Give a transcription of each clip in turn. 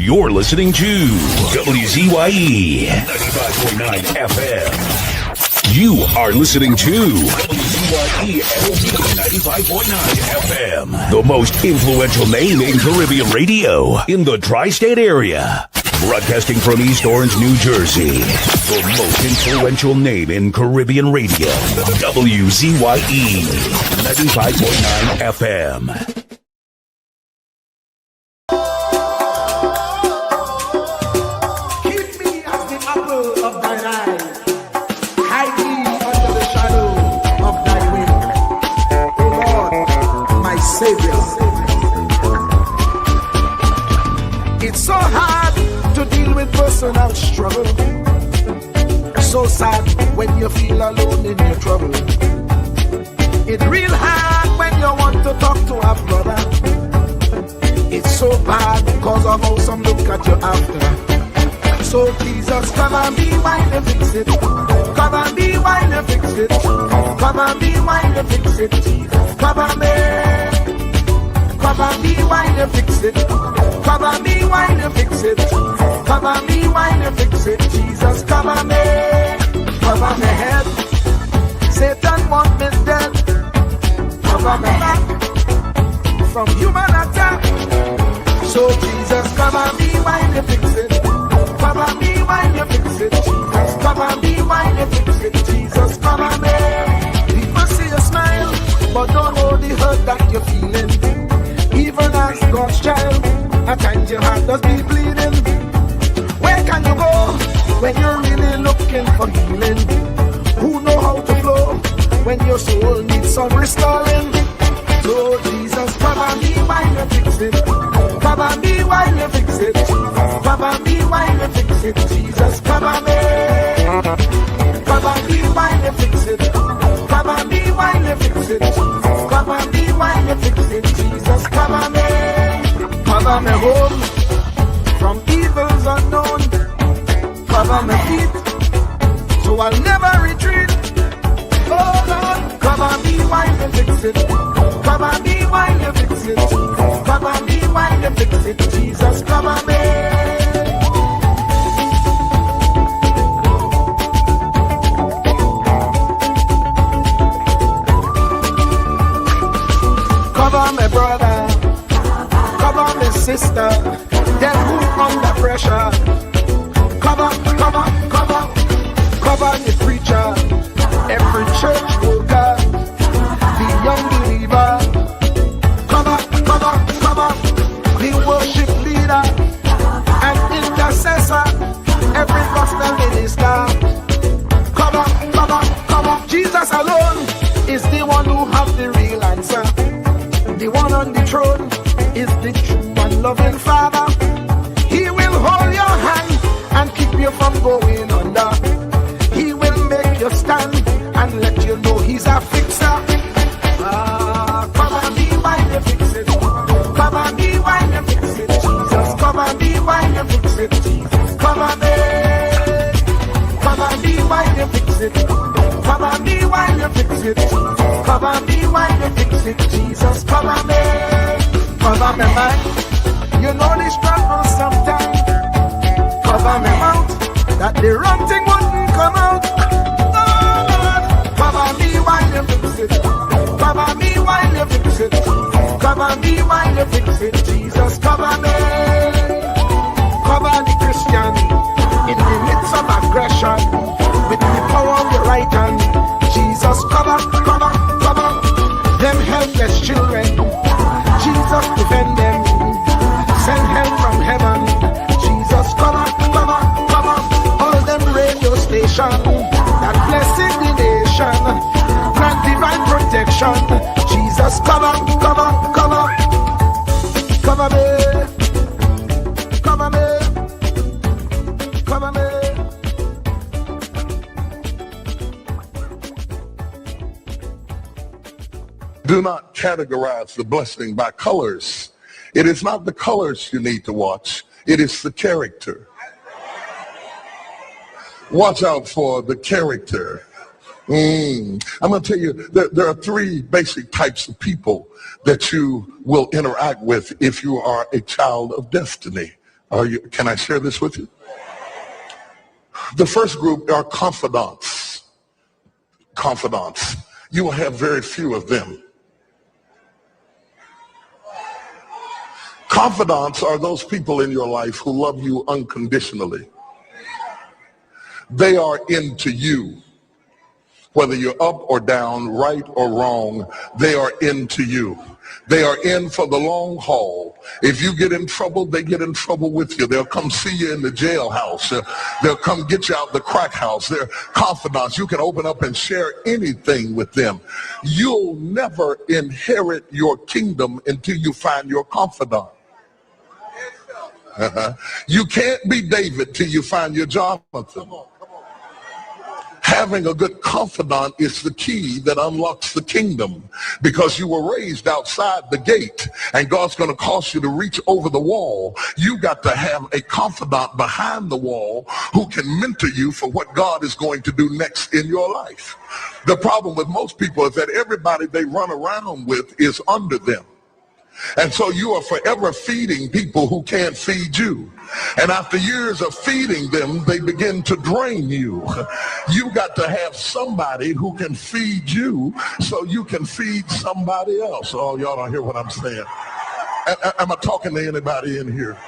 You're listening to WZYE 95.9 FM. You are listening to WZYE 95.9 FM, the most influential name in Caribbean radio in the tri-state area. Broadcasting from East Orange, New Jersey, the most influential name in Caribbean radio, WZYE 95.9 FM. It's so hard to deal with personal struggle. So sad when you feel alone in your trouble. It's real hard when you want to talk to a brother. It's so bad because of how some look at you after. So Jesus, come and be while you fix it. Come and be while you fix it. Come and be while you fix it. Jesus, come and be. Come and be while you fix it. Come and be while you fix it. Come and be while you fix it. Jesus, come and be. Cover my head. Satan want me dead. Cover my back from human attack. So Jesus, come and be while you fix it. Come and be while you fix it. Jesus, come and be while you fix it. Jesus, come and be. People see you smile, but don't know the hurt that you're feeling. Even as God's child, at times your heart does be bleeding. Where can you go when you're really looking for healing? Who know how to flow when your soul needs some restoring? So Jesus, come and be while you fix it. Come and be while you fix it. Come and be while you fix it. Jesus, come and be. Come and be while you fix it. Come and be while you fix it. Come and be while you fix it. Jesus, come and be. Cover me home from evils unknown. Cover my feet so I'll never retreat. Oh Lord, come and be while you fix it. Come and be while you fix it. Come and be while you fix it. Jesus, come and be. Cover my brother, cover my sister, them who under pressure. Cover the preacher, every church worker, the young believer. Cover the worship leader and intercessor, every gospel minister. Cover. Jesus alone is the one who has the real answer. The one on the throne is the true and loving Father. He will hold your hand and keep you from going under. He will make you stand and let you know he's a fixer. Come and be while you fix it. Come and be while you fix it. Jesus, come and be while you fix it. Jesus, come and be. Come and be while you fix it. Come and be while you fix it. Come and be while you fix it. Jesus, come and be. Cover me mind. You know the struggle sometimes. Cover me mouth, that the wrong thing wouldn't come out. Oh Lord, cover me while you fix it. Cover me while you fix it. Cover me while you fix it. Jesus, cover me. Cover the Christian in the midst of aggression with the power of your right hand. Jesus, cover them helpless children. Jesus, defend them. Send help from heaven. Jesus, cover all them radio stations that blessing the nation. Grant divine protection. Jesus, cover me. Do not categorize the blessing by colors. It is not the colors you need to watch. It is the character. Watch out for the character. I'm going to tell you, there are three basic types of people that you will interact with if you are a child of destiny. Can I share this with you? The first group are confidants. Confidants. You will have very few of them. Confidants are those people in your life who love you unconditionally. They are into you. Whether you're up or down, right or wrong, they are into you. They are in for the long haul. If you get in trouble, they get in trouble with you. They'll come see you in the jailhouse. They'll come get you out the crack house. They're confidants. You can open up and share anything with them. You'll never inherit your kingdom until you find your confidant. You can't be David till you find your Jonathan. Having a good confidant is the key that unlocks the kingdom, because you were raised outside the gate and God's going to cause you to reach over the wall. You got to have a confidant behind the wall who can mentor you for what God is going to do next in your life. The problem with most people is that everybody they run around with is under them. And so you are forever feeding people who can't feed you. And after years of feeding them, they begin to drain you. You got to have somebody who can feed you so you can feed somebody else. Oh, y'all don't hear what I'm saying. Am I talking to anybody in here?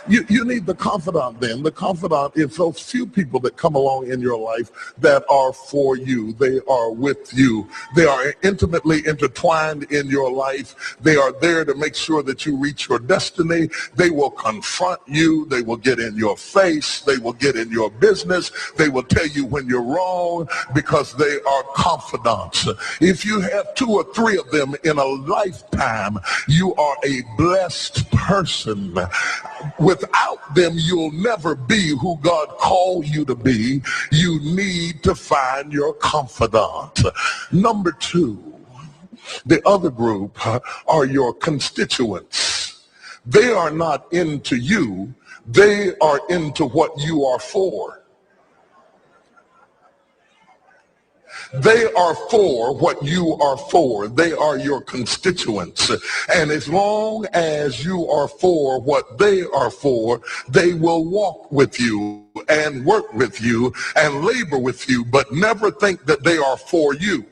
You need the confidant then. The confidant is those few people that come along in your life that are for you. They are with you. They are intimately intertwined in your life. They are there to make sure that you reach your destiny. They will confront you. They will get in your face. They will get in your business. They will tell you when you're wrong, because they are confidants. If you have 2 or 3 of them in a lifetime, you are a blessed person. Without them, you'll never be who God called you to be. You need to find your confidant. Number 2, the other group are your constituents. They are not into you. They are into what you are for. They are for what you are for. They are your constituents. And as long as you are for what they are for, they will walk with you and work with you and labor with you, but never think that they are for you.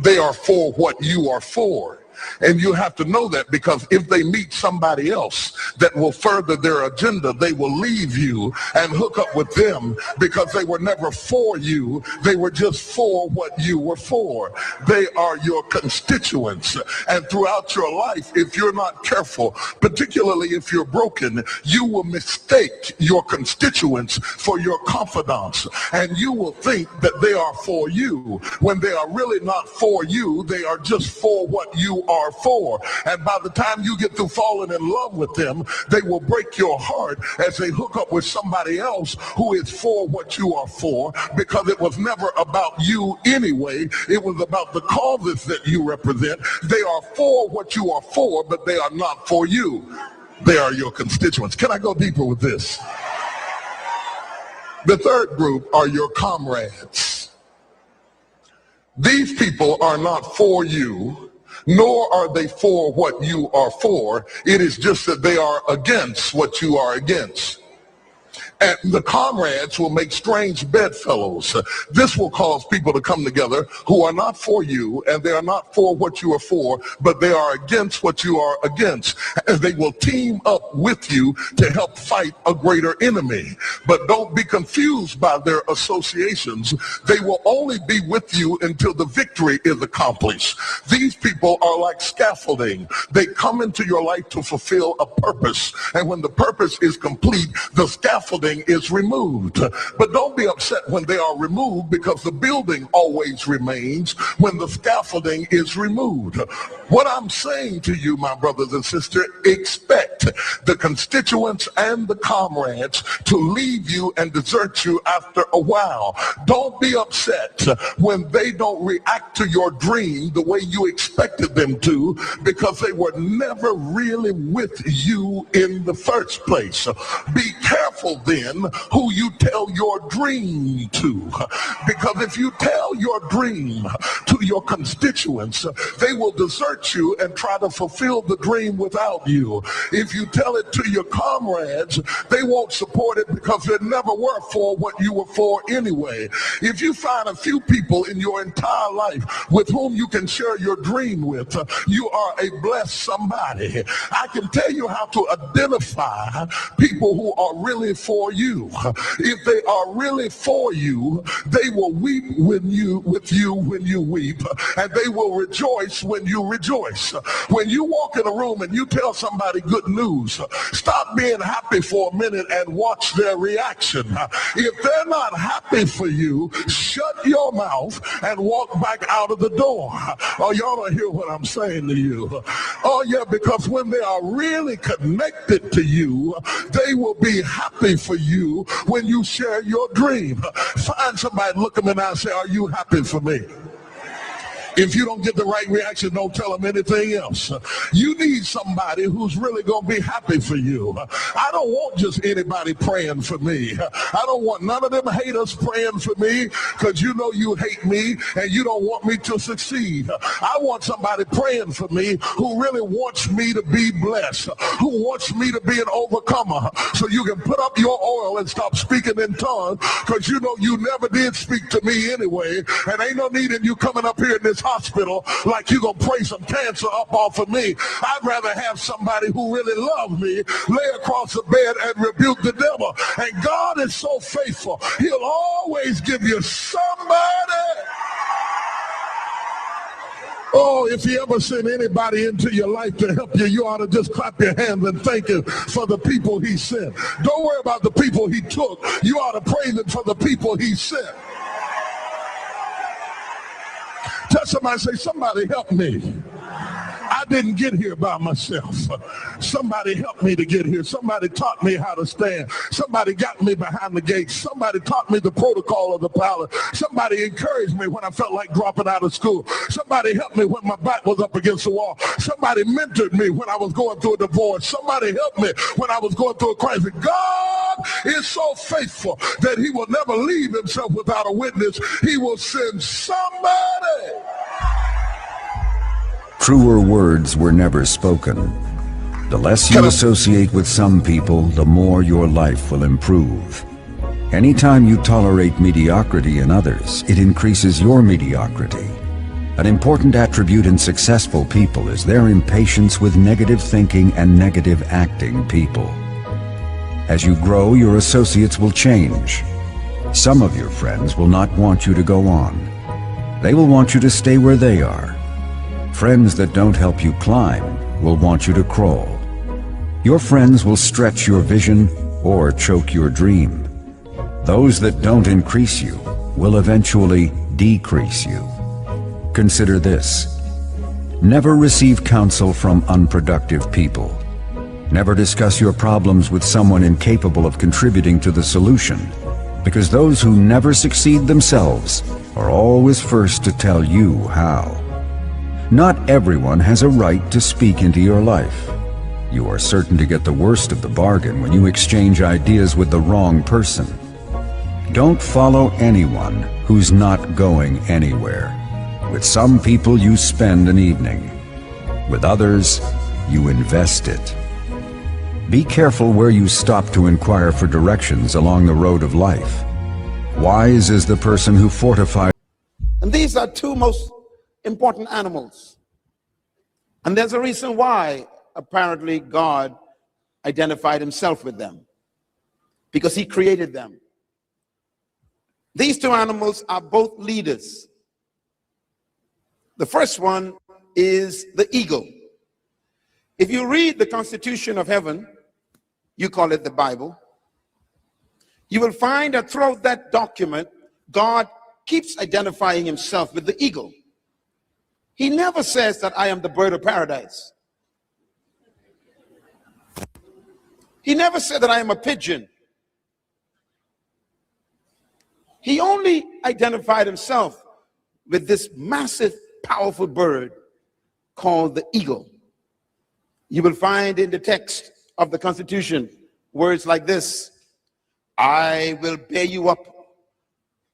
They are for what you are for. And you have to know that, because if they meet somebody else that will further their agenda, they will leave you and hook up with them, because they were never for you. They were just for what you were for. They are your constituents. And throughout your life, if you're not careful, particularly if you're broken, you will mistake your constituents for your confidants. And you will think that they are for you when they are really not for you. They are just for what you are for. And by the time you get through falling in love with them, they will break your heart as they hook up with somebody else who is for what you are for, because it was never about you anyway. It was about the causes that you represent. They are for what you are for, but they are not for you. They are your constituents. Can I go deeper with this? The third group are your comrades. These people are not for you, nor are they for what you are for. It is just that they are against what you are against. And the comrades will make strange bedfellows. This will cause people to come together who are not for you, and they are not for what you are for, but they are against what you are against. And they will team up with you to help fight a greater enemy. But don't be confused by their associations. They will only be with you until the victory is accomplished. These people are like scaffolding. They come into your life to fulfill a purpose. And when the purpose is complete, the scaffolding is removed. But don't be upset when they are removed, because the building always remains when the scaffolding is removed. What I'm saying to you, my brothers and sisters, expect the constituents and the comrades to leave you and desert you after a while. Don't be upset when they don't react to your dream the way you expected them to, because they were never really with you in the first place. Be careful then who you tell your dream to, because if you tell your dream to your constituents, they will desert you and try to fulfill the dream without you. If if you tell it to your comrades, they won't support it because they never were for what you were for anyway. If you find a few people in your entire life with whom you can share your dream with, you are a blessed somebody. I can tell you how to identify people who are really for you. If they are really for you, they will weep with you when you weep, and they will rejoice when you rejoice. When you walk in a room and you tell somebody good news, stop being happy for a minute and watch their reaction. If they're not happy for you, shut your mouth and walk back out of the door. Oh, y'all don't hear what I'm saying to you. Oh, yeah, because when they are really connected to you, they will be happy for you when you share your dream. Find somebody, look them in the eye and say, are you happy for me? If you don't get the right reaction, don't tell them anything else. You need somebody who's really going to be happy for you. I don't want just anybody praying for me. I don't want none of them haters praying for me because you know you hate me and you don't want me to succeed. I want somebody praying for me who really wants me to be blessed, who wants me to be an overcomer, so you can put up your oil and stop speaking in tongues because you know you never did speak to me anyway, and ain't no need in you coming up here in this hospital like you gonna pray some cancer up off of me. I'd rather have somebody who really loves me lay across the bed and rebuke the devil. And God is so faithful, he'll always give you somebody. Oh, if he ever sent anybody into your life to help you, you ought to just clap your hands and thank him for the people he sent. Don't worry about the people he took. You ought to praise him for the people he sent. Tell somebody, say, somebody help me. I didn't get here by myself. Somebody helped me to get here. Somebody taught me how to stand. Somebody got me behind the gates. Somebody taught me the protocol of the palace. Somebody encouraged me when I felt like dropping out of school. Somebody helped me when my back was up against the wall. Somebody mentored me when I was going through a divorce. Somebody helped me when I was going through a crisis. God is so faithful that he will never leave himself without a witness. He will send somebody. Truer words were never spoken. The less you associate with some people, the more your life will improve. Anytime you tolerate mediocrity in others, it increases your mediocrity. An important attribute in successful people is their impatience with negative thinking and negative acting people. As you grow, your associates will change. Some of your friends will not want you to go on. They will want you to stay where they are. Friends that don't help you climb will want you to crawl. Your friends will stretch your vision or choke your dream. Those that don't increase you will eventually decrease you. Consider this. Never receive counsel from unproductive people. Never discuss your problems with someone incapable of contributing to the solution, because those who never succeed themselves are always first to tell you how. Not everyone has a right to speak into your life. You are certain to get the worst of the bargain when you exchange ideas with the wrong person. Don't follow anyone who's not going anywhere. With some people you spend an evening. With others, you invest it. Be careful where you stop to inquire for directions along the road of life. Wise is the person who fortifies. And these are two most important animals. And there's a reason why apparently God identified himself with them, because he created them. These two animals are both leaders. The first one is the eagle. If you read the Constitution of Heaven, you call it the Bible, you will find that throughout that document, God keeps identifying himself with the eagle. He never says that I am the bird of paradise. He never said that I am a pigeon. He only identified himself with this massive, powerful bird called the eagle. You will find in the text of the Constitution words like this: I will bear you up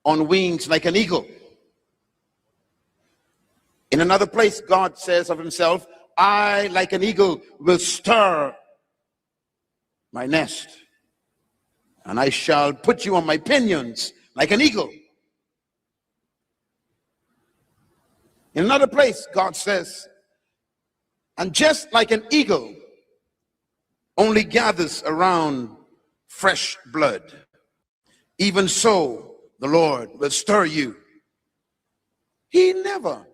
on wings like an eagle. In another place, God says of himself, I, like an eagle, will stir my nest, and I shall put you on my pinions like an eagle. In another place, God says, and just like an eagle only gathers around fresh blood, even so the Lord will stir you. He never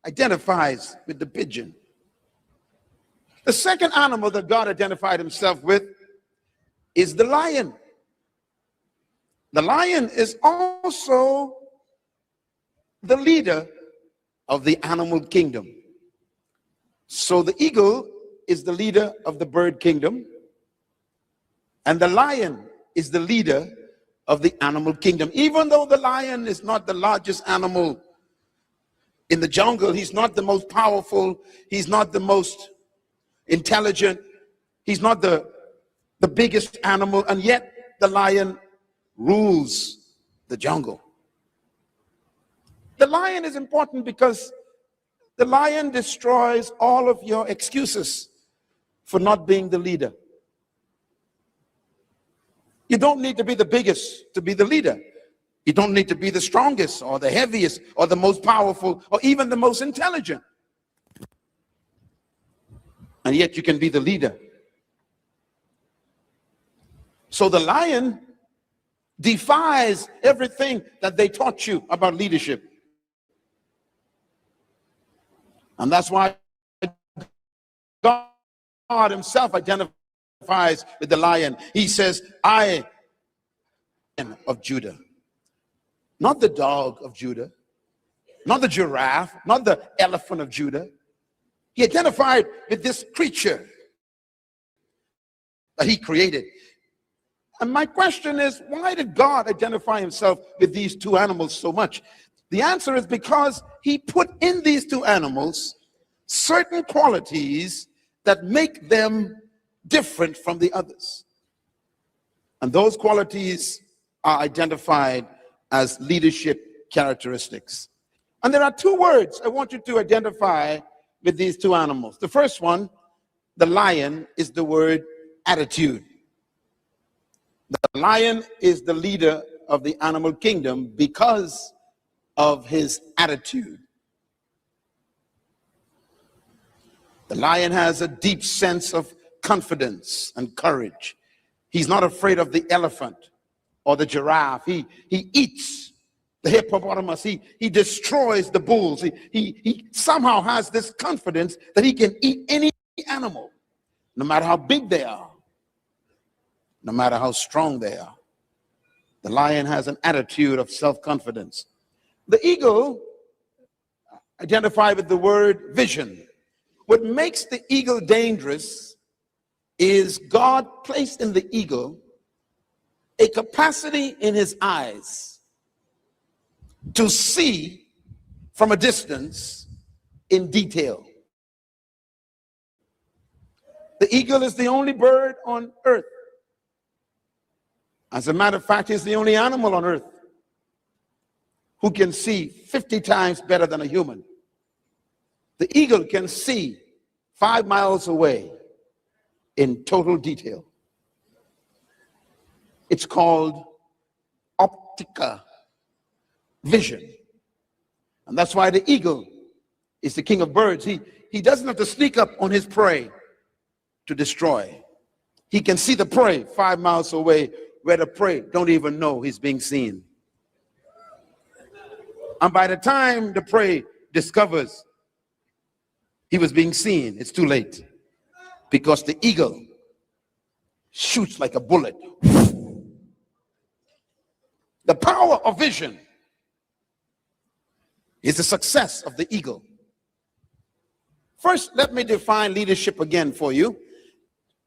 identifies with the pigeon. The second animal that God identified himself with is the lion. The lion is also the leader of the animal kingdom. So the eagle is the leader of the bird kingdom, and the lion is the leader of the animal kingdom. Even though the lion is not the largest animal in the jungle, he's not the most powerful, he's not the most intelligent, he's not the biggest animal, and yet the lion rules the jungle. The lion is important because the lion destroys all of your excuses for not being the leader. You don't need to be the biggest to be the leader. You don't need to be the strongest or the heaviest or the most powerful or even the most intelligent. And yet you can be the leader. So the lion defies everything that they taught you about leadership. And that's why God himself identifies with the lion. He says, I am of Judah. Not the dog of Judah, not the giraffe, not the elephant of Judah. He identified with this creature that he created. And my question is, why did God identify himself with these two animals so much? The answer is because he put in these two animals certain qualities that make them different from the others. And those qualities are identified as leadership characteristics. And there are two words I want you to identify with these two animals. The first one, the lion, is the word attitude. The lion is the leader of the animal kingdom because of his attitude. The lion has a deep sense of confidence and courage. He's not afraid of the elephant or the giraffe. He eats the hippopotamus. He destroys the bulls. He somehow has this confidence that he can eat any animal, no matter how big they are, no matter how strong they are. The lion has an attitude of self-confidence. The eagle, identified with the word vision. What makes the eagle dangerous is God placed in the eagle a capacity in his eyes to see from a distance in detail. The eagle is the only bird on earth. As a matter of fact, he's the only animal on earth who can see 50 times better than a human. The eagle can see 5 miles away in total detail. It's called optica vision. And that's why the eagle is the king of birds. He doesn't have to sneak up on his prey to destroy. He can see the prey 5 miles away where the prey don't even know he's being seen. And by the time the prey discovers he was being seen, it's too late, because the eagle shoots like a bullet. The power of vision is the success of the eagle. First, let me define leadership again for you.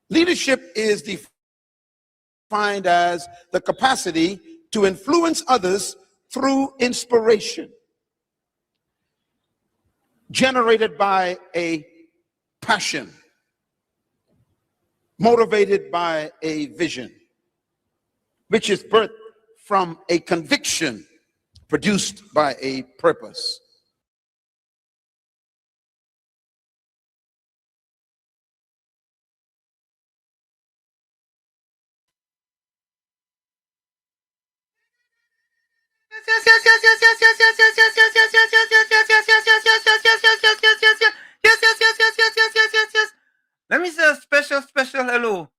Leadership is defined as the capacity to influence others through inspiration, generated by a passion, motivated by a vision, which is birthed from a conviction produced by a purpose. Let me say a special hello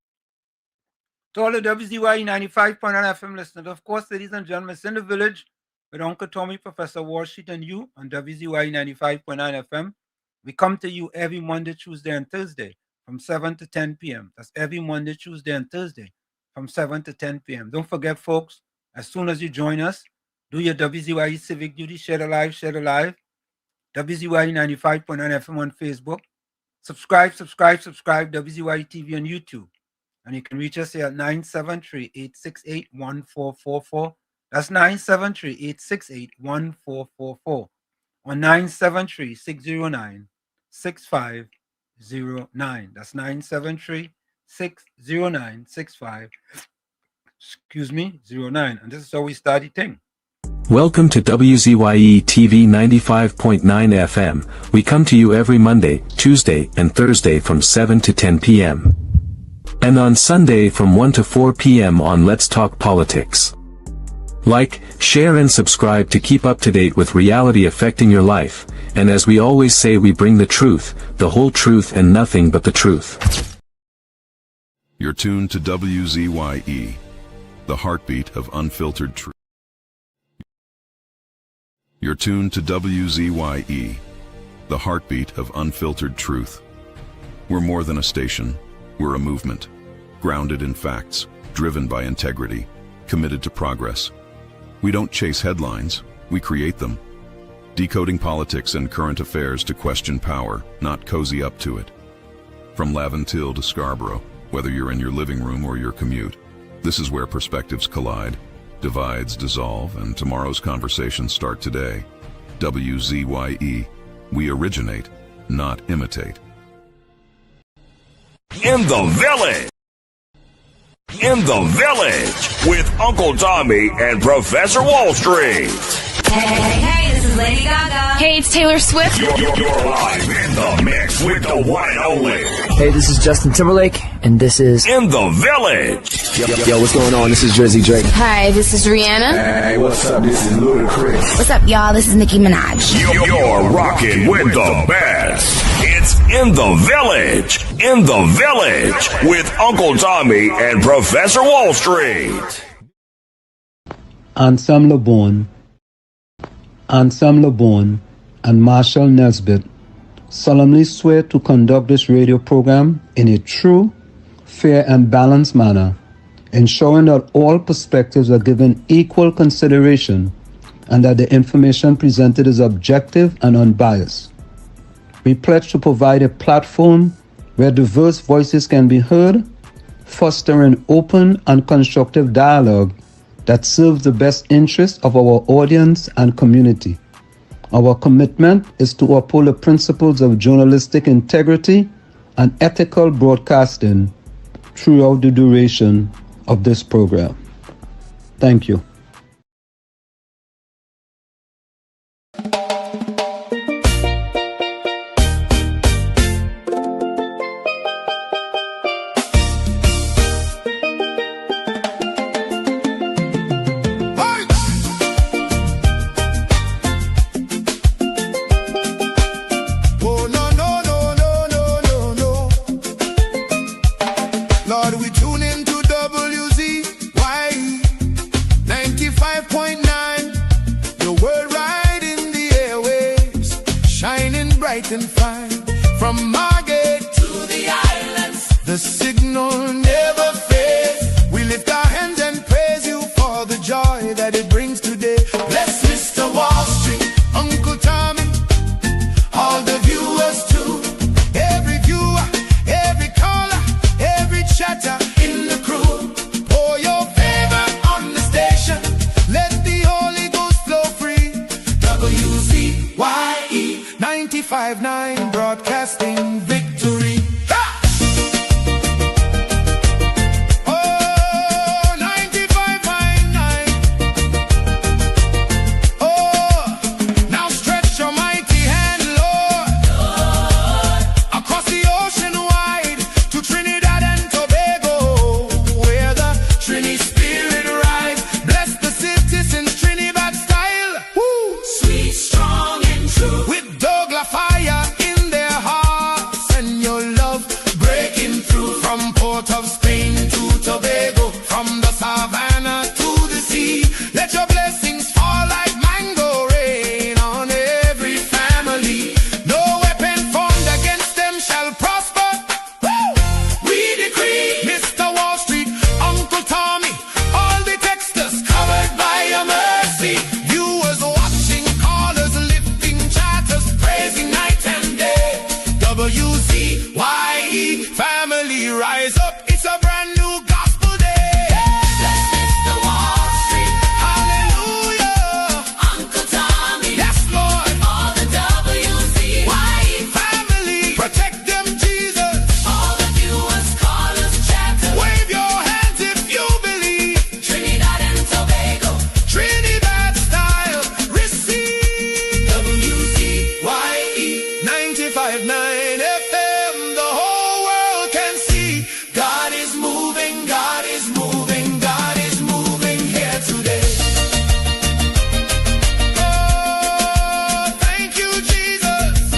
to all the WZYE 95.9 FM listeners. Of course, ladies and gentlemen, it's in the village with Uncle Tommy, Professor Walsheet, and you on WZYE 95.9 FM. We come to you every Monday, Tuesday, and Thursday from 7 to 10 p.m. That's every Monday, Tuesday, and Thursday from 7 to 10 p.m. Don't forget, folks, as soon as you join us, do your WZYE civic duty, share the live, WZYE 95.9 FM on Facebook. Subscribe, WZYE TV on YouTube. And you can reach us here at 973-868-1444. That's 973-868-1444. Or 973-609-6509. That's 973-609-6509. And this is how we start the thing. Welcome to WZYE TV 95.9 FM. We come to you every Monday, Tuesday, and Thursday from 7 to 10 p.m. And on Sunday from 1 to 4 p.m. on Let's Talk Politics. Like, share and subscribe to keep up to date with reality affecting your life. And as we always say, we bring the truth, the whole truth, and nothing but the truth. You're tuned to WZYE, the heartbeat of unfiltered truth. You're tuned to WZYE, the heartbeat of unfiltered truth. We're more than a station, we're a movement, grounded in facts, driven by integrity, committed to progress. We don't chase headlines, we create them. Decoding politics and current affairs to question power, not cozy up to it. From Laventille to Scarborough, whether you're in your living room or your commute, this is where perspectives collide, divides dissolve, and tomorrow's conversations start today. WZYE, we originate, not imitate. In the village with Uncle Tommy and Professor Wall Street. Hey, this is Lady Gaga. Hey, it's Taylor Swift. You're live in the mix with the one and only. Hey, this is Justin Timberlake, and this is In the Village. Yo, what's going on? This is Jersey Drake. Hi, this is Rihanna. Hey, what's up? This is Ludacris. What's up, y'all? This is Nicki Minaj. You're rocking with the best. It's In the Village with Uncle Tommy and Professor Wall Street. Anselm LeBon, and Marshall Nesbitt solemnly swear to conduct this radio program in a true, fair, and balanced manner, ensuring that all perspectives are given equal consideration and that the information presented is objective and unbiased. We pledge to provide a platform where diverse voices can be heard, fostering open and constructive dialogue that serves the best interests of our audience and community. Our commitment is to uphold the principles of journalistic integrity and ethical broadcasting throughout the duration of this program. Thank you. Woo! WZYE family, rise up. It's a brand new gospel day. Let's Mr. Wall Street. Hallelujah. Uncle Tommy. Yes, Lord. All the WZYE family. Protect them, Jesus. All the viewers, callers, chatters. Wave your hands if you believe. Trinidad and Tobago. Trinidad style. Receive. WZYE 95.9 FM. The whole world can see. God is moving, God is moving, God is moving here today. Oh, thank you, Jesus,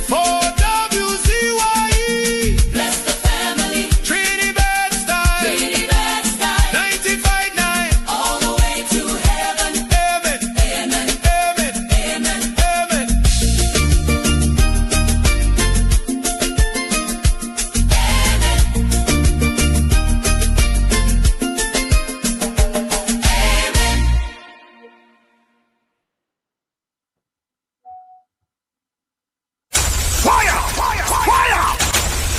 for WZYE. Bless the family. Trinidad style. 95.9. All the way to heaven. Amen. Amen. Amen. Amen. Amen. Fire! Fire! Fire!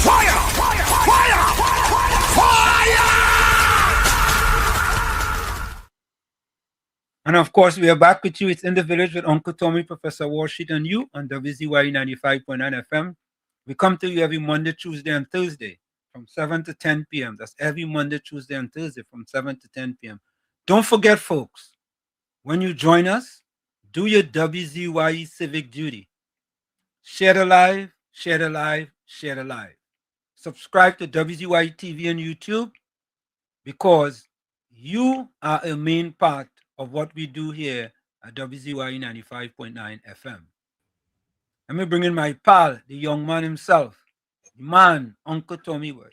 Fire! Fire! Fire! Fire! And of course, we are back with you. It's In the Village with Uncle Tommy, Professor Warsheet, and you on WZYE 95.9 FM. We come to you every Monday, Tuesday, and Thursday from 7 to 10 p.m. That's every Monday, Tuesday, and Thursday from 7 to 10 p.m. Don't forget, folks, when you join us, do your WZYE civic duty. Share the live, share the live, share the live. Subscribe to WZYE TV and YouTube because you are a main part of what we do here at WZYE 95.9 FM. Let me bring in my pal, the young man himself, the man, Uncle Tommy Boy.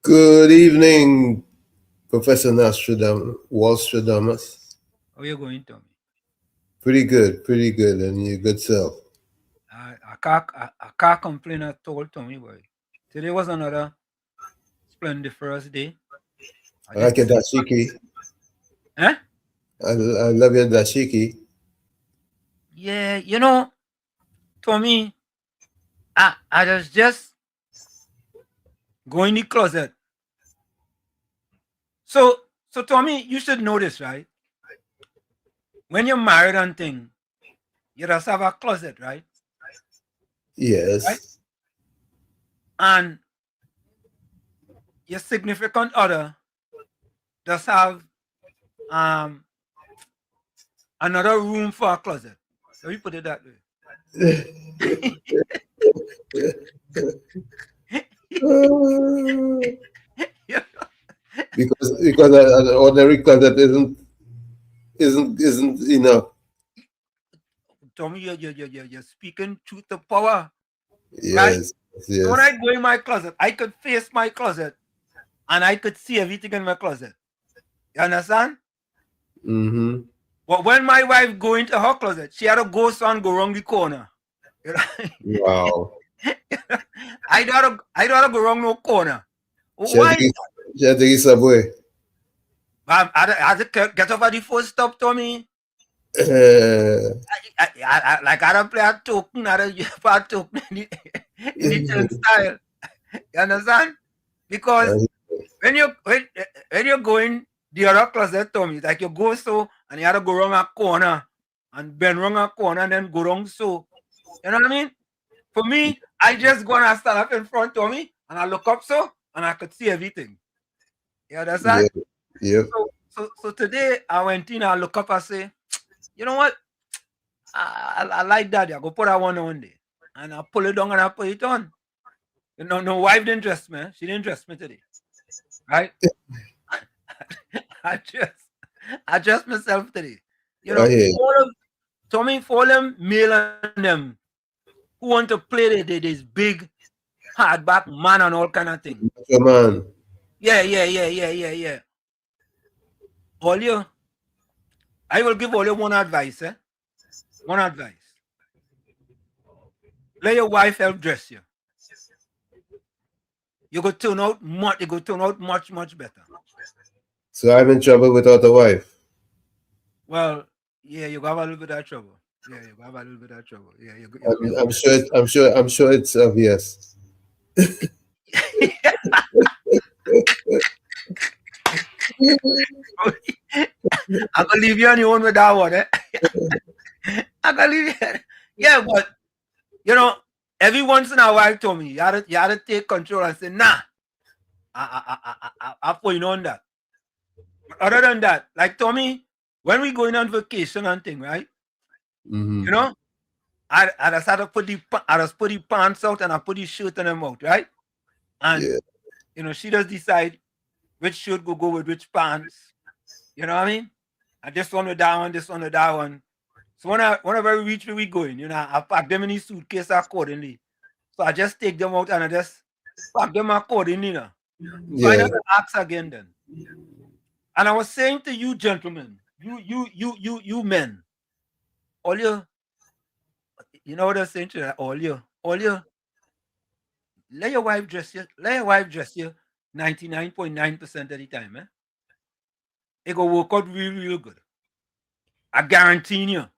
Good evening, Professor Walstradamus. How you going, Tommy? Pretty good, and your good self. I can't complain at all, Tommy Boy. Today was another splendiferous day. I like your dashiki. Eh? I love your dashiki. Yeah, you know, Tommy, I was just go in the closet. So Tommy, you should know this, right? When you're married and thing, you just have a closet, right? Yes. Right? And your significant other does have another room for a closet. Let me put it that way. because an ordinary closet isn't enough. Tommy, you're speaking truth to power. Yes, right? yes. When I go in my closet, I could face my closet and I could see everything in my closet. You understand? Mm-hmm. But when my wife go into her closet, she had to go and go around the corner. Wow. I don't go around no corner. She Why? She had to get subway. I had to get over the first stop, Tommy. I don't play a token, I don't use a token in the style. You understand? Because when you go in the other closet, Tommy, like you go so and you have to go around a corner and bend around a corner and then go around so. You know what I mean? For me, I just go and I stand up in front of me and I look up so and I could see everything. You understand? Yeah. So today I went in and I look up and say, you know what? I like that. I go put that one on there. And I pull it down and I put it on. You know, no wife didn't dress me. She didn't dress me today. Right? I dress myself today. You know, Tommy, for them male and them who want to play this big hardback man and all kind of thing. Come on. Yeah. All you, I will give all you one advice, One advice. Let your wife help dress you. You go turn out much better. So I'm in trouble without a wife. Well, yeah, you have a little bit of trouble. Yeah, you have a little bit of trouble. Yeah, I'm sure it's obvious. I'm gonna leave you on your own with that one, eh? I'm gonna leave you. Yeah, but you know, every once in a while, Tommy, you had to take control and say, nah, I put you on that. But other than that, like Tommy, when we going on vacation and thing, right? Mm-hmm. You know, I just had to put the pants out and I put the shirt on them out, right? And Yeah. you know, she just decide which shirt go with which pants. You know what I mean? And this one with that one, this one with that one. So whenever we reach where we going, you know, I pack them in the suitcase accordingly. So I just take them out and I just pack them accordingly now. So I Yeah. never ask again then. And I was saying to you gentlemen, you men, all you know what I'm saying to that? All you, let your wife dress you 99.9% of the time, eh? It go work out real good. I guarantee you.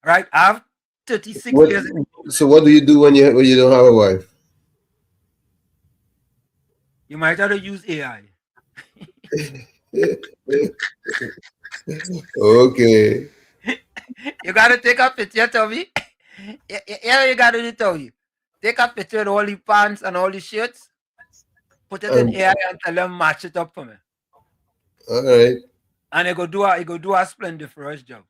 Right? I have 36 years. So what do you do when you don't have a wife? You might have to use AI. Okay. You gotta take a picture, Tommy. Yeah, you gotta do it, Tommy. Take a picture of all the pants and all the shirts, put it in AI and tell them match it up for me. All right. And it go do a splendid for us job.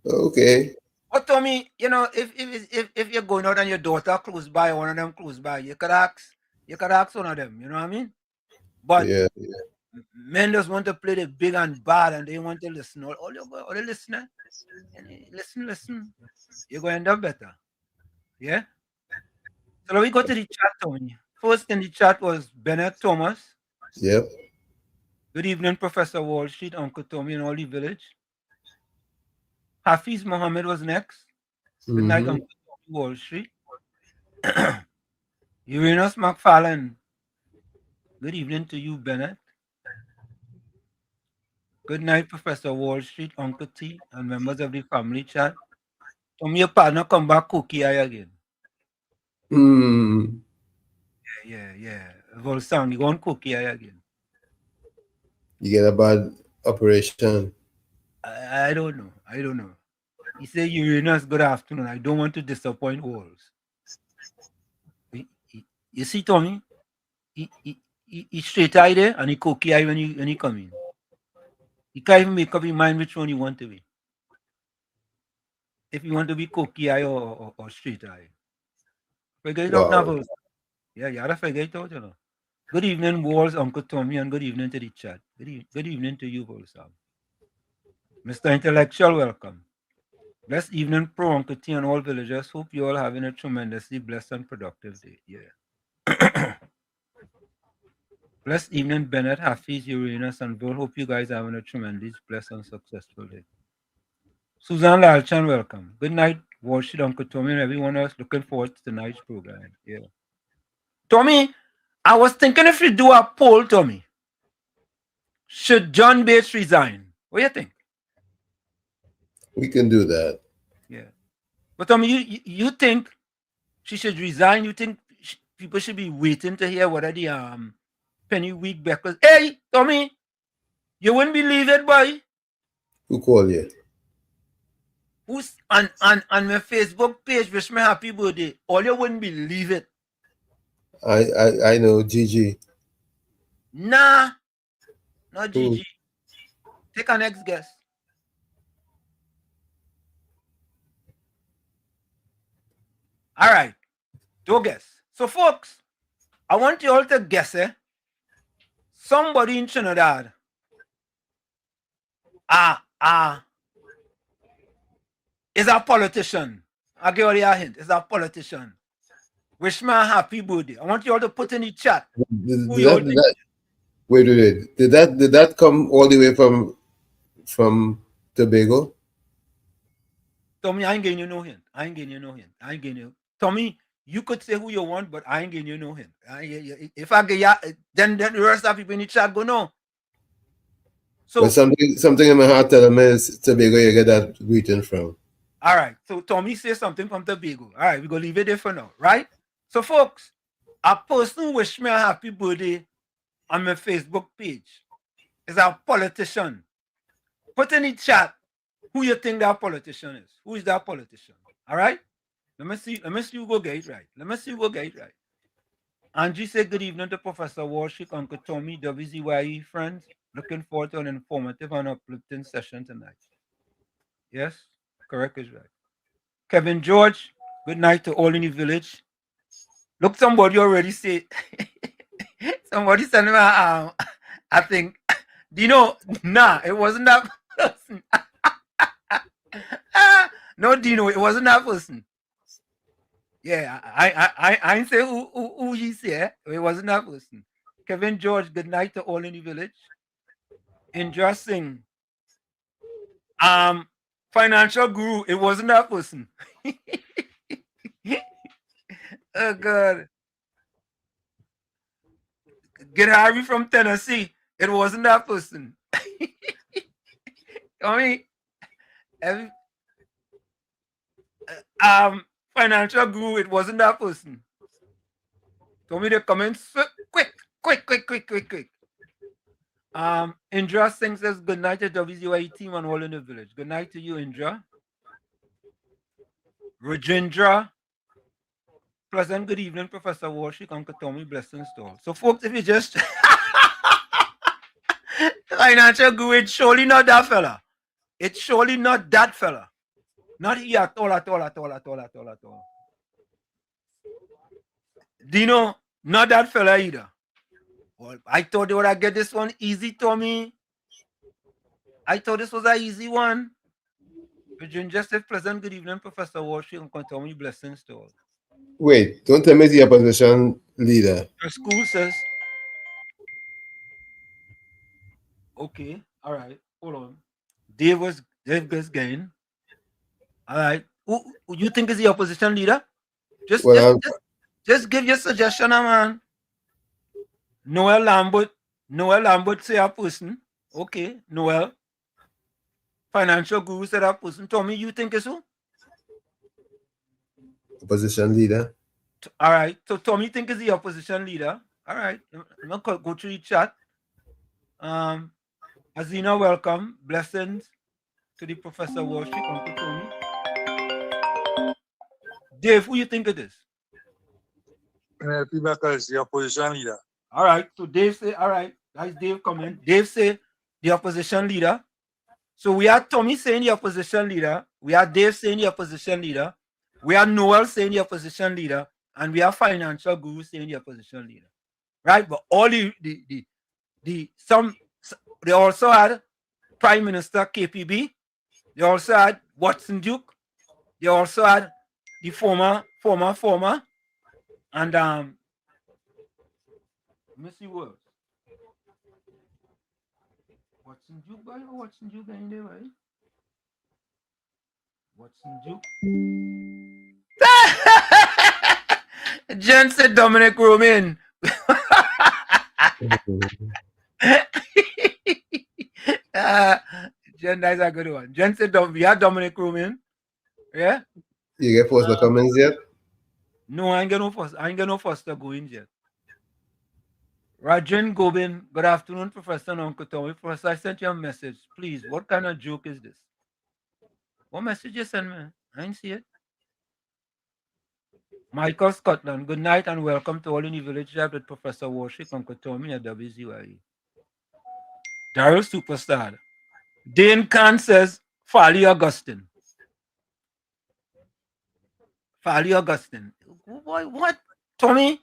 Okay. But Tommy, you know, if you're going out and your daughter close by, one of them close by, you could ask one of them, you know what I mean? But Yeah. men just want to play the big and bad and they want to listen. All the listener, listen. You're going to end up better. Yeah? So let me go to the chat, Tony. First in the chat was Bennett Thomas. Yep. Good evening, Professor Wall Street, Uncle Tommy, and all the village. Hafiz Mohammed was next. Good night, Uncle Tommy, Wall Street. Uranus McFarlane. Good evening to you, Bennett. Good night, Professor Wall Street, Uncle T, and members of the family chat. Tommy, your partner come back cookie eye again. Yeah. Volsang, you want cookie eye again. You get a bad operation. I don't know. He said, Uranus, good afternoon. I don't want to disappoint Walls. You see, Tommy? He straight eye there and he cookie eye when he come in. He can't even make up his mind which one you want to be. If you want to be cookie eye or straight eye. Figure it out now. Yeah, you gotta figure it out, you know. Good evening, Walls, Uncle Tommy, and good evening to the chat. Good evening to you, Volsam. Mr. Intellectual, welcome. Blessed evening, Pro Uncle T, and all villagers. Hope you all having a tremendously blessed and productive day. Yeah. Blessed evening, Bennett, Hafiz, Uranus, and Bill. Hope you guys are having a tremendous blessed and successful day. Suzanne Lalchan, welcome. Good night, Worship Uncle Tommy, and everyone else. Looking forward to tonight's program. Yeah. Tommy, I was thinking if you do a poll, Tommy, should John Bates resign? What do you think? We can do that. Yeah. But Tommy, you think she should resign? You think people should be waiting to hear whether the penny week because hey, Tommy, you wouldn't believe it, boy. Who called you? Who's on my Facebook page, wish me happy birthday. All you wouldn't believe it. I know Gigi. Nah, not Gigi. Take our next guess. All right, do guess. So, folks, I want you all to guess, somebody in Trinidad. Is a politician. I'll give you a hint. Is a politician. Wish me a happy birthday. I want you all to put in the chat. Wait. Did that come all the way from Tobago? Tommy, I ain't getting you no hint. Tommy, you could say who you want, but I ain't getting you no hint. If I get ya, then the rest of people in the chat go no. So but something in my heart telling me is Tobago you get that greeting from. All right. So Tommy says something from Tobago. All right, we're gonna leave it there for now, right? So folks, a person who wish me a happy birthday on my Facebook page is a politician. Put in the chat who you think that politician is. Who is that politician? All right. Let me see who go get it right. Let me see who go get it right. Angie said good evening to Professor Warshik, Uncle Tommy, WZYE friends. Looking forward to an informative and uplifting session tonight. Yes, correct is right. Kevin George, good night to all in the village. Look, somebody already said, somebody sent me, I think, Dino, nah, it wasn't that person. No, Dino, it wasn't that person. Yeah, I ain't say who he said. It wasn't that person. Kevin George, good night to all in the village. Interesting. Financial guru, it wasn't that person. Oh God. Get Harvey from Tennessee. It wasn't that person. I mean, financial guru, it wasn't that person. Tell me the comments quick. Indra Singh says good night to WZYE team and all in the village. Good night to you, Indra. Rajendra. Pleasant good evening, Professor Warshik, Uncle Tommy, blessings to all. So folks, if you just financial guru, it's surely not that fella. It's surely not that fella. Not here at all. Dino, not that fella either. Well, I thought they would have get this one easy, Tommy. I thought this was an easy one. Virgin just said pleasant good evening, Professor Warshik, Uncle Tommy, blessings to all. Wait, don't tell me the opposition leader. Your school says. Okay, all right, hold on. Dave gets gain. All right. Who you think is the opposition leader? Just give your suggestion, man. Noel Lambert say a person. Okay, Noel. Financial guru said a person. Tommy, you think is who? Opposition leader. All right. So Tommy think is the opposition leader. All right. I'm gonna go through the chat. Azina, welcome. Blessings to the Professor Warshik, Uncle Tommy. Dave, who you think it is? People is the opposition leader. All right. So Dave say, all right. Guys, Dave comment. Dave say the opposition leader. So we are Tommy saying the opposition leader. We are Dave saying the opposition leader. We are Noel saying the opposition leader. And we are financial guru saying the opposition leader. Right? But all they also had Prime Minister KPB. They also had Watson Duke. They also had the former. And let me see what else. Watson Duke, boy, Watson Duke in there, right? Watson Duke. Jen said Dominic Roman. Jen, that's a good one. Jen said we have Dominic Roman. Yeah? You get Foster Cummings yet? No, I ain't got no Foster going yet. Rajan Gobin, good afternoon, Professor and Uncle Tommy. Professor, I sent you a message. Please, what kind of joke is this? What message you sent me? I didn't see it. Michael Scotland, good night and welcome to all in the village lab with Professor Warshik, Uncle Tommy at WZYE. Daryl Superstar. Dane Khan says, Fali Augustine. Fali Augustine. What? Tommy,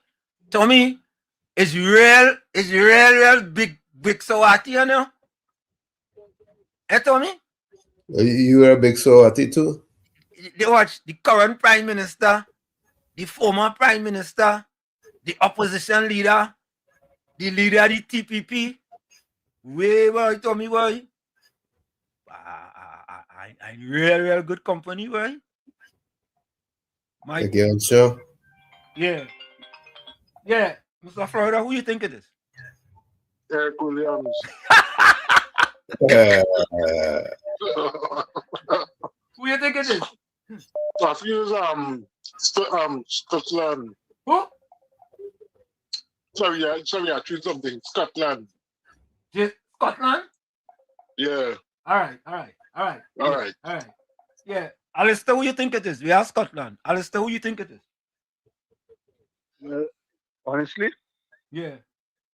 is real big Sawati, you know? Hey, Tommy? You are a big Sawati too? They watch the current Prime Minister, the former Prime Minister, the opposition leader, the leader of the TPP. Way, boy, Tommy, boy. I real good company, boy. Like you're sure? Yeah. Mr. Florida, who you think it is? Eric Williams. Who you think it is? I feel Scotland. Who? Sorry, I choose something. Scotland. Scotland? Yeah. All right. Yeah. Alistair, who you think it is? We are Scotland. Alistair, who you think it is? Honestly? Yeah.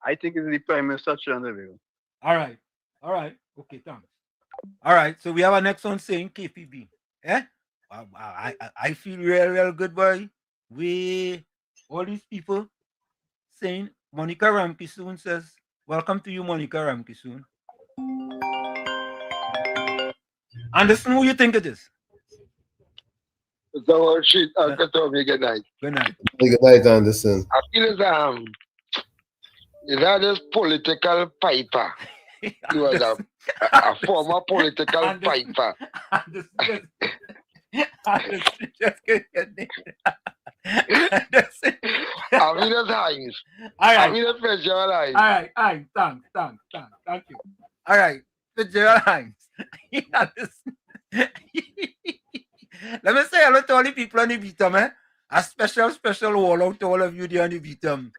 I think it's the Prime Minister Chandler. All right. Okay, thanks. All right. So we have our next one saying KPB. Yeah? I feel real good, boy. All these people saying Monica Ramkisoon says, welcome to you, Monica Ramkisoon. Anderson, who you think it is? So shit, Uncle Tommy, good night. Good night. Good night, Anderson. I feel is that this political piper. He was a former political piper. Anderson, Avidas Hines. All right. Avidas Fitzgerald Hines. All right. Thanks. Thank you. All right. Fitzgerald Hines. Let me say hello to all the people on the beatum, eh? A special wall out to all of you there on the beatum.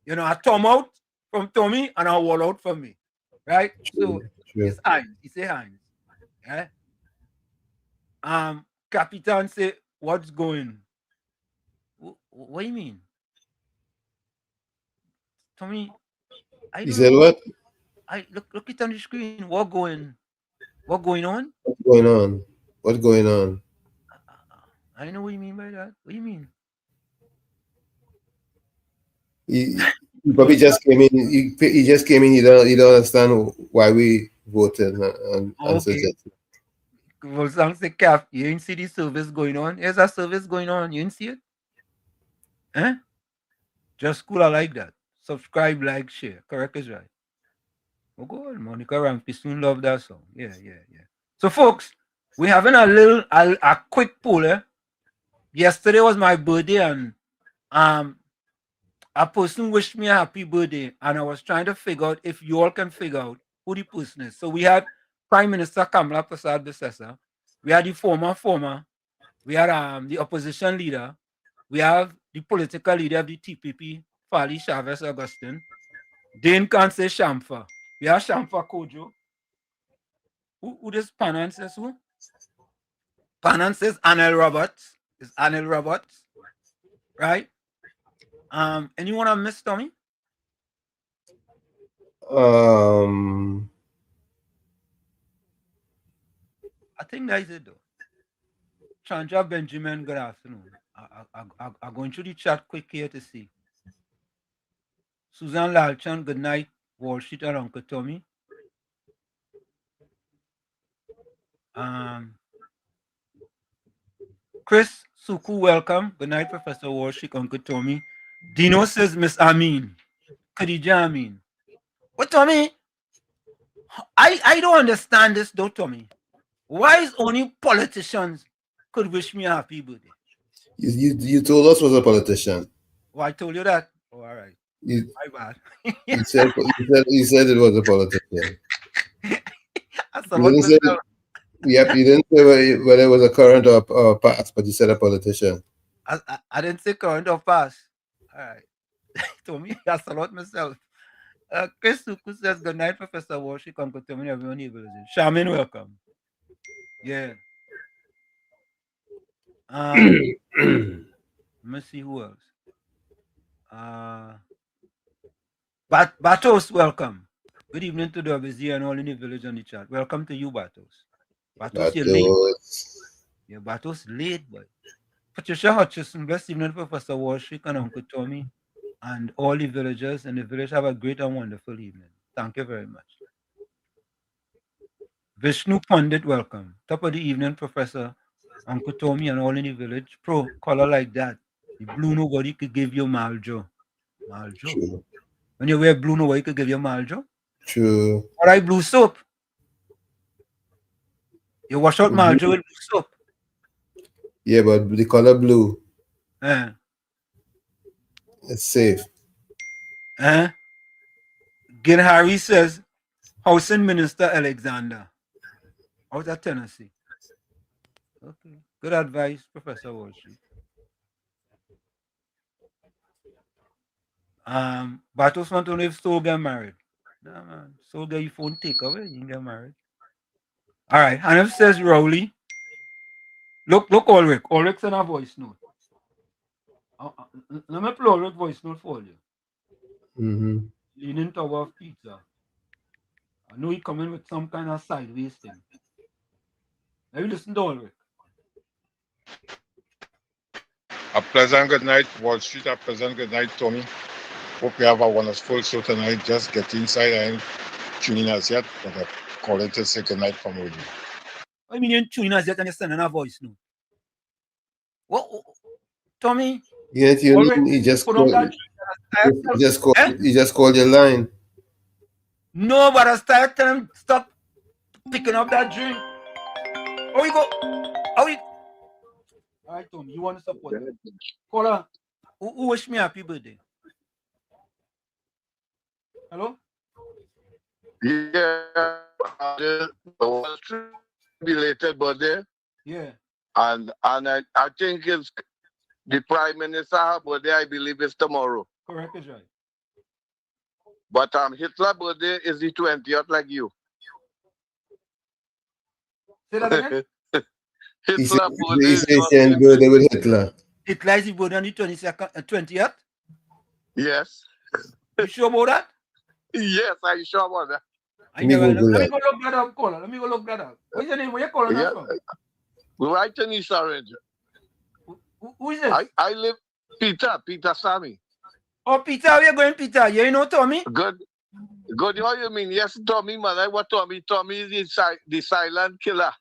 You know, a thumb out from Tommy and a wall out from me. Right? So it's Hines. He say Hines. Yeah. Capitan say, what's going? What do you mean? Tommy, You said what? Look it on the screen. What going on? What's going on? I know what you mean by that. What do you mean? He probably just came in. He just came in. You don't understand why we voted and suggested. Well, some say, Cap, you didn't see the service going on. There's a service going on. You didn't see it? Eh? Just cool. I like that. Subscribe, like, share. Correct is right. Oh, go on. Monica Rampi soon love that song. Yeah. So, folks, we having a quick poll. Yesterday was my birthday, and a person wished me a happy birthday, and I was trying to figure out if you all can figure out who the person is. So we had Prime Minister Kamala Prasad Bisesa, we had the former, we had the opposition leader, we have the political leader of the TPP, Fali Chavez Augustine. Dane can't say Shamfa. We have Shamfa Kojo. Who does Panan says who? Panan says Anel Roberts. Is Anel Roberts. Right? Anyone I missed, Tommy? I think that is it though. Chandra Benjamin, good afternoon. I'm going through the chat quick here to see. Susan Lalchan, good night. Wall Street and Uncle Tommy. Chris Suku, welcome. Good night, Professor Wall Street, Uncle Tommy. Dino says Miss Amin. Khadija Amin. What, Tommy? I don't understand this though, Tommy. Why is only politicians could wish me a happy birthday? You told us was a politician. Oh, I told you that. Oh, all right. My bad. you said it was a politician. You didn't say whether it was a current or past, but you said a politician. I didn't say current or past. All right. Tommy, that's a lot myself. Chris Suku says, good night, Professor Walsh. Uncle Tommy, everyone able to do. Shaman, welcome. Yeah. Let me see who else. Batos, welcome. Good evening to the WZYE and all in the village on the chat. Welcome to you, Batos. Batos, you're late. Yeah, Batos late, boy. Patricia Hutchison, blessed evening, Professor Walshik and Uncle Tommy, and all the villagers in the village. Have a great and wonderful evening. Thank you very much. Vishnu Pandit, welcome. Top of the evening, Professor, Uncle Tommy, and all in the village. Pro, color like that. The blue nobody could give you Maljo. Maljo. True. When you wear blue, nobody could give you Maljo. True. All right, blue soap. You wash out Maljo with blue soap. Yeah, but the color blue. It's safe. Gil Harry says, Housing Minister Alexander out of Tennessee. Okay. Good advice, Professor Wall Street. Battles want to know if Soul get married. Nah, man. Soul get your phone take away, you can get married. All right. And if it says Rowley, look, Ulrich. Ulrich's in a voice note. Let me play Ulrich voice note for you. Mm-hmm. Leaning toward pizza. I know he coming with some kind of sideways thing. Let me listen to Ulrich. A pleasant good night, Wall Street. A pleasant good night, Tommy. Hope you have a wonderful show tonight. Just get inside. I ain't tuning us yet, but I call it to say good night from with you. What do you mean you're tuning us yet and you're sending a voice note? What? Tommy? Yeah, he just called your line. No, but I started telling him stop picking up that drink. How you go? How you? All right, Tommy, you want to support me? Caller, who wish me happy birthday? Hello? Yeah, belated birthday. Yeah. And I think it's the Prime Minister birthday, I believe, is tomorrow. Correct, is right. But Hitler's birthday is the 20th, like you. Say that again? He's saying birthday with Hitler. Hitler is the birthday on the 20th? Yes. You sure about that? Yes, I'm sure about that. Let me go look that up, caller. Let me go look that up. What's your name? Where you calling us from? We're right in East Orange. Who is this? I live Peter Sammy. Oh, Peter, where you going, Peter? You know Tommy? Good. What you mean? Yes, Tommy, man. I want Tommy. Tommy is the silent killer.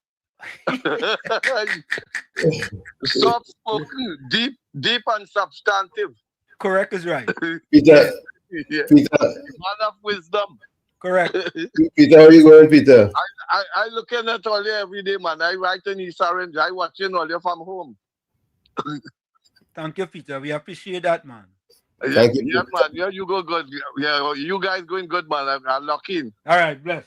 Soft spoken, deep and substantive. Correct is right. Peter. Yeah. Peter. Man of wisdom. Correct. Peter, how are you going, Peter? I looking at all you every day, man. I write in East Orange. I watching all you from home. Thank you, Peter. We appreciate that, man. Thank you. Yeah, man. Yeah, you go good. Yeah, you guys going good, man. I'm lucky. All right, bless.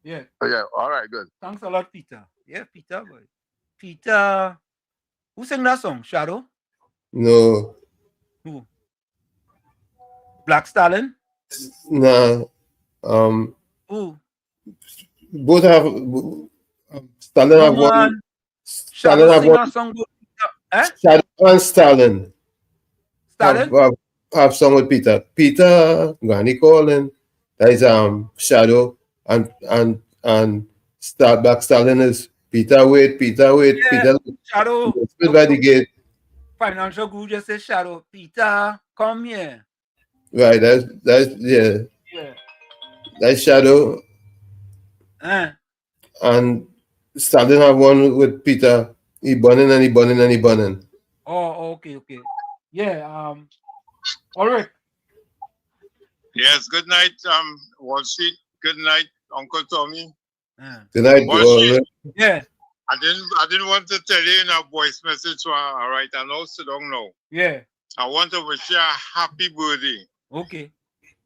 Yeah. Yeah, all right, good. Thanks a lot, Peter. Yeah, Peter, boy. Peter. Who sang that song? Shadow? No. Who? Black Stalin? No. Who? Both have Stalin have one. Stalin have one. Song, Shadow and Stalin. Stalin? Have song with Peter. Peter, Granny calling. That is Shadow and Black Stalin is Peter wait. Yeah, Peter Shadow. stood by the gate. Financial guru just said Shadow. Peter, come here. Right, that's yeah. Yeah. That's Shadow. And Stalin have one with Peter. He burning. Oh, okay. Yeah, all right. Yes, good night, Wall Street. Good night, Uncle Tommy. Good night, Wall Street. Yeah. I didn't want to tell you in a voice message, so all right, I know sit down now. Yeah. I want to wish you a happy birthday. Okay.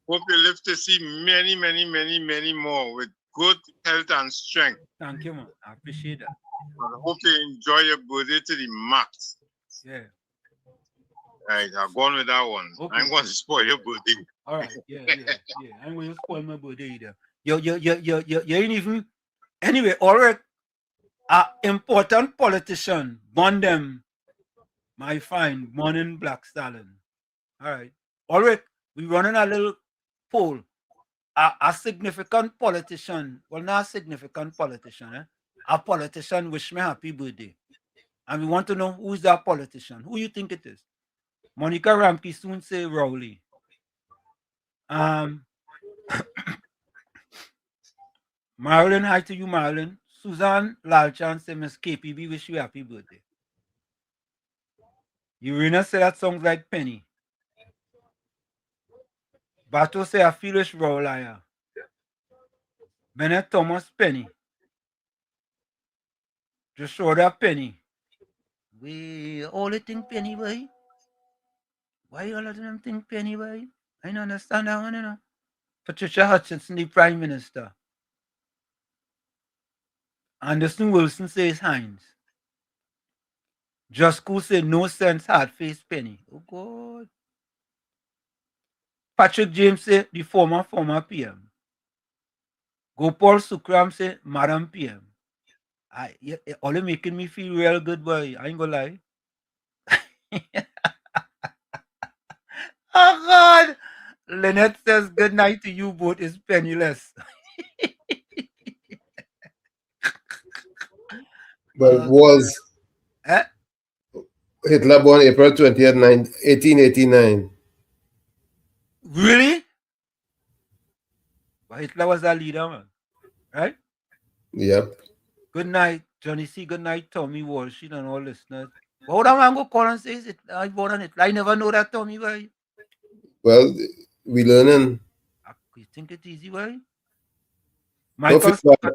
Hope you live to see many, many, many, many more with good health and strength. Thank you, man. I appreciate that. I hope you enjoy your birthday to the max. Yeah. Right, I'll go on with that one. Okay. I'm going to spoil your birthday. All right. Yeah. I'm going to spoil my birthday either. You ain't even. Anyway, all right. Important politician, born them, my fine, morning Black Stalin. All right. All right. We're running a little poll. A significant politician, well, not a significant politician, a politician wish me happy birthday. And we want to know who's that politician. Who you think it is? Monica Ramke soon say Rowley. Marilyn, hi to you, Marilyn. Susan Lalchan say Miss KPB wish you happy birthday. Urena say that sounds like Penny. Bato say I feel it's Rowley. Bennett Thomas Penny. Just show that Penny. We all think Penny, boy. Why all of them think Penny, boy? I don't understand that one, you know. Patricia Hutchinson, the Prime Minister. Anderson Wilson says Hines. Just Cool say no sense, hard face Penny. Oh God. Patrick James say the former PM. Gopal Sukram say Madam PM. All making me feel real good, boy. I ain't gonna lie. Oh God. Lynette says good night to you both is penniless. But was Hitler born April 20th, 1889. Really? But Hitler was a leader, man. Right? Yep. Good night, Johnny C. Good night, Tommy Walsh and all listeners. But how that man go call and say I born on Hitler? I never know that, Tommy, why? Well, we learning. You think it's easy, why? Don't feel bad.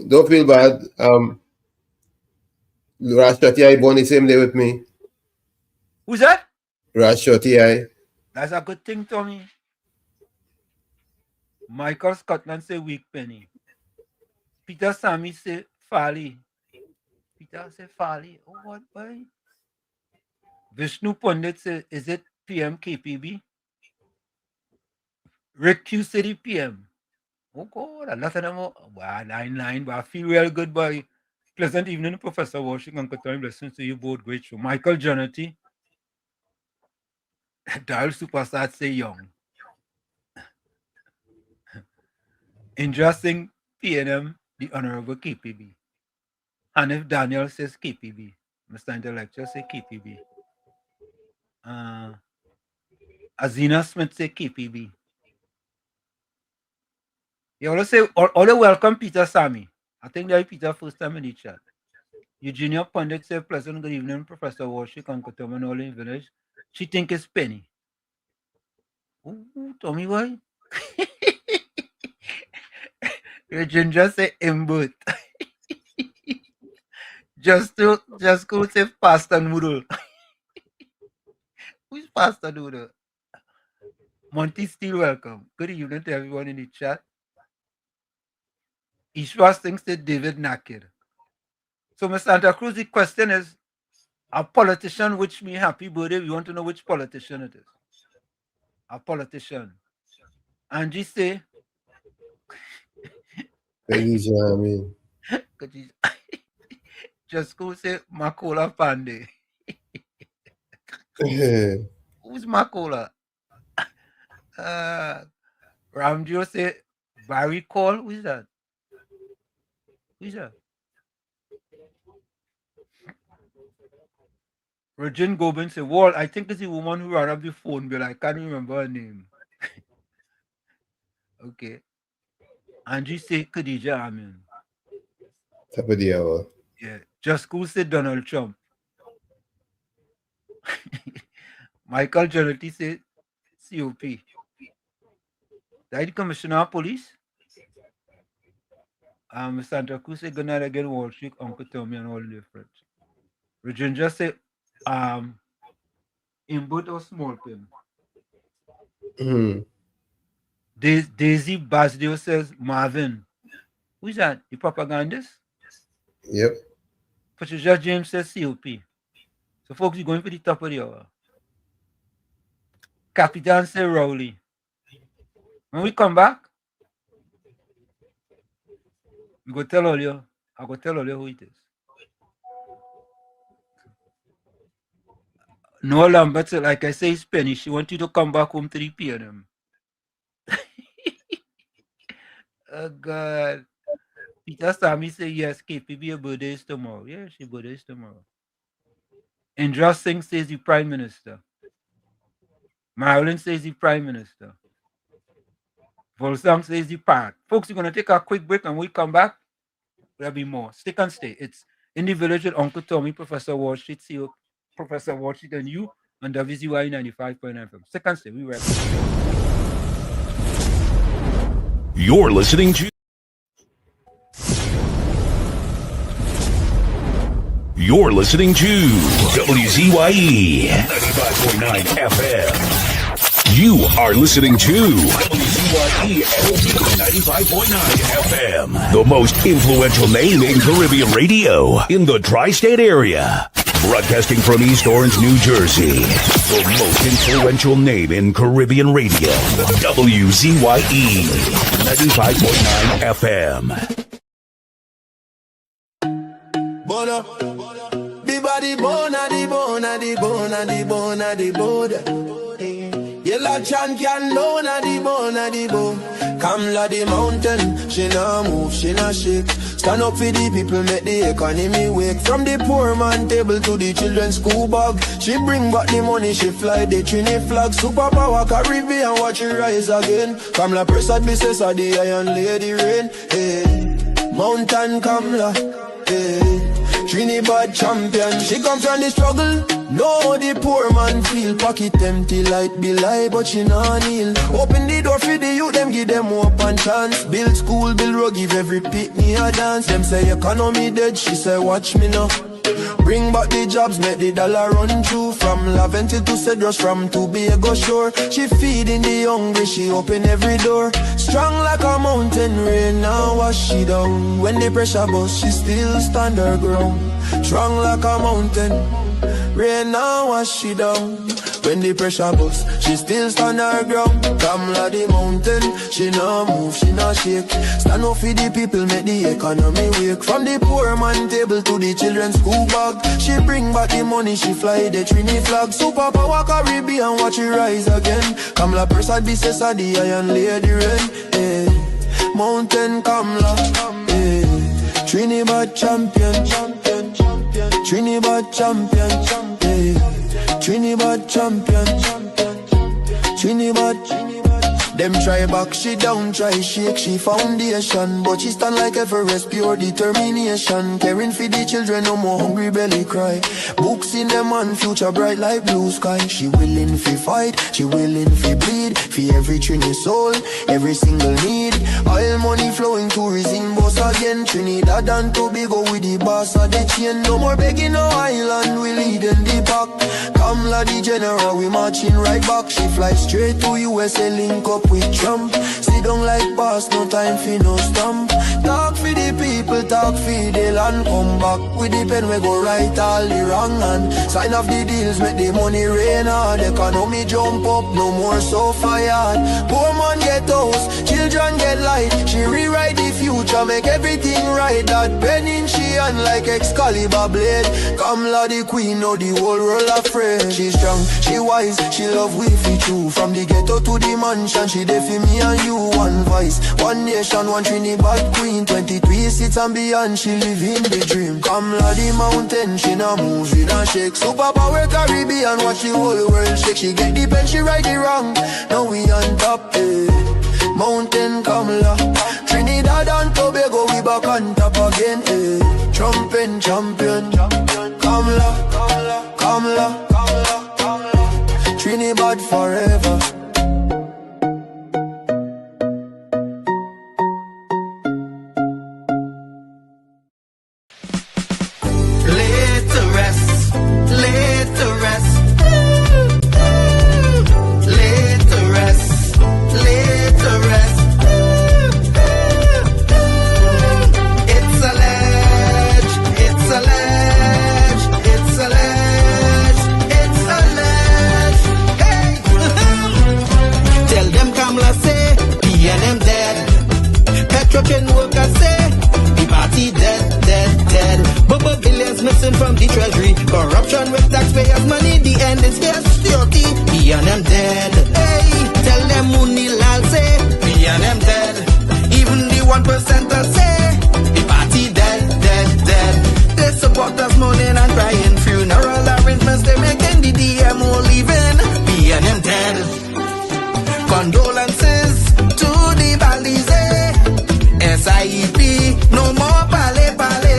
Don't feel bad. Raj Shoti born the same day with me. Who's that? Raj Shoti. That's a good thing, Tommy. Michael Scotland say weak penny. Peter Sammy say Farley. Peter say Farley. Oh, what, boy? Vishnu Pandit say, is it PM KPB? Rick Q City PM. Oh, God, a lot of them. Wow, 9-9, but I feel real good, boy. Pleasant evening, Professor Washington. Uncle Tom, listen to you both. Great show. Michael Jonathy. Dial Superstar say young. Interesting PNM, the Honorable KPB. Hanif Daniel says KPB. Mr. Intellectual say KPB. Azina Smith say KPB. You always say, all welcome Peter Sammy. I think that Peter first time in the chat. Eugenia Pandit say, pleasant good evening, Professor Washington, Uncle Tom and all in village. She think it's Penny. Ooh, Tommy, why? Ginger say Imbut. just go say Pastor Noodle. Who's Pastor Noodle? Monty still welcome. Good evening to everyone in the chat. Ishwa thinks that David Naked. So, Mr. Santa Cruz, the question is, a politician wish me happy birthday. We want to know which politician it is. A politician. Angie say, just go say Makola Pandey. Who's Makola? Ramjo say Barry Call. Who is that? Who is that? Regine Gobin say, Wall, I think it's the woman who ran up the phone bill. I can't remember her name. Okay. Angie say Khadija Amin. Top of the hour. Yeah. Just go say Donald Trump. Michael Jonathan say COP. That Commissioner of Police. Santa Cruz say good night again, Wall Street, Uncle Tommy and all the different. Regine just say Input or small pin. Daisy Basdio says Marvin. Who is that? The propagandist? Yep. Patricia James says COP. So folks, you're going for the top of the hour. Capitan say Rowley. When we come back, we go tell all you. I go tell all you who it is. No Lambert, like I say, it's Penny. She wants you to come back home 3 p.m. Oh, God. Peter Sammy say, yes, KPB, her birthday is tomorrow. Yeah, she birthday is tomorrow. Indra Singh says the Prime Minister. Marilyn says the Prime Minister. Volsam says the parrot. Folks, we're going to take a quick break and we come back. There'll be more. Stick and stay. It's In the Village with Uncle Tommy, Professor Wall Street, CEO, Professor Wall Street, and you on WZYE 95.9 FM. Stick and stay. We right back. You're listening to WZYE 95.9 FM. You are listening to WZYE 95.9 FM, the most influential name in Caribbean radio in the tri-state area. Broadcasting from East Orange, New Jersey, the most influential name in Caribbean radio, WZYE 95.9 FM. Bona, the body bona, the bona, the bona, the bona, the bona. Yellow chan can lona the bona, the bone. Kamla the mountain, she nah move, she nah shake. Stand up for the people, make the economy wake. From the poor man table to the children's school bag, she bring back the money, she fly the Trini flag. Superpower Caribbean, watch it rise again. Kamla Prasad, Mrs. the Iron Lady Rain. Hey, Mountain Kamla, hey. Trinidad champion, she come from the struggle. No, the poor man feel pocket empty, light be lie, but she nah kneel. Open the door for the youth, them give them hope and chance. Build school, build road, give every pitney a dance. Them say economy dead, she say watch me now. Bring back the jobs, make the dollar run through. From Laventil to Cedros, from Tobago shore. She feeding the hungry, she open every door. Strong like a mountain, rain now wash she down. When the pressure bust, she still stand her ground. Strong like a mountain, rain now wash she down. When the pressure bust, she still stand her ground. Kamla the mountain, she nah move, she nah shake. Stand up for the people, make the economy wake. From the poor man table to the children's school bag, she bring back the money, she fly the Trini flag. Superpower Caribbean, watch it rise again. Kamla Prasad, Bissessa, the Iron Lady Rain. Hey, Mountain Kamla, hey. Trinidad champion, champion, champion. Trinidad champion, champion. Trinidad champion, Trinidad. Them try back, she down, try shake, she foundation. But she stand like Everest, pure determination. Caring for the children, no more hungry belly cry. Books in them and future bright like blue sky. She willing fi fight, she willing fi bleed. For every Trini soul, every single need. Oil money flowing, tourism boss again. Trinidad and Tobago with the boss of the chain. No more begging no island, we leading the pack. Kamla the general, we marching right back. She fly straight to USA, link up with Trump. Sit down like boss, no time for no stump. Talk for the people, talk for the land. Come back with the pen, we go right all the wrong. And sign off the deals, make the money rain hard. Economy jump up, no more so fired. Poor man get house, children get light. She rewrite the future, make everything right. That pen in she hand like Excalibur blade. Kamla the queen, know the whole world afraid. She strong, she wise, she love we fi true. From the ghetto to the mansion, she there for me and you. One voice, one nation, one Trinidad queen. 23 seats and beyond, she live in the dream. Kamla the mountain, she nah move, she nah shake. Superpower Caribbean, watch the whole world shake. She get the pen, she right the wrong. Now we on top, eh. Mountain Kamla, Trinidad and Tobago, we back on top again, eh. Trumping champion, Kamla, Kamla, Kamla, Kamla, Kamla. Trinidad forever. From the treasury, corruption with taxpayers' money, the end is scarcity. Me and them dead. Hey, tell them Munilal say, me and them dead. Even the 1% say, the party dead, dead, dead. They support us mourning and crying. Funeral arrangements they making, the DMO leaving. Me and them dead. Condolences to the Balize, SIEP, no more pale pale.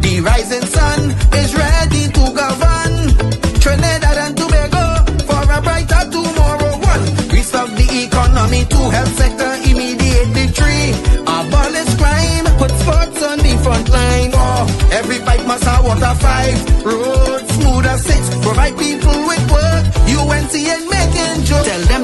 The rising sun is ready to govern Trinidad and Tobago for a brighter tomorrow. One, restart the economy, two, health sector, immediate victory. Abolish crime, put sports on the front line. Four, every pipe must have water. Five, roads smooth as six, provide people with work. UNC and making jokes. Tell them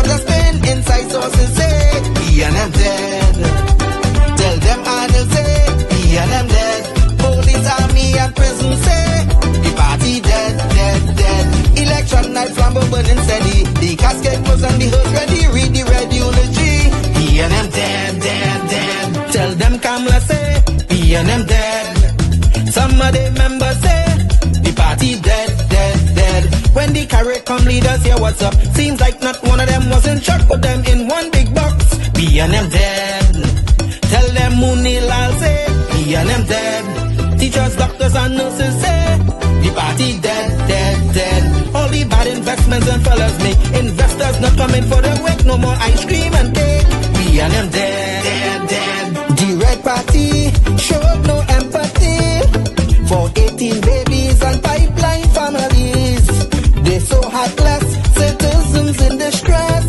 put a spin inside sources say, he and them dead. Tell them Arnold say, he and them dead. Police, army and prison say, the party dead, dead, dead. Election night, flambeau burning steady. The casket closed and the hearse ready. Read the red eulogy. He and them dead, dead, dead. Tell them Kamala say, he and them dead. Some of the members say, the party dead, dead, dead. When the carrot come leaders hear what's up. Seems like not one of them was in shock. Put them in one big box. He and them dead. Tell them Mooney Lal say, he and them dead. Teachers, doctors and nurses say, the party dead, dead, dead. All the bad investments and fellas make. Investors not coming for the wake. No more ice cream and cake. We and them dead, dead, dead. The red party showed no empathy for 18 babies and pipeline families. They so heartless, citizens in distress.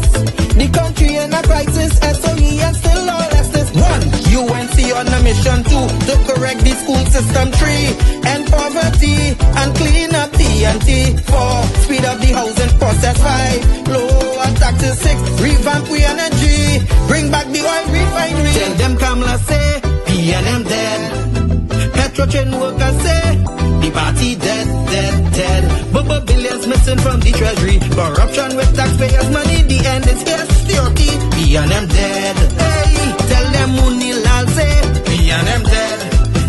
The country in a crisis, SOE and still all justice. 1. UNC on a mission 2 to correct the school system. 3. End poverty and clean up TNT. 4. Speed up the housing process. 5. Lower taxes. 6. Revamp we energy. Bring back the oil refinery. Tell them Kamala say, PNM dead. Petro chain workers say, the party dead, dead, dead. Bubba billions missing from the treasury. Corruption with taxpayers' money. The end is here. Security. PNM dead. Hey, tell them Mooney Lal say, PNM dead.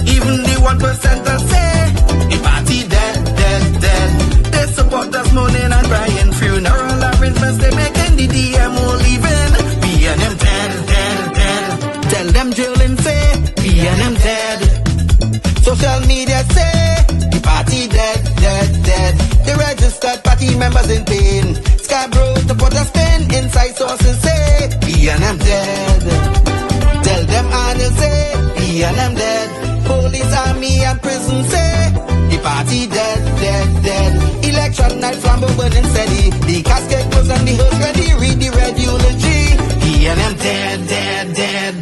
Even the 1%ers say, the party dead, dead, dead. They support us mourning and crying. Funeral arrangements they making. The DMO leaving. PNM dead, dead, dead. Tell them drilling say, PNM dead. Social media say, the party dead, dead, dead. The registered party members in pain. Scarborough to put a spin inside sources say, PNM dead. Tell them Arnold say, PNM dead. Police, army and prison say, the party dead, dead, dead. Election night, flambeau burning steady. The casket closed and the hearse ready. Read the red eulogy. PNM dead, dead, dead.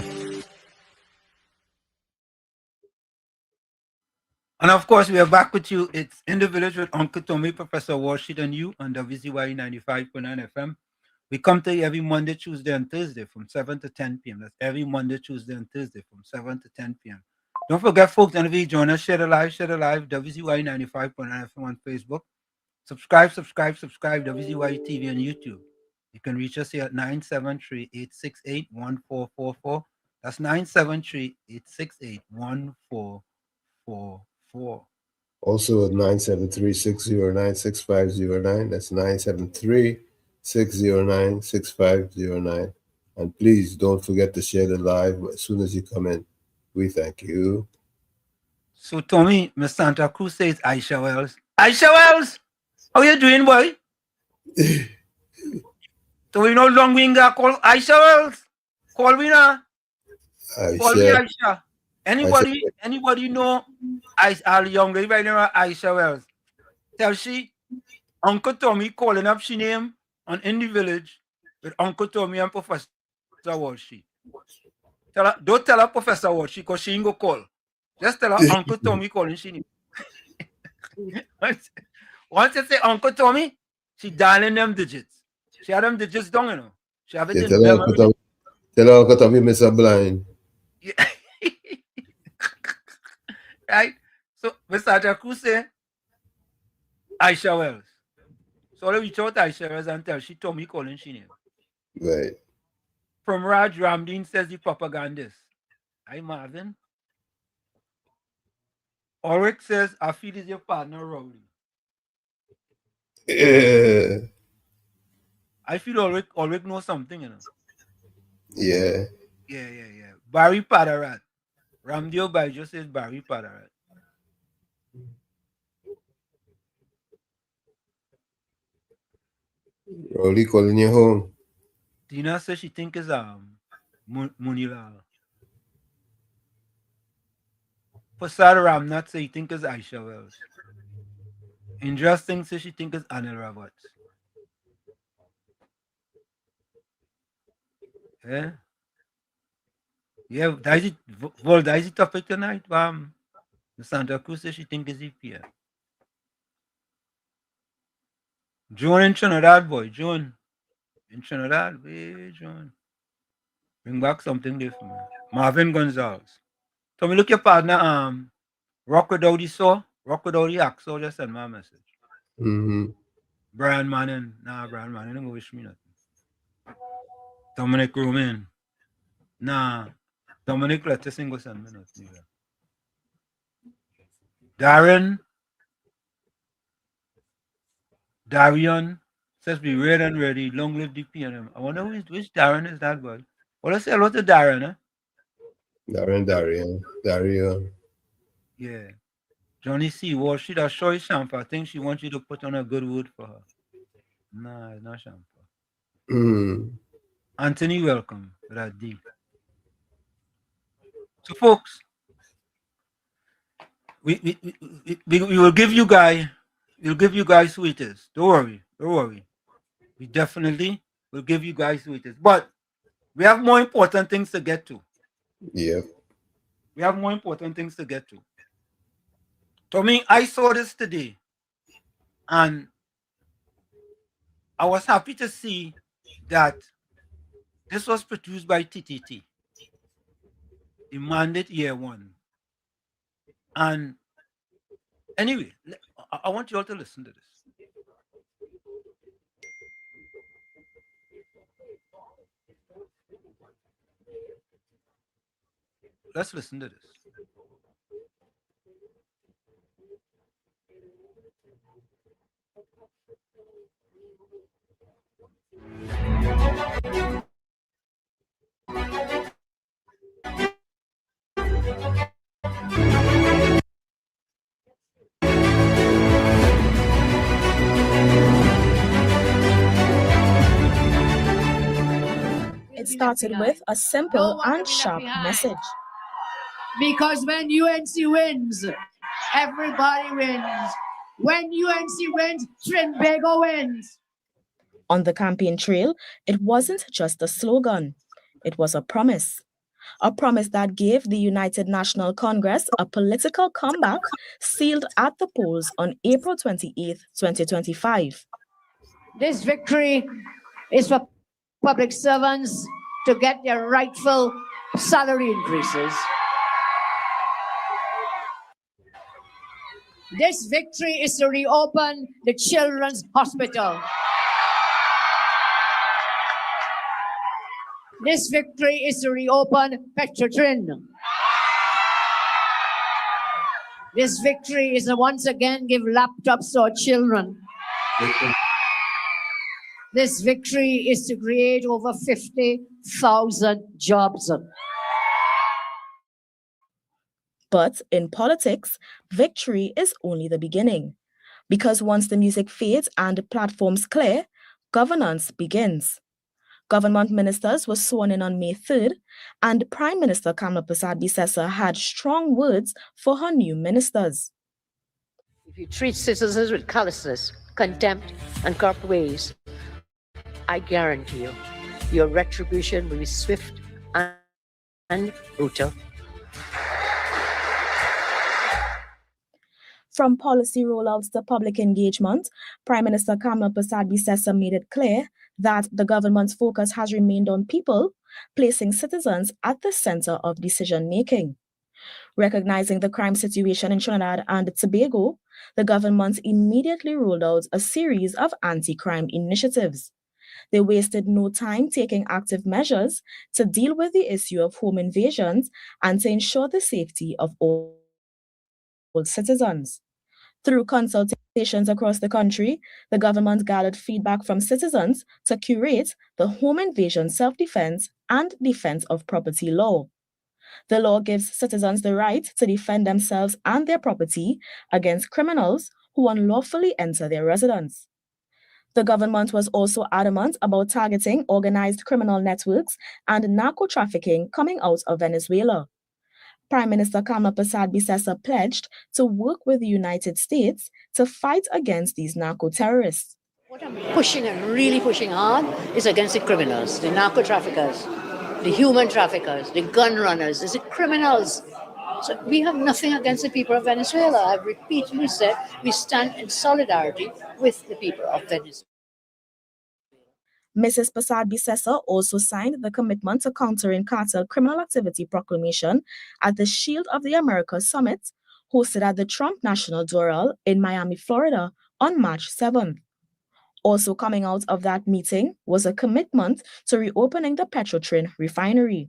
And of course, we are back with you. It's In the Village with Uncle Tommy, Professor Warsheet, and you on WZYE 95.9 FM. We come to you every Monday, Tuesday, and Thursday from 7 to 10 p.m. That's every Monday, Tuesday, and Thursday from 7 to 10 p.m. Don't forget, folks, and if you join us, share the live, WZYE 95.9 FM on Facebook. Subscribe, WZYE TV on YouTube. You can reach us here at 973-868-1444. That's 973-868-1444. Also at 973-609-6509. That's 973-609-6509. And please don't forget to share the live as soon as you come in. We thank you. So Tommy, Miss Santa Cruz says Aisha Wells. Aisha Wells! How you doing, boy? So we no long we got call Aisha Wells. Call me now. Call me Aisha. Anybody know our young lady right now, Aisha Wells? Tell she Uncle Tommy calling up she name on In the Village with Uncle Tommy and Professor Warsheet. Don't tell her Professor Warsheet because she ain't go call. Just tell her Uncle Tommy calling she name. Once you say Uncle Tommy, she dialing them digits. She had them digits down, you know. She have it in memory. Tell her Uncle Tommy, Mr. Blind. Yeah. Right? So, Mr. Jaku say, Aisha Wells. So, I reach out to Aisha Wells and tell she Tommy calling she name. Right. From Raj Ramdeen says the propagandist. Hi, Marvin. Ulrich says, I feel is your partner, Rowley. I feel Ulrich knows something, you know. Yeah. Yeah. Barry Padarat. Ramdio Baijo says Barry Padarat. Rowley calling you home. Tina says she thinks it's Munila. Pasar Ramnath says he thinks it's Aisha Wells. Interesting says she thinks it's Anil Roberts. Yeah, that is the topic tonight. Santa Cruz says she thinks it's EPA. Joan in Trinidad, boy. Joan, In Trinidad, we John. Bring back something different, man. Marvin Gonzalez. So me look your partner, Rock without the saw, rock without the axe, so just send my message. Mm-hmm. Brian Manning, Brian Manning, don't go wish me nothing. Dominic Roman, Dominic Letterson go send me nothing. Darian says be red and ready, long live the PNM. I wonder which Darren is that boy. Well, let's say hello to Darren, huh? Darian. Yeah. Johnny C. Well, she does show you shampoo. I think she wants you to put on a good word for her. Nah, it's not shampoo. Mm. Anthony, welcome to that D. So, folks, we will give you guys, sweeters. Don't worry. We definitely will give you guys sweeters. But we have more important things to get to. Yeah. We have more important things to get to. To me, I saw this today, and I was happy to see that this was produced by TTT, the Mandate Year 1. And anyway, I want you all to listen to this. Let's listen to this. It started with a simple and sharp message. Because when UNC wins, everybody wins. When UNC wins, Trinbago wins. On the campaign trail, it wasn't just a slogan. It was a promise. A promise that gave the United National Congress a political comeback sealed at the polls on April 28, 2025. This victory is for public servants to get their rightful salary increases. This victory is to reopen the Children's Hospital. This victory is to reopen Petrotrin. This victory is to once again give laptops to our children. This victory is to create over 50,000 jobs. But in politics, victory is only the beginning. Because once the music fades and the platforms clear, governance begins. Government ministers were sworn in on May 3rd, and Prime Minister Kamla Persad-Bissessar had strong words for her new ministers. If you treat citizens with callousness, contempt, and corrupt ways, I guarantee you, your retribution will be swift and brutal. From policy rollouts to public engagement, Prime Minister Kamla Persad-Bissessar made it clear that the government's focus has remained on people, placing citizens at the center of decision-making. Recognizing the crime situation in Trinidad and Tobago, the government immediately rolled out a series of anti-crime initiatives. They wasted no time taking active measures to deal with the issue of home invasions and to ensure the safety of all citizens. Through consultations across the country, the government gathered feedback from citizens to curate the home invasion self-defense and defense of property law. The law gives citizens the right to defend themselves and their property against criminals who unlawfully enter their residence. The government was also adamant about targeting organized criminal networks and narco-trafficking coming out of Venezuela. Prime Minister Kamla Persad-Bissessar pledged to work with the United States to fight against these narco-terrorists. What I'm pushing and really pushing hard is against the criminals, the narco-traffickers, the human traffickers, the gun runners, the criminals. So we have nothing against the people of Venezuela. I've repeatedly said we stand in solidarity with the people of Venezuela. Mrs. Prasad-Bissessar also signed the Commitment to Countering Cartel Criminal Activity Proclamation at the Shield of the Americas Summit, hosted at the Trump National Doral in Miami, Florida, on March 7th. Also coming out of that meeting was a commitment to reopening the Petrotrin refinery.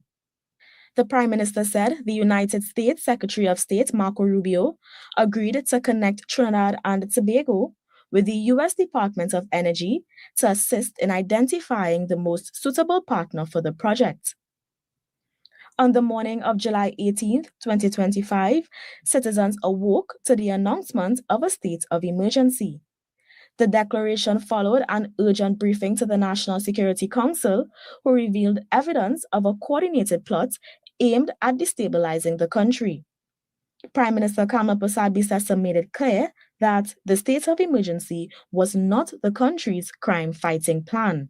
The Prime Minister said the United States Secretary of State Marco Rubio agreed to connect Trinidad and Tobago with the U.S. Department of Energy to assist in identifying the most suitable partner for the project. On the morning of July 18, 2025, citizens awoke to the announcement of a state of emergency. The declaration followed an urgent briefing to the National Security Council, who revealed evidence of a coordinated plot aimed at destabilizing the country. Prime Minister Kamla Prasad-Bissessar made it clear that the state of emergency was not the country's crime-fighting plan.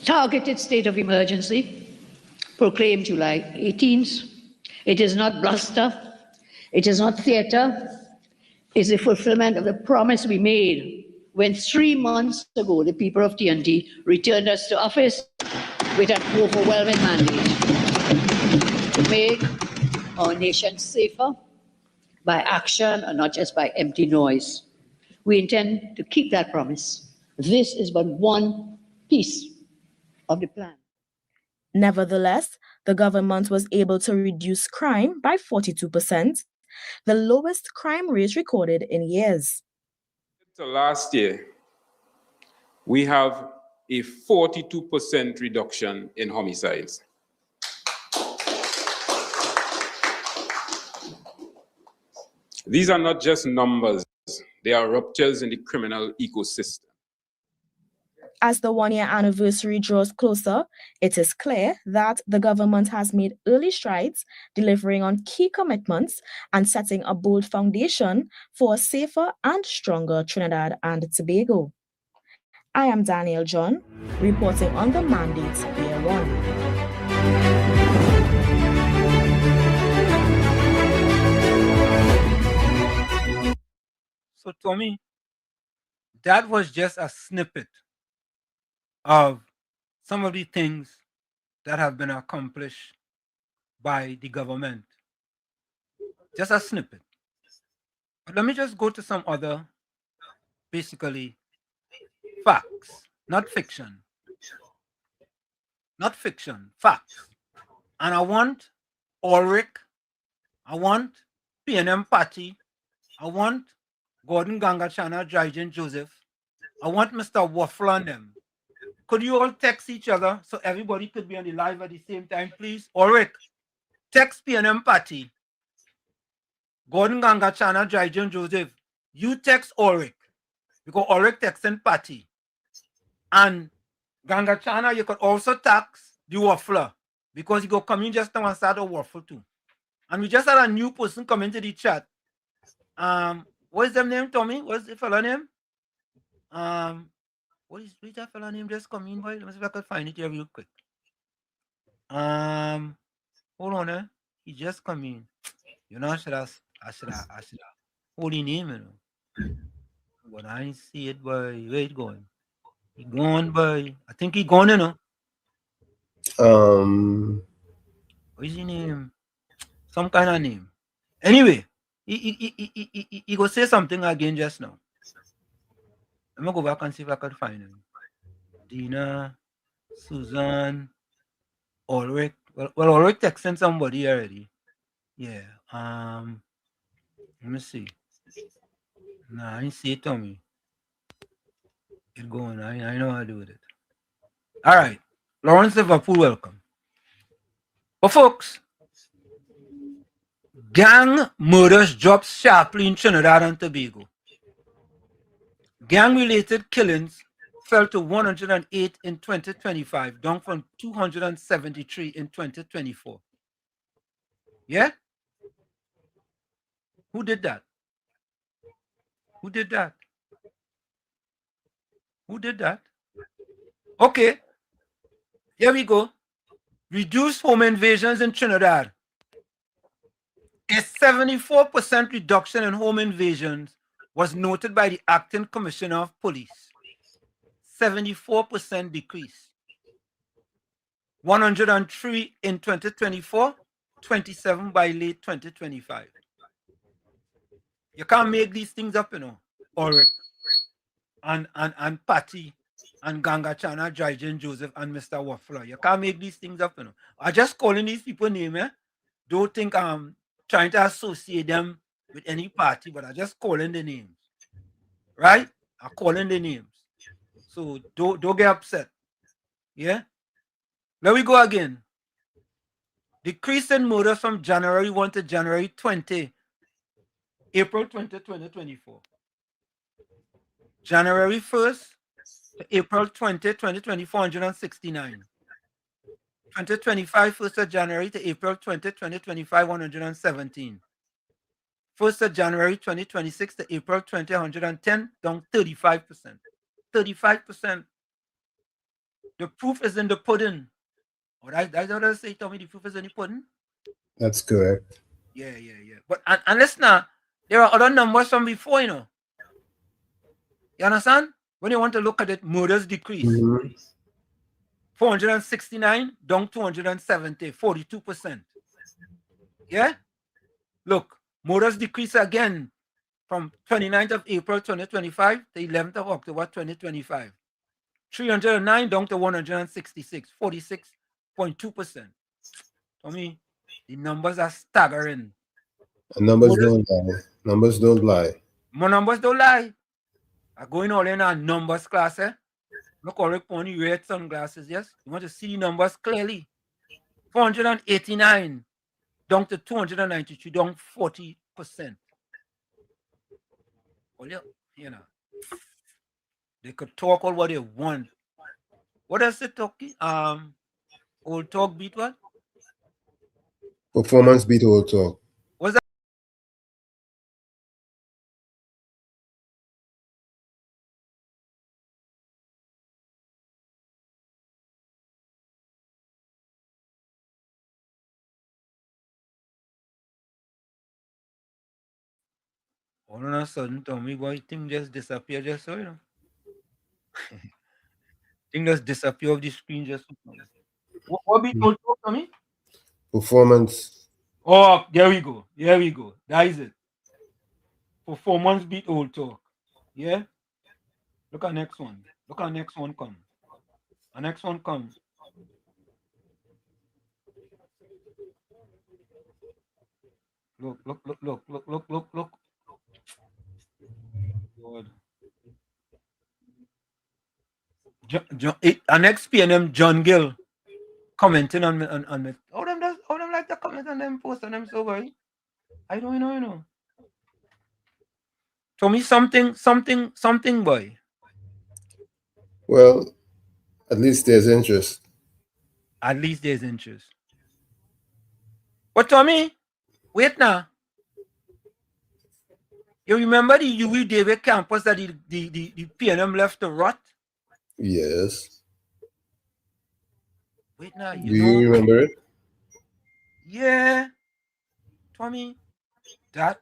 Targeted state of emergency, proclaimed July 18th. It is not bluster. It is not theater. It's the fulfillment of the promise we made when 3 months ago the people of TNT returned us to office with an overwhelming mandate to make our nation safer by action and not just by empty noise. We intend to keep that promise. This is but one piece of the plan. Nevertheless, the government was able to reduce crime by 42%, the lowest crime rate recorded in years. So last year, we have a 42% reduction in homicides. These are not just numbers, they are ruptures in the criminal ecosystem. As the one-year anniversary draws closer, it is clear that the government has made early strides, delivering on key commitments and setting a bold foundation for a safer and stronger Trinidad and Tobago. I am Daniel John, reporting on the Mandate Year 1. So, Tommy, that was just a snippet of some of the things that have been accomplished by the government. Just a snippet. But let me just go to some other, basically, facts, not fiction. Not fiction, facts. And I want Ulrich, I want PNM Party, I want Gordon Gangachana, Jajan Joseph, I want Mr. Waffle and them. Could you all text each other so everybody could be on the live at the same time, please? Ulrich, text PNM Party. Gordon Gangachana, Jajan Joseph, you text Ulrich, because Ulrich texting Party. And Gangachana, you could also text the Waffler, because he go come in just now and start a waffle too. And we just had a new person come into the chat. What is their name, Tommy? What's the fella name? What is that fella name just come in, boy? Let me see if I can find it here real quick. Hold on, he just come in. You know, I should have hold his name, you know. But I ain't see it, boy. Where it going? He gone, boy. I think he gone, you know. What is his name? Some kind of name. Anyway, he go say something again just now. I'm gonna go back and see if I can find him. Dina, Susan, Ulrich. Well, Ulrich texting somebody already. Yeah. Let me see. Nah, I didn't see it, Tommy. It's going. I know how to do with it. All right. Lawrence Liverpool, welcome. But folks, gang murders dropped sharply in Trinidad and Tobago. Gang-related killings fell to 108 in 2025, down from 273 in 2024. Yeah? Who did that? Who did that? Who did that? Okay. Here we go. Reduced home invasions in Trinidad. A 74% reduction in home invasions was noted by the acting commissioner of police. 74% decrease. 103 in 2024, 27 by late 2025. You can't make these things up, you know. Ulrich and Patty and Ganga Chana, Jaijan Joseph and Mr. Waffler. You can't make these things up, you know. I just calling these people name, eh? Don't think I'm trying to associate them with any party, but I just calling the names. Right? I'm calling the names. So don't get upset. Yeah? Let me go again. Decrease in murders from January 1 to January 20, April 20, 2024. January 1st to April 20, 2024, 169. 2025, 1st of January to April 20, 2025, 117. 1st of January 2026 to April 20, 110, down 35%. 35%. The proof is in the pudding. Oh, that's what I say, Tommy. The proof is in the pudding. That's correct. Yeah. But and listen now, there are other numbers from before, you know. You understand? When you want to look at it, murders decrease. 469 down 270, 42%. Yeah? Look, murders decrease again from 29th of April 2025 to 11th of October 2025. 309 down to 166, 46.2%. For me, the numbers are staggering. And numbers don't lie. Numbers don't lie. More numbers don't lie. I'm going all in our numbers class, eh? Look all upon the red sunglasses, yes? You want to see the numbers clearly. 489 down to 293, down 40%. Well, you know, they could talk all what they want. What else they talking? Old talk beat what? Performance beat old talk. What's that? All of a sudden, Tommy boy, thing just disappear just so, you know. Thing just disappear off the screen just so. What beat old talk, Tommy? Performance. Oh, there we go. There we go. That is it. Performance beat old talk. Yeah? Look at next one. Look at next one come. The next one come. Look. God. Our next PNM, John Gill, commenting on me. How them like to comment on them post on them so boy? I don't know, you know. Tell me something, boy. Well, at least there's interest. At least there's interest. But Tommy, wait now. You remember the UW David campus that the PNM left to rot? Yes. Wait now, Do you remember it? Yeah. Tommy, that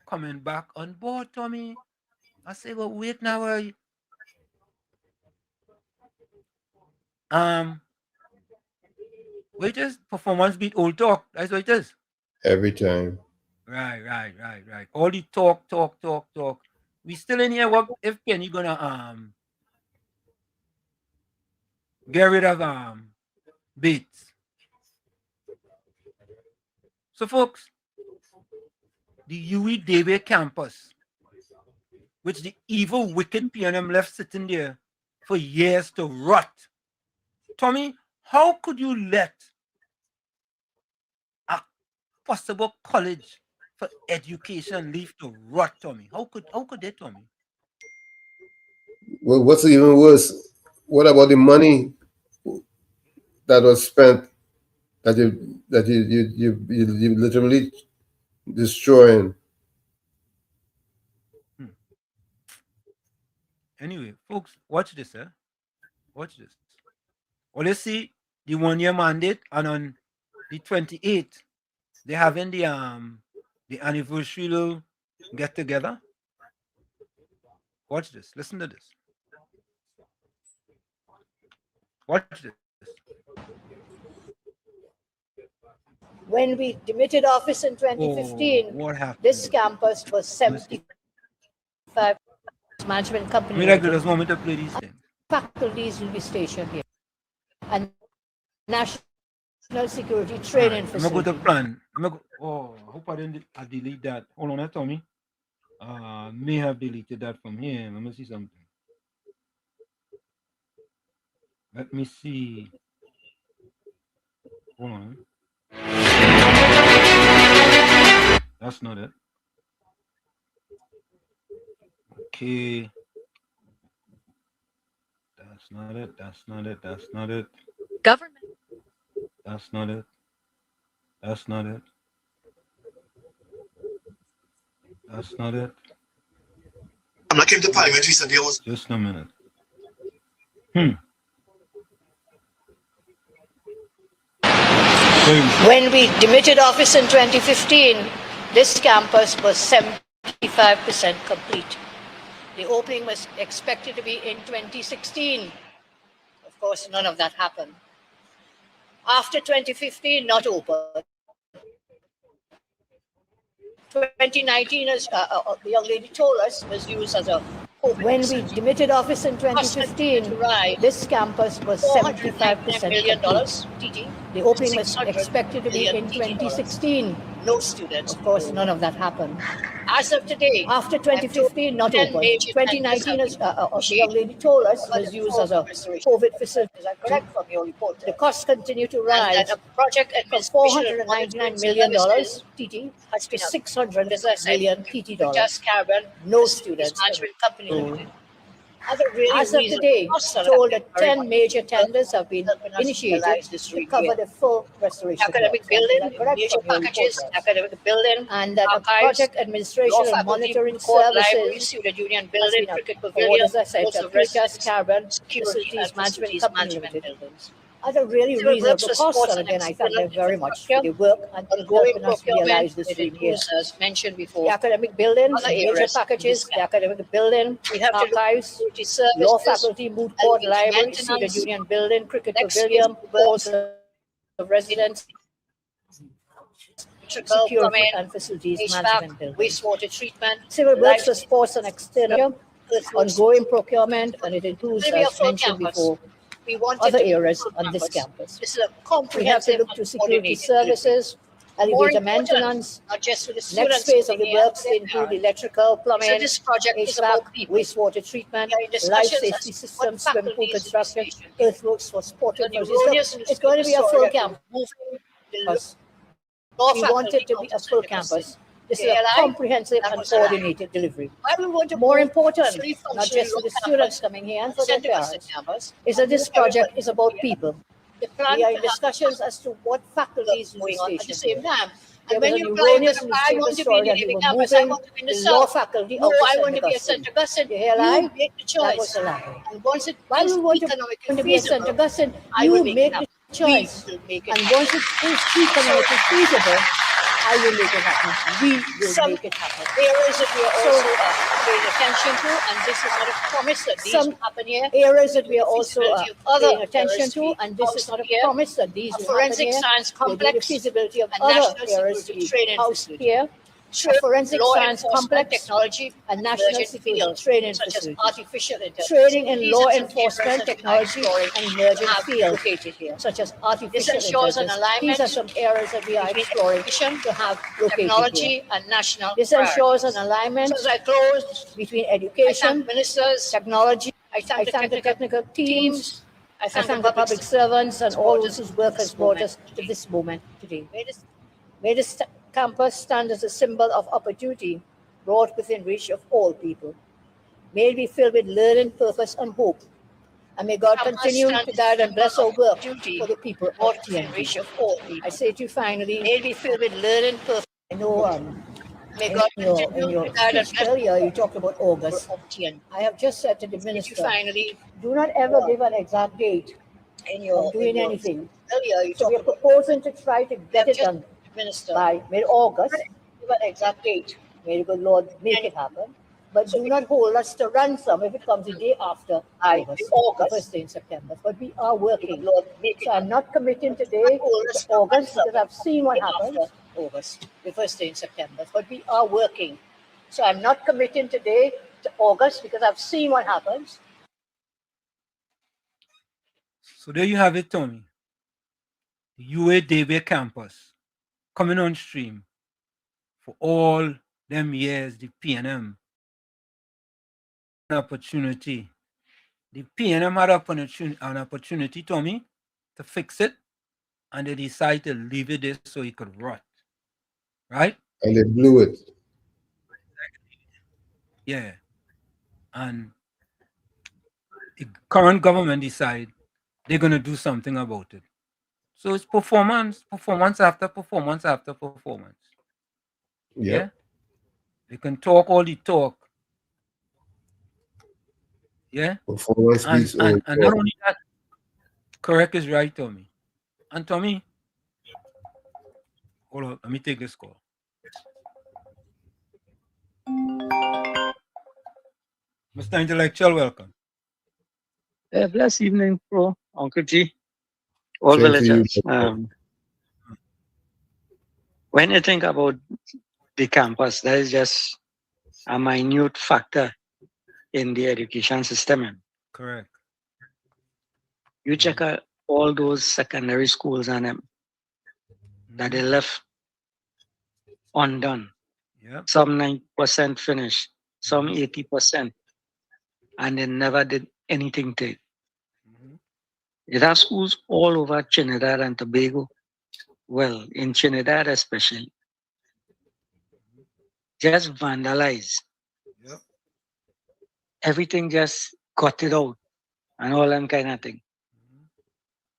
coming back on board, Tommy. I say, well, wait now. Wait is performance beat old talk. That's what it is. Every time. Right. All the talk. We still in here. What if Penny gonna get rid of Bates? So folks, the UW David campus, which the evil, wicked PNM left sitting there for years to rot. Tommy, how could you let a possible college for education leave to rot, Tommy? How could they, Tommy? Well, what's even worse? What about the money that was spent that you literally destroying? Anyway, folks, watch this, eh? Watch this. Well, let's see the 1-year mandate, and on the 28th, they're having the anniversary get together. Watch this. Listen to this. Watch this. When we demitted office in 2015, what happened? this campus was 75 management company. Me like this moment to play these things. Faculties will be stationed here. And national security training I'm facility. going to plan. Oh, I hope I didn't delete that. Hold on, Tommy. May have deleted that from here. Let me see something. Let me see. Hold on. That's not it. Okay. That's not it. That's not it. That's not it. Government. That's not it. That's not it. That's not it. I'm not came to Parliament recently. Just a minute. When we demitted office in 2015, this campus was 75% complete. The opening was expected to be in 2016. Of course, none of that happened. After 2015, not open. 2019, as the young lady told us, was used as a when we demitted office in 2015, this campus was $75 million. The opening was expected to be in 2016. No students. Of course, none of that happened. As of today, after 2015, not open. 2019, as the young lady told us, was used as a COVID facility. Is that correct from your report? The costs continue to rise. And a project from $499 million TT has to $600 million TT dollars. Just carbon, no students. Management company limited. As of today, told that 10 major tenders have been initiated to cover the full restoration. Academic building, major packages, academic building, and that project administration and monitoring services, student union building, cricket pavilion, as I said, precast carbon, facilities management company limited. Other really reasonable costs, and again, I thank them very much for the work and helping us realize this dream here. As mentioned before, the academic buildings, major packages, the academic building, archives, law faculty, moot court, library, student union building, cricket pavilion, halls of residence, security and facilities management building, wastewater treatment, civil works for sports and external, ongoing procurement, and it includes, as mentioned before, we want other areas on this campus. This is a comprehensive. We have to look to security services, elevator maintenance, not just for the students. Next phase of the works include electrical, plumbing, so this project is about wastewater treatment, life safety systems, swim pool construction, earthworks for sport. It's going to be a full campus. We want it to be a full campus. This is a comprehensive and coordinated delivery. More important, not just for the students coming here and for their parents, is that this project is about people. We are in discussions as to what faculties will be stationed at the same time. And when you erroneous newspaper story that we were moving the law faculty out I want to be a St. Augustine. You make the choice. That was a lie. And once it is economically be a St. Augustine, you make the choice. And once it is economically feasible, I will make it happen. We will make it happen. Areas that we are also paying attention to, and this is not a promise that these will happen here. Areas that we are also paying attention to, and this is not a promise that these will happen here. Forensic science complex, the feasibility of other areas to be housed here. Forensic science complex, technology, and national security training such as artificial intelligence. Training in law enforcement, technology, and emerging fields such as artificial intelligence. These are some areas that we are exploring to have technology and national. This ensures an alignment between education, ministers, technology. I thank the technical teams. I thank the public servants and all those whose work has brought us to this moment today. May this campus stand as a symbol of opportunity brought within reach of all people. May it be filled with learning, purpose, and hope. And may God continue to guide and bless our work for the people of TNB. I say to you finally, may it be filled with learning, purpose. I know may God in your speech earlier, you talked about August. I have just said to the minister, finally, do not ever give an exact date of doing anything. So we are proposing to try to get it done. Minister, by mid-August, give an exact date. May the good Lord make it happen. But do not hold us to ransom if it comes the day after August, the first day in September. But we are working. So I'm not committing today to August because I've seen what happens. August, the first day in September. But we are working. So I'm not committing today to August because I've seen what happens. So there you have it, Tommy. The UA Daybay campus coming on stream for all them years, the PNM opportunity. The PNM had an opportunity, Tommy, to fix it, and they decided to leave it there so it could rot. Right? And they blew it. Yeah. And the current government decide they're going to do something about it. So it's performance after performance after performance. Yep. Yeah. They can talk all the talk. Yeah. Performance And beats all not only that, correct is right, Tommy. And Tommy, hold on, let me take this call. Mr. Intellectual, welcome. Blessed evening, Pro, Uncle G, all Same to you, villagers. When you think about the campus, that is just a minute factor in the education system. Correct. You check out all those secondary schools and that they left undone. Yep. Some 90% finished, some 80%, and they never did anything to it. There are schools all over Trinidad and Tobago. Well, in Trinidad especially, just vandalized. Yep. Everything just got it out and all that kind of thing.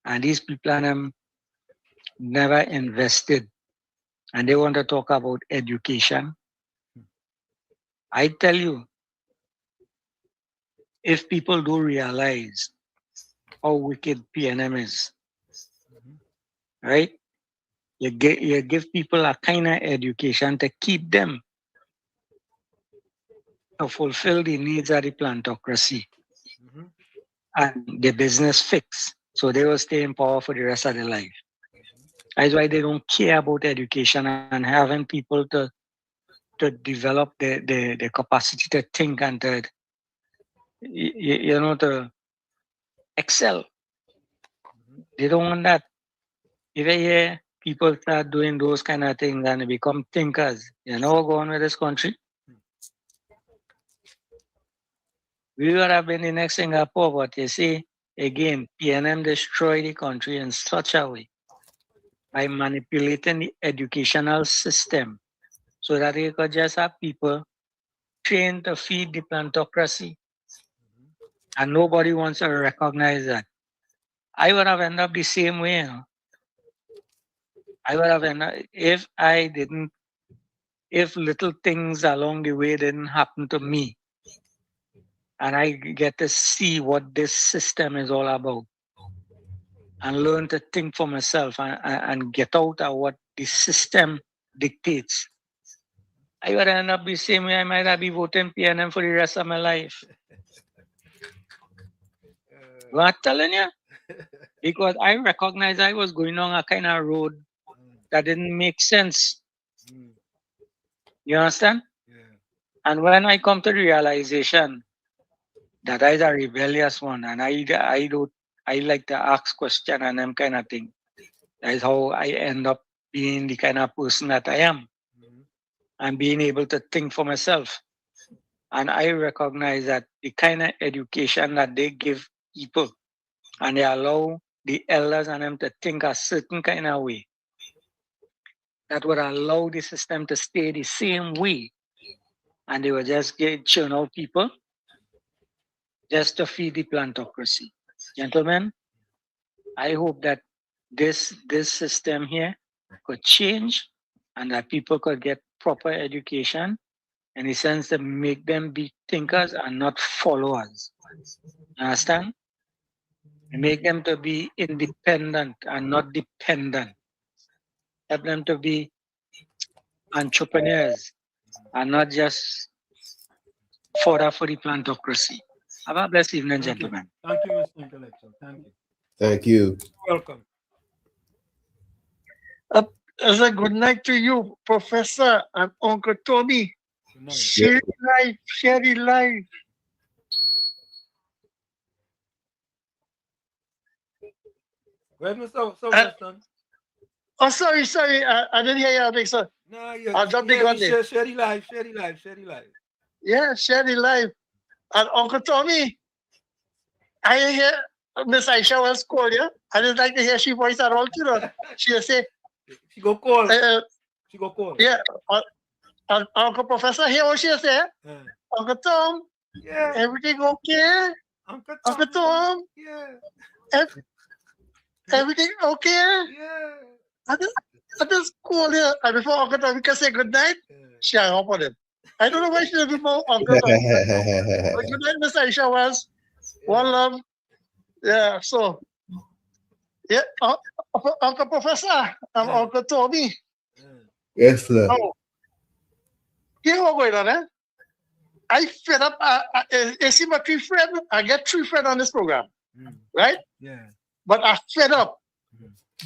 And these people and them never invested. And they want to talk about education. I tell you, if people do realize how wicked PNM is, right? You give people a kind of education to keep them to fulfill the needs of the plantocracy and the business fix. So they will stay in power for the rest of their life. That's why they don't care about education and having people to develop the capacity to think and to to excel. They don't want that. If I hear people start doing those kind of things and they become thinkers, you know what's going on with this country? We would have been the next Singapore, but you see, again, PNM destroyed the country in such a way by manipulating the educational system so that they could just have people trained to feed the plantocracy. And nobody wants to recognize that. I would have ended up the same way. You know? I would have ended up, if little things along the way didn't happen to me, and I get to see what this system is all about and learn to think for myself and get out of what the system dictates. I would end up the same way. I might have been voting PNM for the rest of my life. I'm telling you. Because I recognized I was going on a kind of road that didn't make sense. You understand? Yeah. And when I come to the realization that I is a rebellious one and I like to ask questions and them kind of thing. That is how I end up being the kind of person that I am. And being able to think for myself. And I recognize that the kind of education that they give people and they allow the elders and them to think a certain kind of way that would allow the system to stay the same way. And they will just churn out people just to feed the plantocracy. Gentlemen, I hope that this system here could change and that people could get proper education in the sense to make them be thinkers and not followers. Understand? Make them to be independent and not dependent. Help them to be entrepreneurs and not just fodder for the plantocracy. Have a blessed evening, gentlemen. Thank you, Mr. Intellectual. Thank you. Thank you. Welcome. As a good night to you, Professor and Uncle Tony. Share life, share the life. Go ahead, Mr. Weston. Oh, sorry. I didn't hear you. I think so. No, I'll jump the gun there. Share the life. Yeah, share the life. And Uncle Tommy, I hear Miss Aisha was called you. I just like to hear she voice at all, you know. She say, she go call. Yeah. Uncle Professor, hear what she say? Uncle Tom, yeah. Everything okay? Uncle Tom, yeah. Everything okay? Yeah. I just call her. And before Uncle Tom can say good night, she hung up on him. I don't know why she did before Uncle Tom. But good night, Miss Aisha was. One love. Yeah, so. Yeah, Uncle Professor and Uncle Tommy. Yes, sir. Oh. Here's what's going on, eh? I fed up. You see my 3 friends? I get 3 friends on this program. Right? Yeah. But I fed up.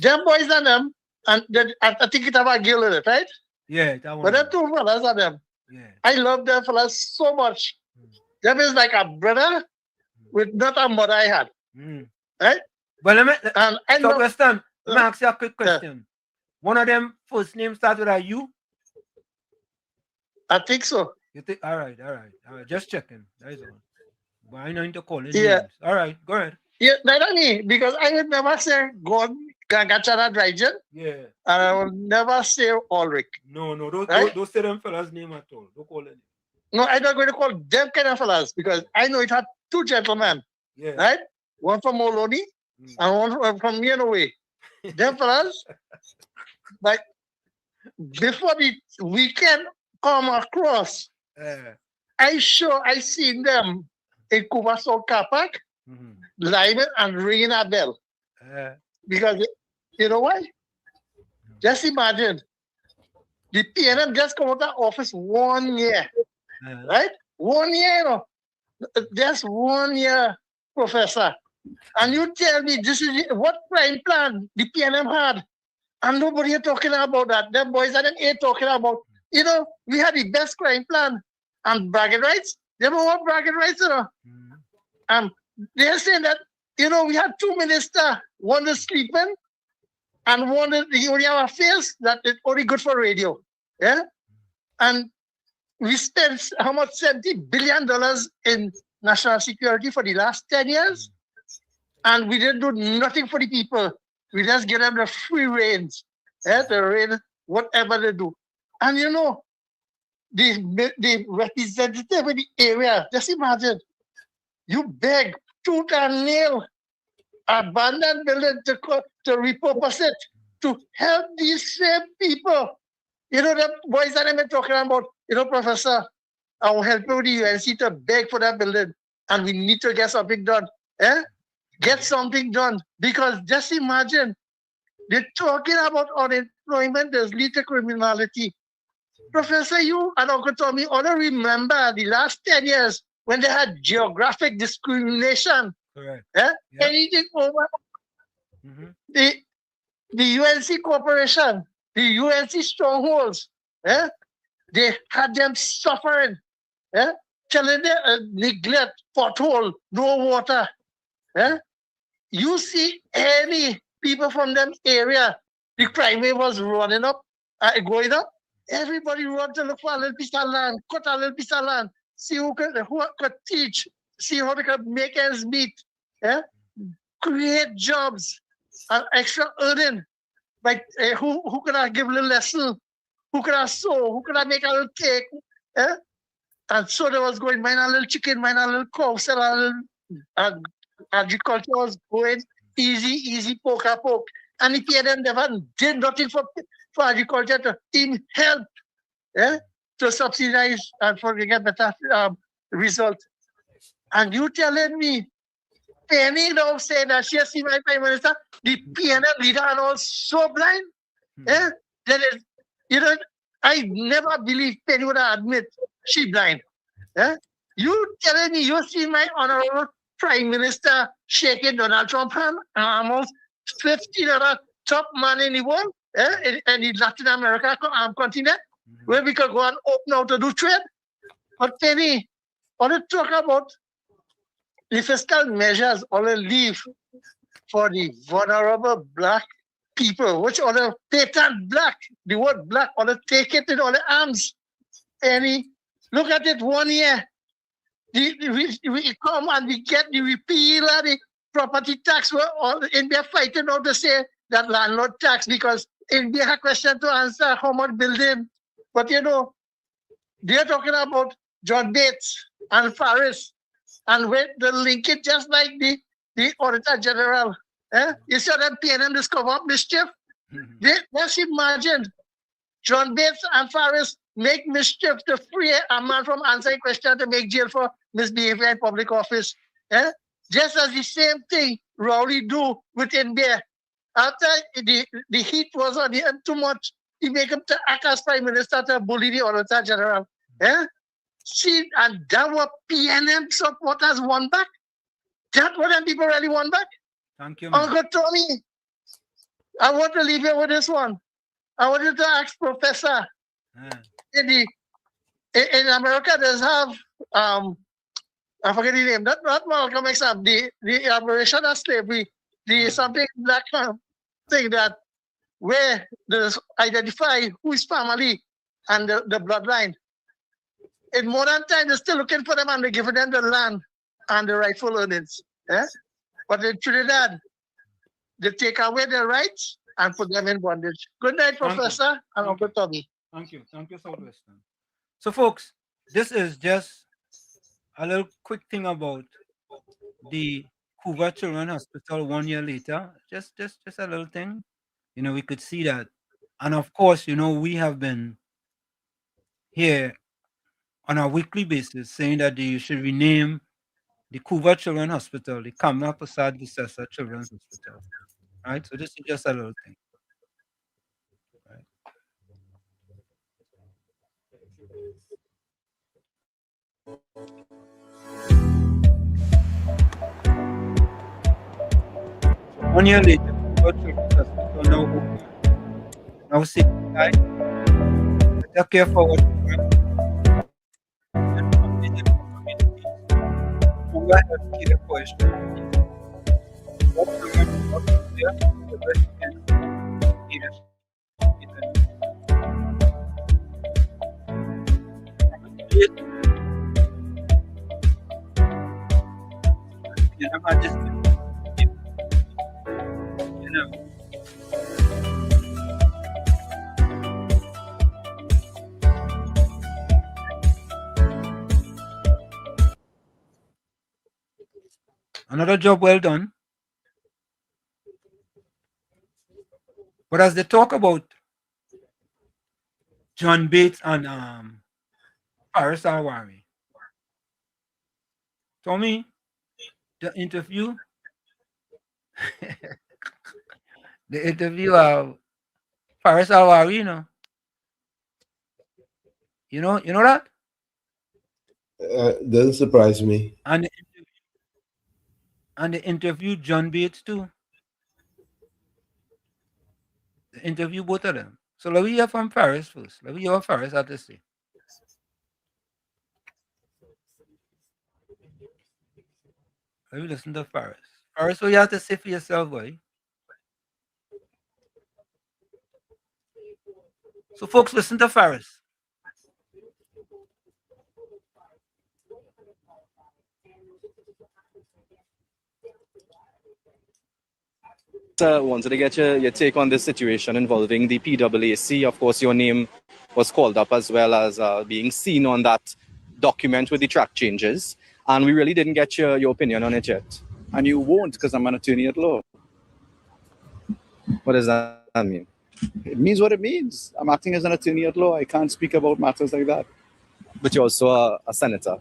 Them boys and them, and I think it have a girl in it, right? Yeah, that one. But them 2 fellas are them. Yeah. I love them fellas so much. Them is like a brother with not a mother I had. Right? But let me Weston, let me ask you a quick question. One of them first name starts with a U? I think so. You think all right. Just checking. That is all. But I know into calling Yeah. names. All right, go ahead. Yeah, not me, because I would never say God Gachana Drygen. Yeah. And I will never say Ulrich. No, don't say them fellas' name at all. Don't call them. No, I'm not going to call them kind of fellas because I know it had 2 gentlemen. Yeah. Right? One from Moloni and one from me and away. Them fellas, like before the weekend come across, I seen them in Couva South Car Park, live and ringing a bell. Because you know why? Just imagine the PNM just come out of office 1 year. Right? 1 year, you know. Just 1 year, Professor. And you tell me this is what crime plan the PNM had. And nobody is talking about that. Them boys and them ain't talking about, you know, we had the best crime plan. And bragging rights, they don't want bragging rights, you know. And they're saying that, you know, we had 2 ministers, one is sleeping, and one is he only have a face that is only good for radio. Yeah? And we spent how much? $70 billion in national security for the last 10 years. And we didn't do nothing for the people. We just give them the free reins. Yeah, the rein, whatever they do. And you know, the representative in the area, just imagine, you beg tooth and nail, abandoned building to repurpose it, to help these same people. You know, the boys that I'm talking about, you know, Professor, I will help you with the UNC to beg for that building. And we need to get something done. Eh? Get something done. Because just imagine, they're talking about unemployment that's lead to criminality. Professor, you and Uncle Tommy only remember the last 10 years when they had geographic discrimination. Correct. Eh? Yeah. Anything over the UNC Corporation, the UNC strongholds, they had them suffering, telling them neglect, pothole, no water. You see any people from them area, the crime wave was running up, going up. Everybody run to look for a little piece of land, cut a little piece of land, see who could teach, see how they could make ends meet, create jobs and extra earning. Like who could I give a little lesson? Who could I sew? Who could I make a little cake? And so there was going, mine a little chicken, mine a little cow, sell a little agriculture was going easy, poke. And the PNM never did nothing for agriculture to team help, to subsidize and for to get better result. And you telling me, Penny now saying that she has seen my Prime Minister, the PNM leader and all so blind. That is, you know, I never believe Penny would admit she blind. You telling me you see my honorable Prime Minister shaking Donald Trump hand, almost 50 other top man in the world, in the Latin America continent, where we could go and open out to do trade. But Penny, I want to talk about the fiscal measures or the leave for the vulnerable black people, which are the patent black, the word black, or the take it in all the arms. Penny, look at it 1 year. We come and we get the repeal of the property tax. We're all India fighting out to say that landlord tax because India had a question to answer how much building. But you know, they're talking about John Bates and Faris and with the linkage just like the Auditor General. You saw them PNM discover mischief. Let's imagine John Bates and Faris make mischief to free a man from answering questions to make jail for misbehavior in public office. Just as the same thing Rowley do with India. After the heat was on him too much, he make him to act as Prime Minister to bully the Auditor General. See, and that what PNM supporters want back. That what them people really want back. Thank you, man. Uncle Tony, I want to leave you with this one. I wanted to ask Professor. In America, there's have I forget the name. Not Malcolm X. The abolition of slavery. The something black thing that where there's identify who is family and the bloodline. In modern time, they're still looking for them and they're giving them the land and the rightful earnings. But in Trinidad, they take away their rights and put them in bondage. Good night, Professor, and Uncle Tommy. Thank you. Thank you, Southwestern. So, folks, this is just a little quick thing about the Couva Children's Hospital 1 year later. Just a little thing. You know, we could see that. And of course, you know, we have been here on a weekly basis saying that you should rename the Couva Children's Hospital, the Kamla Prasad Visesa Children's Hospital. Right? So this is just a little thing. Right? So 1 year later, Couva Children's Hospital now open. Now say goodbye. Take care for what you want. Couva healthcare question. What you want to there, the best you can give. Another job well done. But as they talk about John Bates and Faris Alwari, Tommy, the interview, the interview of Faris Alwari, you know that? Doesn't surprise me. And the interview John Bates too. The interview both of them. So let me hear from Faris first. Let me hear what Faris had to say. Let me listen to Faris. Faris, what you have to say for yourself, boy? So folks, listen to Faris. Wanted to get your take on this situation involving the PAAC. Of course, your name was called up as well as being seen on that document with the track changes. And we really didn't get your opinion on it yet. And you won't because I'm an attorney at law. What does that mean? It means what it means. I'm acting as an attorney at law. I can't speak about matters like that. But you're also a senator.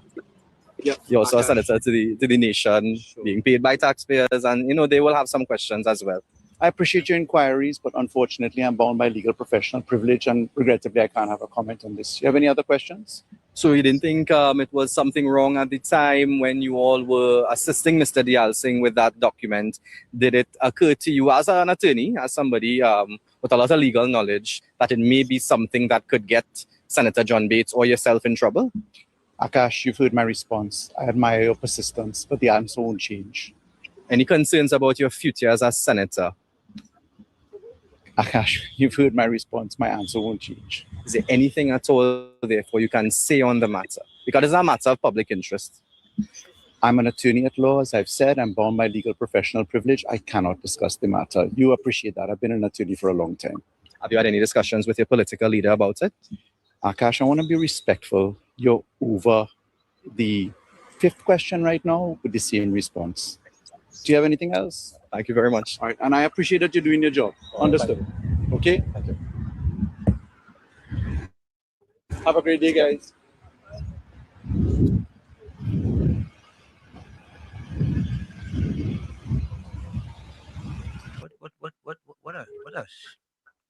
Yeah. You're also a senator to the nation, sure, being paid by taxpayers, and they will have some questions as well. I appreciate your inquiries, but unfortunately, I'm bound by legal professional privilege, and regrettably, I can't have a comment on this. You have any other questions? So you didn't think it was something wrong at the time when you all were assisting Mr. Dialsing with that document? Did it occur to you as an attorney, as somebody with a lot of legal knowledge, that it may be something that could get Senator John Bates or yourself in trouble? Akash, you've heard my response. I admire your persistence, but the answer won't change. Any concerns about your future as a senator? Akash, you've heard my response. My answer won't change. Is there anything at all, therefore, you can say on the matter? Because it's a matter of public interest. I'm an attorney at law. As I've said, I'm bound by legal professional privilege. I cannot discuss the matter. You appreciate that. I've been an attorney for a long time. Have you had any discussions with your political leader about it? Akash, I want to be respectful. You're over the 5th question right now with the same response. Do you have anything else? Thank you very much. All right, and I appreciate that you're doing your job. Understood. Okay? Thank you. Have a great day, guys.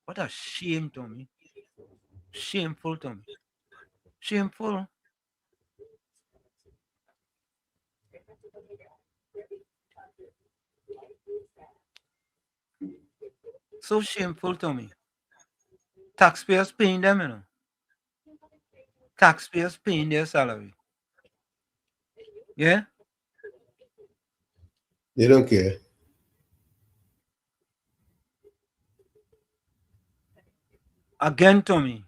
What a shame, Tommy. Shameful, Tommy. Shameful. So shameful, Tommy. Taxpayers paying them, you know. Taxpayers paying their salary. Yeah? They don't care. Again, Tommy,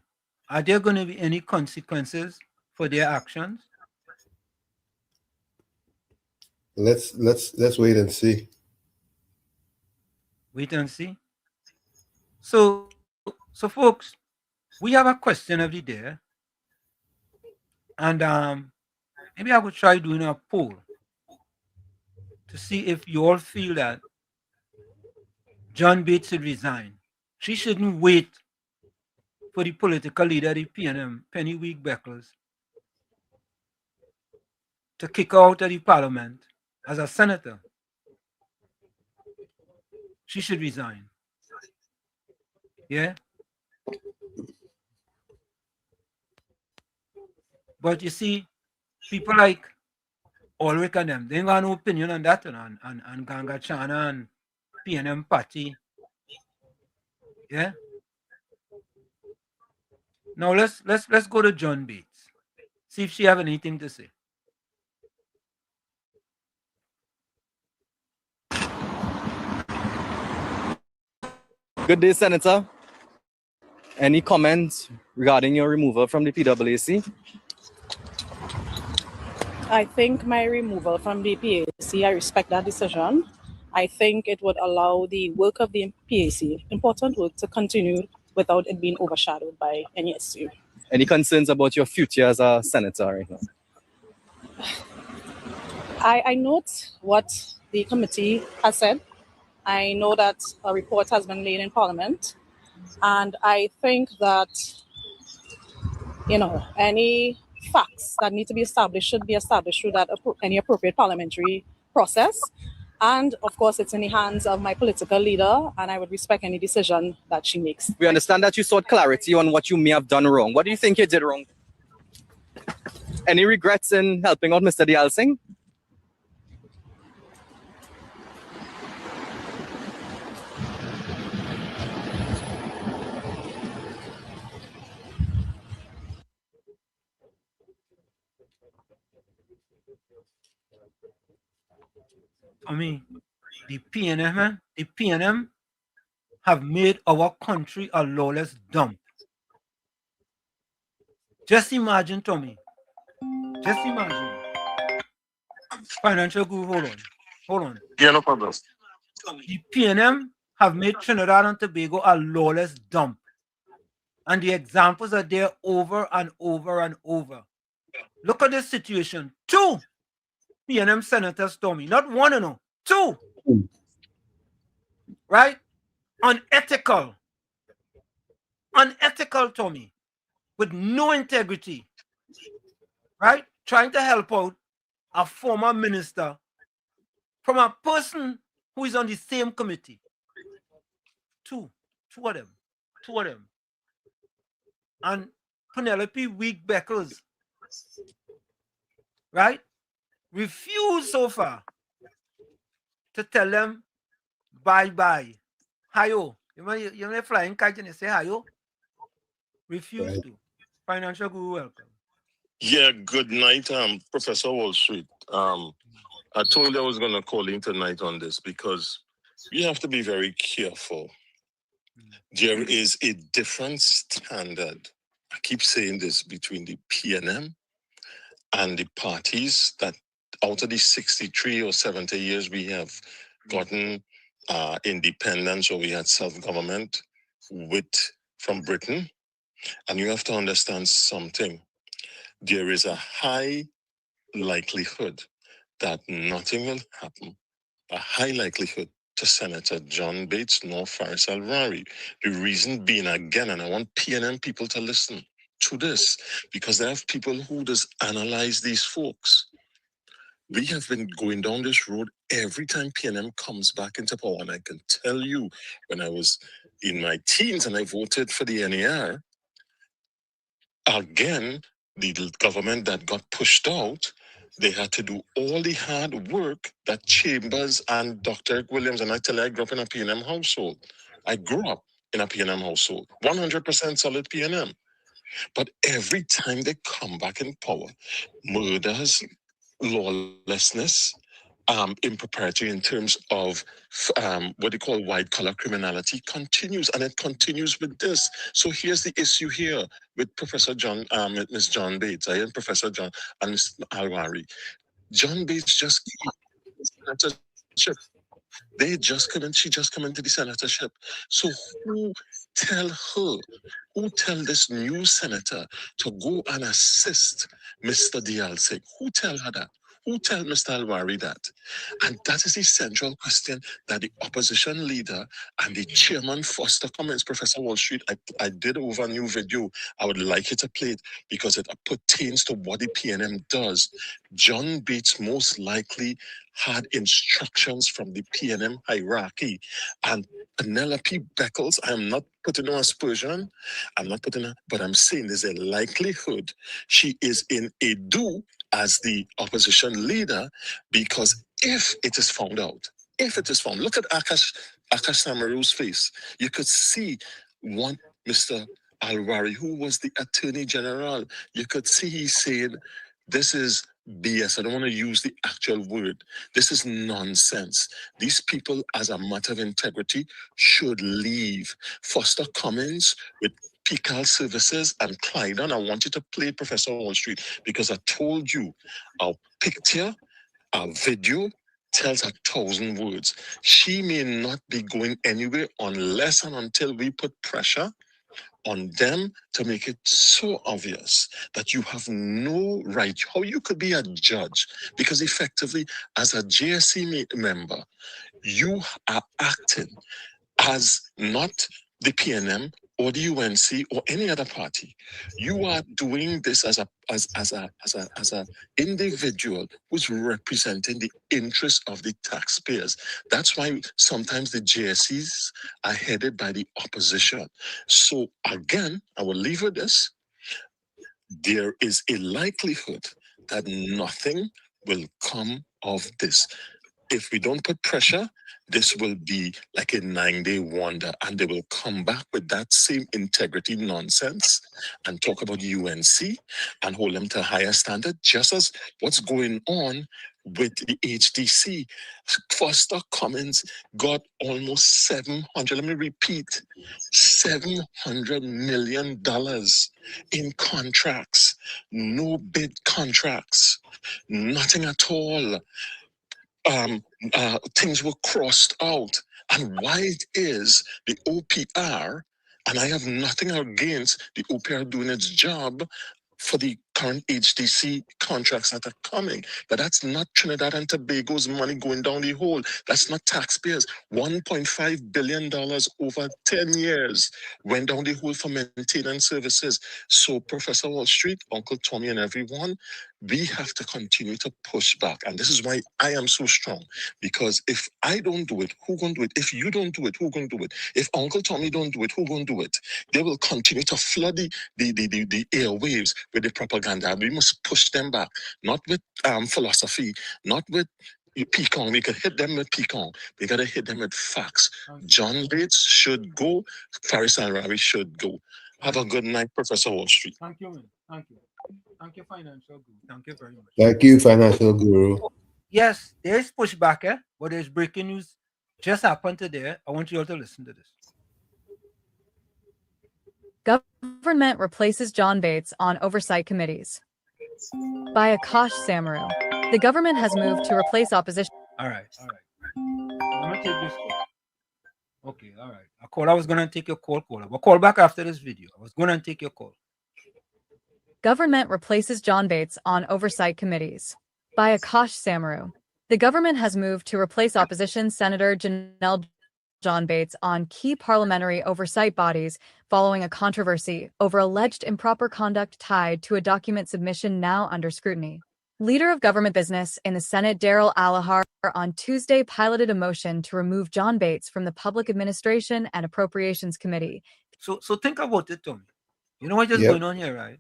are there going to be any consequences for their actions? Let's wait and see. Wait and see. So folks, we have a question of the day, and maybe I would try doing a poll to see if you all feel that John Bates should resign. She shouldn't wait for the political leader, the PNM, Penny Week Beckles, to kick her out of the parliament as a senator. She should resign. Yeah? But you see, people like Ulrich and them, they ain't got no opinion on that, and Ganga Chana and PNM party. Yeah? Now let's go to John Bates. See if she have anything to say. Good day, Senator. Any comments regarding your removal from the PWC? I think my removal from the PAC, I respect that decision. I think it would allow the work of the PAC, important work, to continue without it being overshadowed by any issue. Any concerns about your future as a senator right now? I note what the committee has said. I know that a report has been laid in Parliament, and I think that, any facts that need to be established should be established through that any appropriate parliamentary process. And of course, it's in the hands of my political leader, and I would respect any decision that she makes. We understand that you sought clarity on what you may have done wrong. What do you think you did wrong? Any regrets in helping out Mr. Dialsing? I mean, the PNM have made our country a lawless dump. Just imagine, Tommy. Just imagine. Financial guru, hold on. Yeah, no problem. The PNM have made Trinidad and Tobago a lawless dump. And the examples are there over and over and over. Look at this situation. 2 PNM senators, Tommy. Not 1, 2. Right? Unethical, Tommy. With no integrity. Right? Trying to help out a former minister from a person who is on the same committee. Two of them. And Penelope Week Beckles, right, refused so far to tell them bye-bye. Hayo. You may flying kite and you say hayo. Refused to. Financial Guru, welcome. Yeah, good night, Professor Wall Street. I told you I was going to call in tonight on this because you have to be very careful. There is a different standard, I keep saying this, between the PNM and the parties that out of the 63 or 70 years we have gotten independence, or we had self-government from Britain. And you have to understand something. There is a high likelihood that nothing will happen, a high likelihood to Senator John Bates nor Faris Alwari. The reason being, again, and I want PNM people to listen to this, because they have people who just analyze these folks. We have been going down this road every time PNM comes back into power, and I can tell you, when I was in my teens and I voted for the NAR, again, the government that got pushed out, they had to do all the hard work that Chambers and Dr. Williams, and I tell you, I grew up in a PNM household. I grew up in a PNM household, 100% solid PNM. But every time they come back in power, murders, lawlessness, impropriety in terms of what they call white-collar criminality continues, and it continues with this. So here's the issue here with Professor John, Ms. John Bates, and Professor John and Ms. Alwari. John Bates just came to the senatorship. She just come into the senatorship. So who tell this new senator to go and assist Mr. Dialsik? Who tell her that? Who tell Mr. Alwari that? And that is the central question that the opposition leader and the chairman Foster Cummins, Professor Wall Street, I did over a new video. I would like you to play it because it pertains to what the PNM does. John Bates most likely had instructions from the PNM hierarchy. And Penelope Beckles, I am not putting no aspersion, but I'm saying there's a likelihood she is in a do as the opposition leader, because if it is found out, look at Akash Samaru's face. You could see one Mr. Alwari, who was the Attorney General. You could see he's saying, this is BS. I don't want to use the actual word. This is nonsense. These people, as a matter of integrity, should leave. Foster Cummins with Pical Services and Clydon. I want you to play Professor Wall Street, because I told you our picture, our video tells 1,000 words. She may not be going anywhere unless and until we put pressure on them to make it so obvious that you have no right. How you could be a judge, because effectively as a JSC member, you are acting as not the PNM or the UNC or any other party. You are doing this as a individual who's representing the interests of the taxpayers. That's why sometimes the JSCs are headed by the opposition. So again, I will leave with this. There is a likelihood that nothing will come of this. If we don't put pressure, this will be like a 9-day wonder, and they will come back with that same integrity nonsense and talk about UNC and hold them to a higher standard, just as what's going on with the HDC. Foster Cummins got almost $700 million in contracts, no bid contracts, nothing at all. Things were crossed out. And why it is the OPR, and I have nothing against the OPR doing its job for the current HDC contracts that are coming, but that's not Trinidad and Tobago's money going down the hole. That's not taxpayers. $1.5 billion over 10 years went down the hole for maintenance services. So Professor Wall Street, Uncle Tommy and everyone, we have to continue to push back. And this is why I am so strong. Because if I don't do it, who gonna do it? If you don't do it, who gonna do it? If Uncle Tommy don't do it, who gonna do it? They will continue to flood the airwaves with the propaganda. We must push them back, not with philosophy, not with pecan. We could hit them with pecan. We gotta hit them with facts. John Bates should go. Faris and Ravi should go. Have a good night, Professor Wall Street. Thank you, man. Thank you. Thank you, Financial Guru. Thank you very much. Thank you, Financial Guru. Yes, there is pushback, but there's breaking news just happened today. I want you all to listen to this. Government replaces John Bates on oversight committees. By Akash Samaru, the government has moved to replace opposition. All right. I'm going to take this call. Okay, all right. I was going to take your call, caller. We'll call back after this video. I was going to take your call. Government replaces John Bates on oversight committees. By Akash Samaru, the government has moved to replace opposition Senator Janelle John Bates on key parliamentary oversight bodies following a controversy over alleged improper conduct tied to a document submission now under scrutiny. Leader of government business in the Senate, Daryl Alahar, on Tuesday piloted a motion to remove John Bates from the Public Administration and Appropriations Committee. So think about it, Tommy. You know what is going on here, right?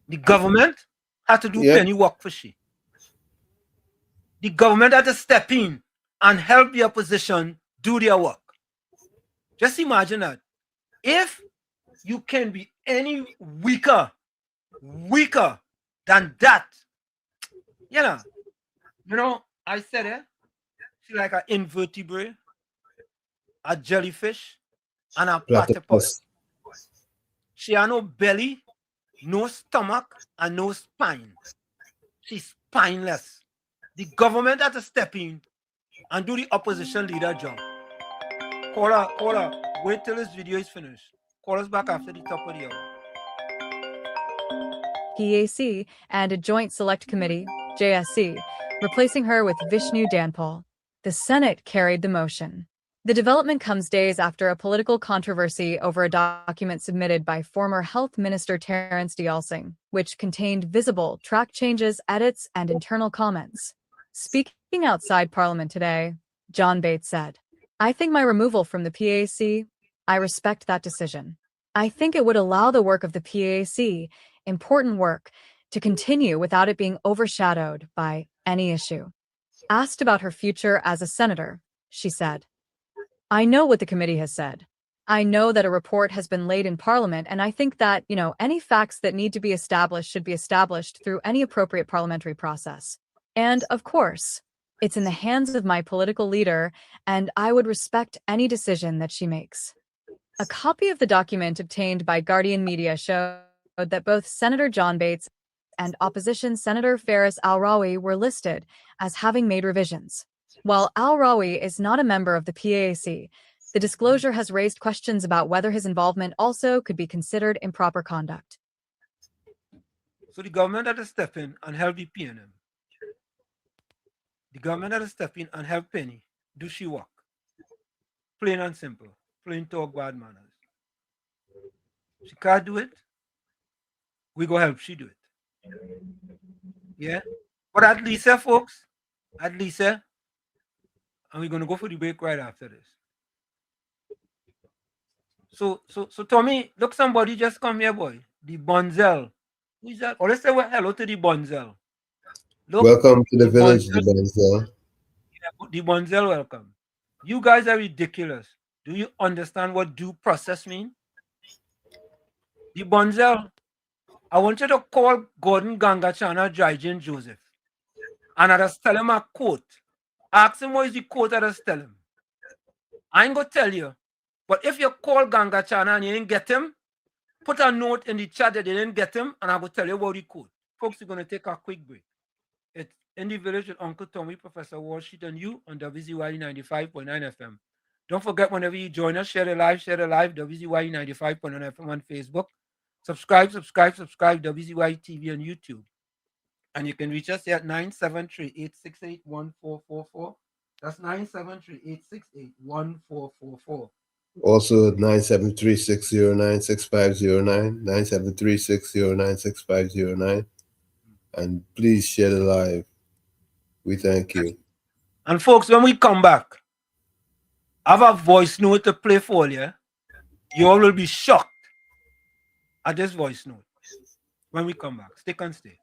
The government had to do penny work for she. The government had to step in and help the opposition do their work. Just imagine that. If you can be any weaker than that, you know, I said it, she's like an invertebrate, a jellyfish, and a platypus. She has no belly, no stomach, and no spine. She's spineless. The government had to step in and do the opposition leader job. Caller, wait till this video is finished. Call us back after the top of the hour. PAC and a Joint Select Committee, JSC, replacing her with Vishnu Danpal. The Senate carried the motion. The development comes days after a political controversy over a document submitted by former Health Minister Terence Dialsingh, which contained visible track changes, edits, and internal comments. Speaking outside Parliament today, John Bates said, "I think my removal from the PAC, I respect that decision. I think it would allow the work of the PAC, important work, to continue without it being overshadowed by any issue." Asked about her future as a senator, she said, "I know what the committee has said. I know that a report has been laid in Parliament, and I think that, any facts that need to be established should be established through any appropriate parliamentary process. And, of course, it's in the hands of my political leader, and I would respect any decision that she makes." A copy of the document obtained by Guardian Media showed that both Senator John Bates and opposition Senator Faris Al-Rawi were listed as having made revisions. While Al-Rawi is not a member of the PAC, the disclosure has raised questions about whether his involvement also could be considered improper conduct. So the government had to step in and help the PNM. The government had to step in and help Penny do she work. Plain and simple. Plain talk, bad manners. She can't do it. We go help she do it. Yeah? But at least, folks, and we're going to go for the break right after this. So Tommy, look, somebody just come here, boy. The Bonzel. Who is that? Or let's say hello to the Bonzel. Look, welcome to the village, the Bonzel. Yeah, the Bonzel, welcome. You guys are ridiculous. Do you understand what due process means? The Bonzel, I want you to call Gordon Gangachana Jaijan Joseph. And I just tell him a quote. Ask him what is the quote I just tell him. I ain't gonna tell you. But if you call Gangachana and you didn't get him, put a note in the chat that you didn't get him, and I will tell you about the quote. Folks, we're gonna take a quick break. It's In the Village with Uncle Tommy, Professor Wall Street, and you on WZYE 95.9 FM. Don't forget, whenever you join us, share the live, WZYE 95.9 FM on Facebook. Subscribe, WZYE TV on YouTube. And you can reach us at 973-868-1444. That's 973-868-1444. Also 973-609-6509, 973-609-6509. And please share the live. We thank you. And folks, when we come back, I have a voice note to play for you. You all will be shocked at this voice note. When we come back, stick and stay.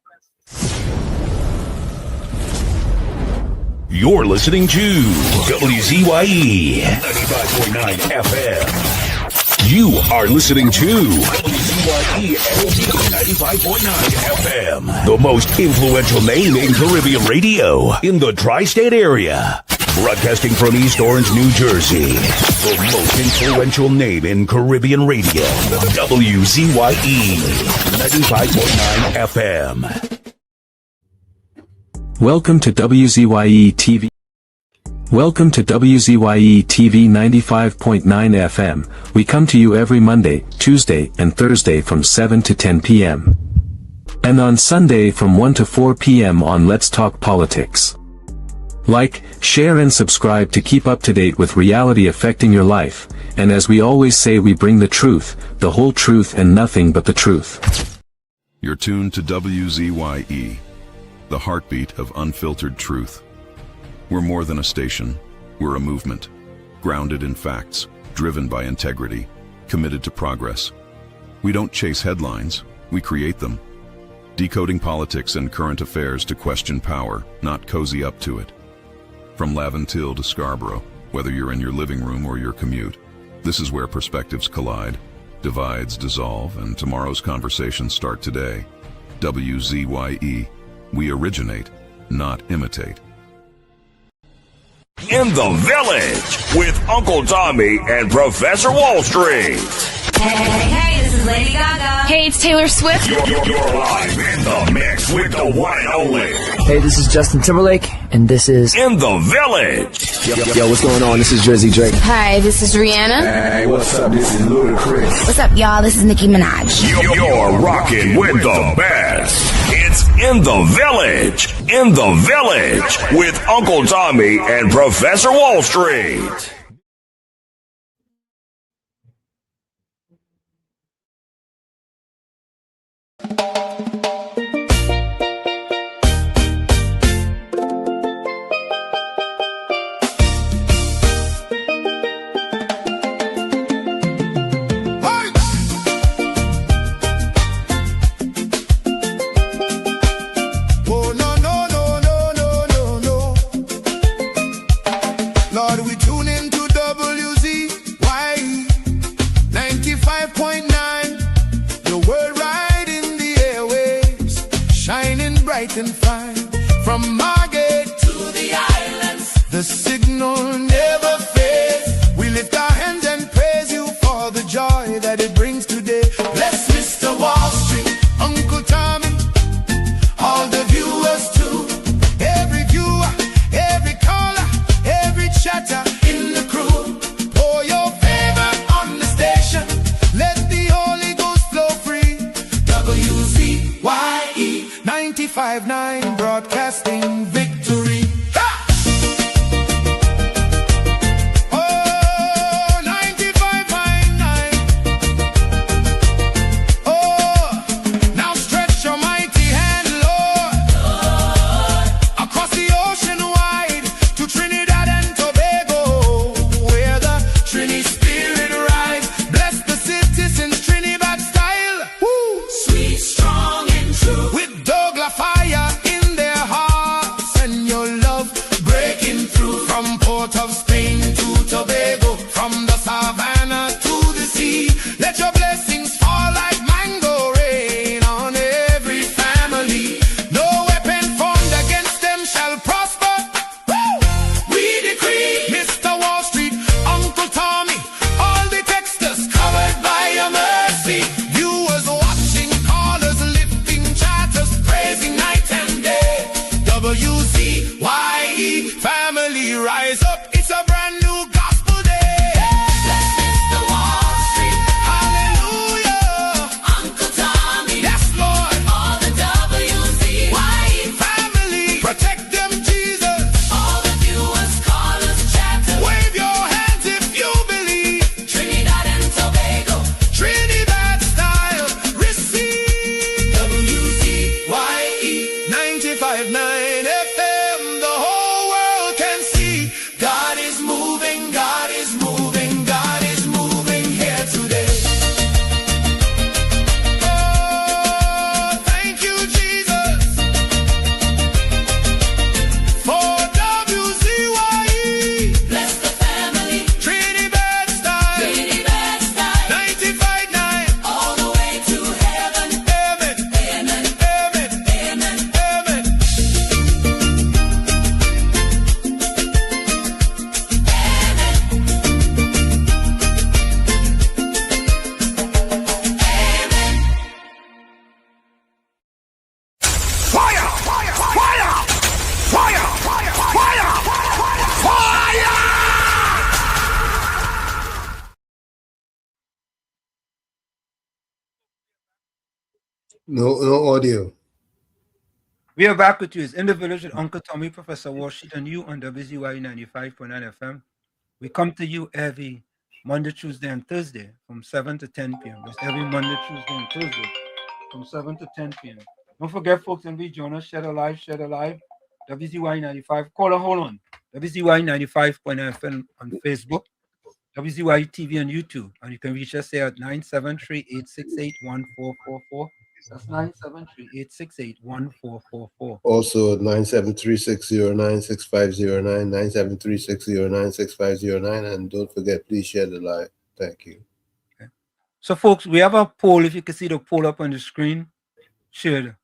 You're listening to WZYE 95.9 FM. You are listening to WZYE 95.9 FM, the most influential name in Caribbean radio in the tri-state area. Broadcasting from East Orange, New Jersey, the most influential name in Caribbean radio, WZYE 95.9 FM. Welcome to WZYE TV. Welcome to WZYE TV 95.9 FM. We come to you every Monday, Tuesday, and Thursday from 7 to 10 p.m. And on Sunday from 1 to 4 p.m. on Let's Talk Politics. Like, share and subscribe to keep up to date with reality affecting your life. And as we always say, we bring the truth, the whole truth, and nothing but the truth. You're tuned to WZYE, the heartbeat of unfiltered truth. We're more than a station, we're a movement, grounded in facts, driven by integrity, committed to progress. We don't chase headlines, we create them. Decoding politics and current affairs to question power, not cozy up to it. From Laventille to Scarborough, whether you're in your living room or your commute, this is where perspectives collide, divides dissolve, and tomorrow's conversations start today. WZYE. We originate, not imitate. In the Village with Uncle Tommy and Professor Wall Street. Hey, this is Lady Gaga. Hey, it's Taylor Swift. You're live in the mix with the one and only. Hey, this is Justin Timberlake, and this is In the Village. Yo, what's going on? This is Jersey Drake. Hi, this is Rihanna. Hey, what's up? This is Ludacris. What's up, y'all? This is Nicki Minaj. You're rocking with the best. It's In the Village. In the Village with Uncle Tommy and Professor Wall Street. Lord, we tune into WZYE 95.9. The world right in the airwaves, shining bright and fine. From Margate to the islands, the signal never fades. We lift our hands and praise you for the joy that it brings today. Bless Mr. Wall Street, Uncle Tommy, all the viewers too. Every viewer, every caller, every chatter in the crew. Pour your favor on the station. Let the Holy Ghost flow free. WZYE 95.9 broadcasting victory. Fire in No audio. We are back with you. It's In the Village with Uncle Tommy, Professor Warsheet, and you on WZYE 95.9 FM. We come to you every Monday, Tuesday, and Thursday from 7 to 10 p.m. It's every Monday, Tuesday, and Thursday from 7 to 10 p.m. Don't forget, folks, and we join us, share the live, WZYE 95. Caller, hold on. WZYE 95.9 FM on Facebook, WZYE TV on YouTube, and you can reach us here at 973-868-1444. That's 973-868-1444. Also 973-609-6509, 973-609-6509, and don't forget, please share the live. Thank you. Okay. So, folks, we have a poll. If you can see the poll up on the screen, should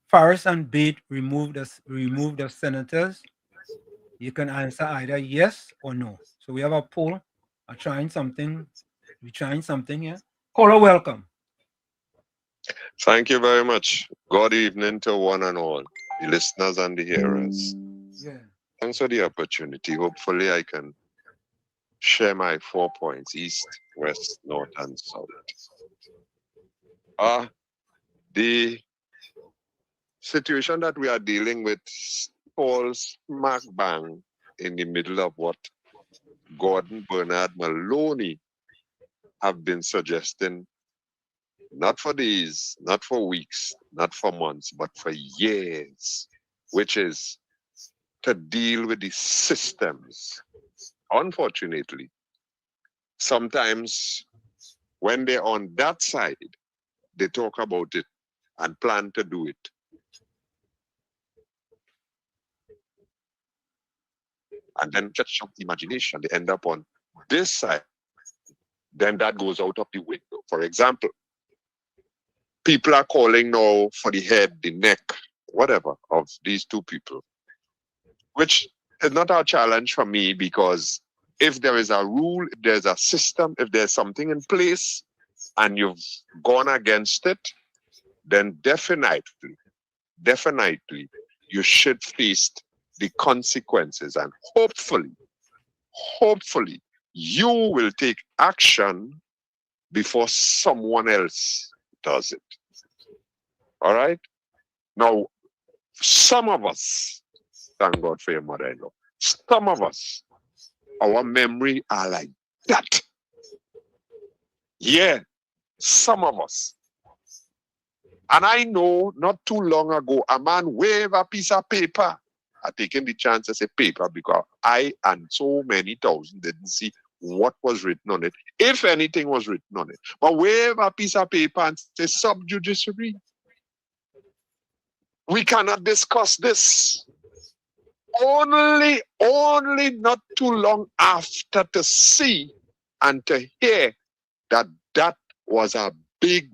Farris and Bate remove the senators? You can answer either yes or no. So we have a poll. I'm trying something. We're trying something here. Caller, welcome. Thank you very much. Good evening to one and all, the listeners and the hearers. Yeah. Thanks for the opportunity. Hopefully I can share my 4 points, east, west, north, and south. The situation that we are dealing with falls smack bang in the middle of what Gordon Bernard Maloney have been suggesting, not for days, not for weeks, not for months, but for years, which is to deal with the systems. Unfortunately, sometimes when they're on that side, they talk about it and plan to do it. And then just of imagination, they end up on this side. Then that goes out of the window. For example, people are calling now for the head, the neck, whatever, of these two people, which is not a challenge for me, because if there is a rule, if there's a system, if there's something in place and you've gone against it, then definitely you should face the consequences, and hopefully you will take action before someone else does it. All right? Now, some of us, thank God for your mother-in-law, some of us, our memory are like that. Yeah, some of us. And I know not too long ago, a man waved a piece of paper. I taken the chance to say paper because I and so many thousand didn't see what was written on it, if anything was written on it. But wave a piece of paper and say subjudiciary. We cannot discuss this. Only not too long after to see and to hear that that was a big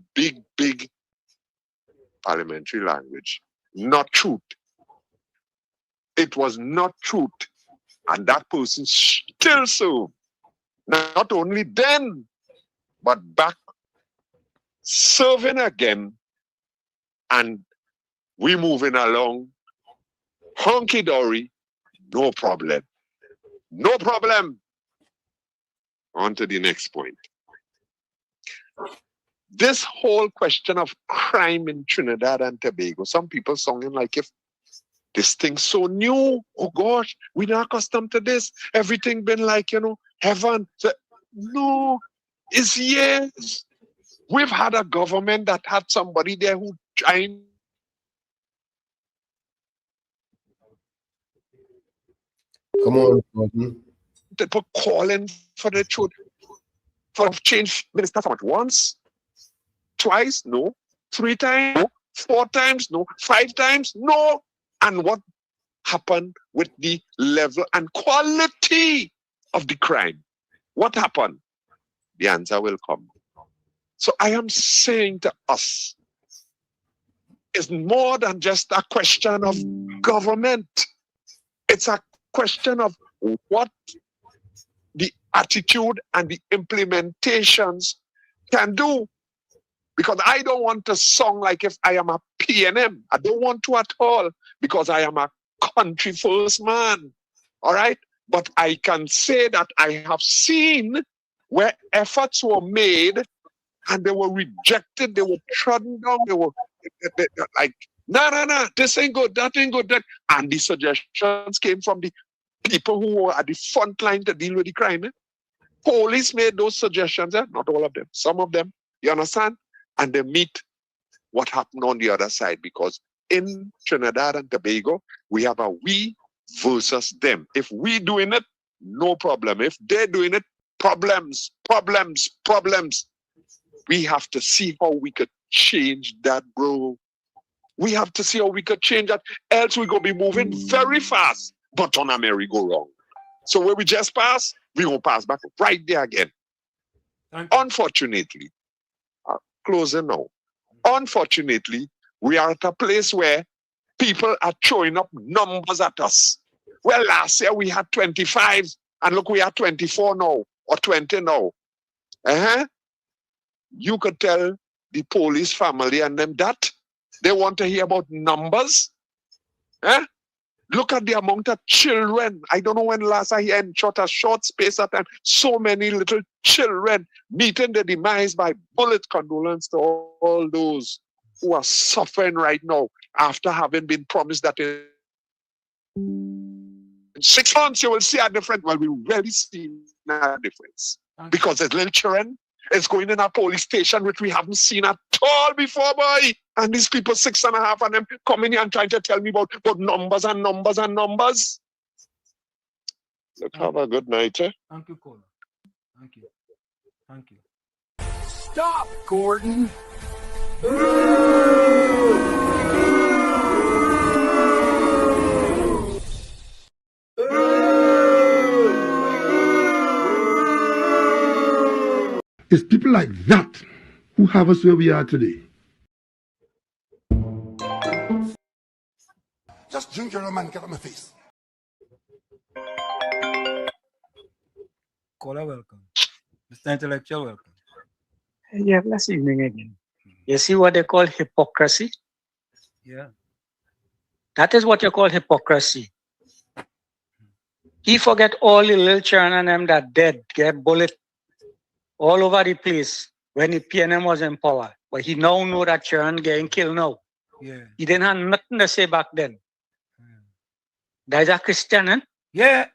parliamentary language. Not truth. It was not truth. And that person still served. Not only then, but back serving again. And we moving along. Honky-dory. No problem. No problem. On to the next point. This whole question of crime in Trinidad and Tobago, some people sounding like if this thing's so new, oh gosh, we're not accustomed to this. Everything been like, heaven. So, no, it's years. We've had a government that had somebody there who trying Come on, Gordon. to calling for the truth. For change minister from once, twice, no. 3 times, no. 4 times, no. 5 times, no. And what happened with the level and quality of the crime? What happened? The answer will come. So I am saying to us, it's more than just a question of government. It's a question of what the attitude and the implementations can do. Because I don't want to sound like if I am a PNM. I don't want to at all, because I am a country first man. All right? But I can say that I have seen where efforts were made and they were rejected, they were trodden down, they were like, nah, this ain't good, that ain't good, that. And the suggestions came from the people who were at the front line to deal with the crime. Police made those suggestions, not all of them, some of them, you understand? And they meet what happened on the other side, because in Trinidad and Tobago, we have a we versus them. If we doing it, no problem. If they're doing it, problems. We have to see how we could change that, bro. We have to see how we could change that. Else we're going to be moving very fast, but on a merry-go-round. So where we just pass, we're going to pass back right there again. Unfortunately, closing now. Unfortunately, we are at a place where people are throwing up numbers at us. Well, last year we had 25, and look, we are 24 now, or 20 now. You could tell the police family and them that they want to hear about numbers. Look at the amount of children. I don't know when last I heard in a short space of time, so many little children meeting the demise by bullet. Condolence to all those who are suffering right now after having been promised that in 6 months you will see a difference. Well, we really see a difference. Because there's little children is going in a police station which we haven't seen at all before, boy. And these people, 6.5 of them, coming here and trying to tell me about numbers and numbers and numbers. Let's have a good night, Thank you, Cola. Thank you. Stop, Gordon. It's people like that who have us where we are today. Just drink your rum and get on my face. Caller, welcome. Mr. Intellectual, welcome. Yeah, last evening again. You see what they call hypocrisy? Yeah. That is what you call hypocrisy. He forget all the little children and them that dead, get bullet all over the place when the PNM was in power. But he now know that children getting killed now. Yeah. He didn't have nothing to say back then. That's a Christian, eh? Yeah,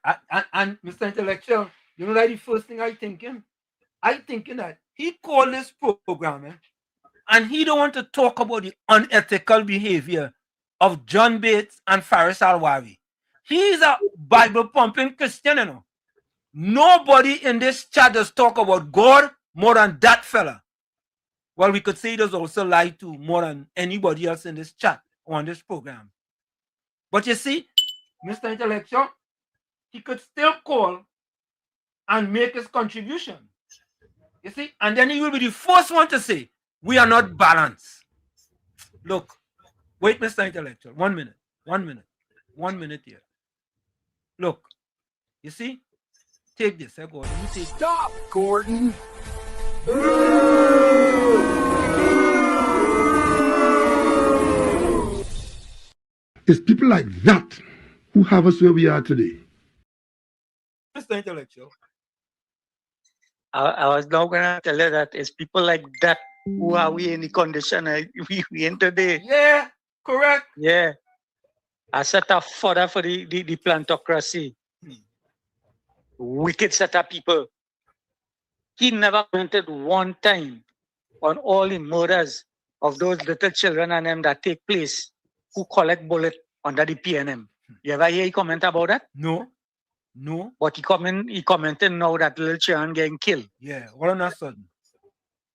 and Mr. Intellectual, you know that the first thing I thinking that he called this program, and he don't want to talk about the unethical behavior of John Bates and Faris Alwari. He's a Bible-pumping Christian, you know. Nobody in this chat does talk about God more than that fella. Well, we could say he does also lie to more than anybody else in this chat on this program. But you see, Mr. Intellectual, he could still call and make his contribution. You see, and then he will be the first one to say, we are not balanced. Look, wait, Mr. Intellectual, 1 minute, 1 minute, 1 minute here. Look, you see, take this, Gordon. You take. Stop, Gordon. It's people like that who have us where we are today. Mr. Intellectual. I was now going to tell you that it's people like that who are we in the condition we in today. Yeah, correct. Yeah. A set of fodder for the plantocracy. Wicked set of people. He never commented one time on all the murders of those little children and them that take place who collect bullets under the PNM. You ever hear he comment about that? No. But he commented now that little children getting killed. Yeah, all on a sudden.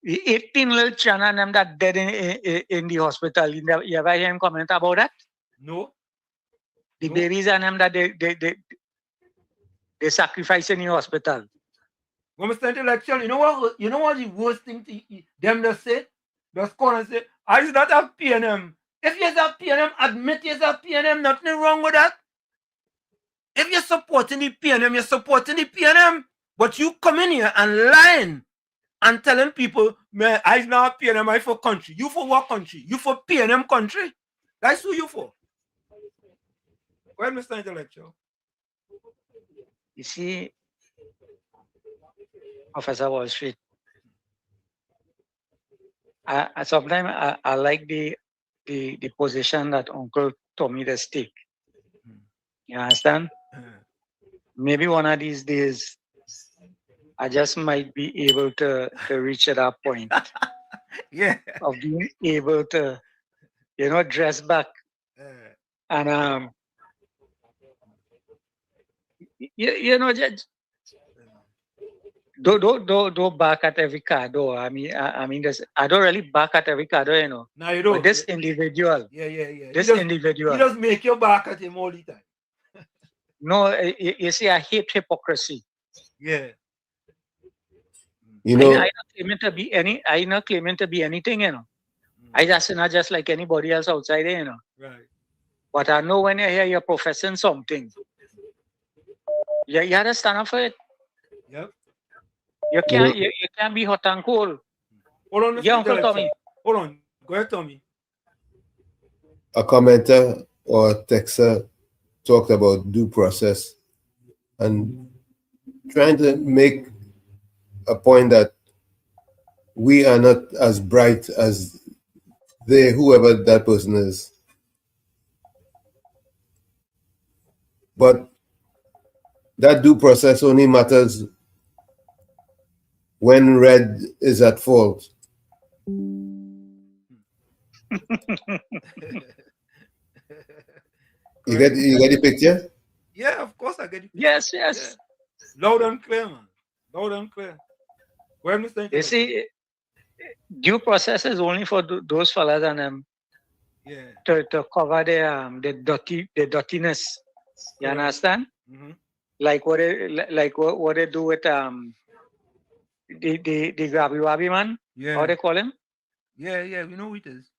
18 little children and them that dead in the hospital. You ever hear him comment about that? No. The babies and them that they sacrifice in the hospital. Well, Mr. Intellectual, you know what the worst thing them just say? Just call and say, I is not a PNM. If you're a PNM, admit you're a PNM, nothing wrong with that. If you're supporting the PNM, you're supporting the PNM. But you come in here and lying and telling people, man, I'm not a PNM, I for country. You for what country? You for PNM country? That's who you for. Well, Mr. Intellectual. You see, Professor Wall Street, sometimes I like the position that Uncle Tommy does take. You understand? Maybe one of these days, I just might be able to reach at that point. Of being able to, dress back and just don't back at every car door. I mean, I don't really back at every car door, No, you don't. But this individual, this individual, He just make your back at him all the time. no, you see, I hate hypocrisy. Yeah. You know, I'm not claiming to be anything, I just like anybody else outside there, Right. But I know when you hear you're professing something, you have to stand up for it. Yep. You can't be hot and cold. Hold on, Yeah, Uncle Tommy. Hold on. Go ahead, Tommy. a commenter or a texter talked about due process and trying to make a point that we are not as bright as they, whoever that person is. But that due process only matters when red is at fault. You get the picture? Yeah, of course I get it. Yes. Yeah. Loud and clear, man. Loud and clear. Where Mr. You see, due process is only for those fellas and to cover the dirtiness. You understand? Mm-hmm. Like what they do with the Gabi Wabi man. Yeah. How they call him? Yeah, we know who it is.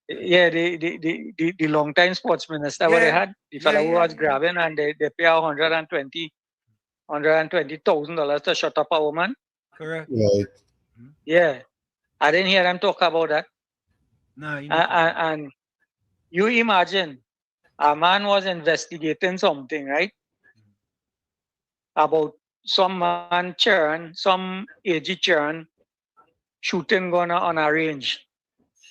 Yeah, the long time sports minister what they had, the fellow who was grabbing and they pay $120,000 to shut up a woman. Correct. Right. Yeah. I didn't hear them talk about that. No, and you imagine a man was investigating something, right? About some man churn, some aged churn, shooting gun on a range.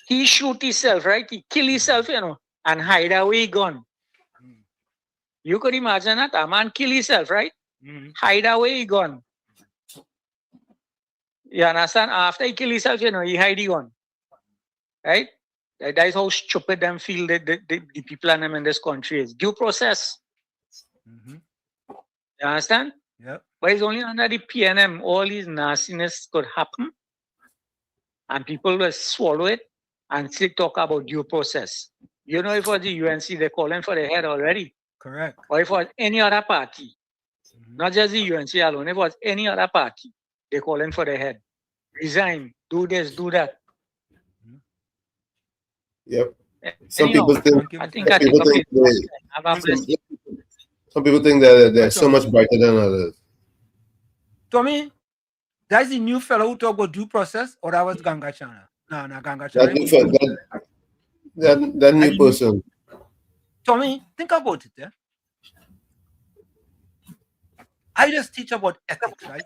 He shoot himself, right? He kill himself, and hide away gun. You could imagine that a man kill himself, right? Hide away gun. You understand? After he kill himself, he hide the gun. Right? That is how stupid them feel the people and them in this country is. Due process. You understand? Yep. But it's only under the PNM all these nastiness could happen. And people will swallow it and still talk about due process. If it was the UNC, they're calling for the head already. Correct. Or if it was any other party, not just the UNC alone, if it was any other party, they're calling for the head. Resign, do this, do that. Yep. Some people think that they're so much brighter than others. Tommy, that's the new fellow who talk about due process, or that was Ganga Chana? No, Ganga Chana. That new person. Tommy, think about it, yeah? I just teach about ethics, right?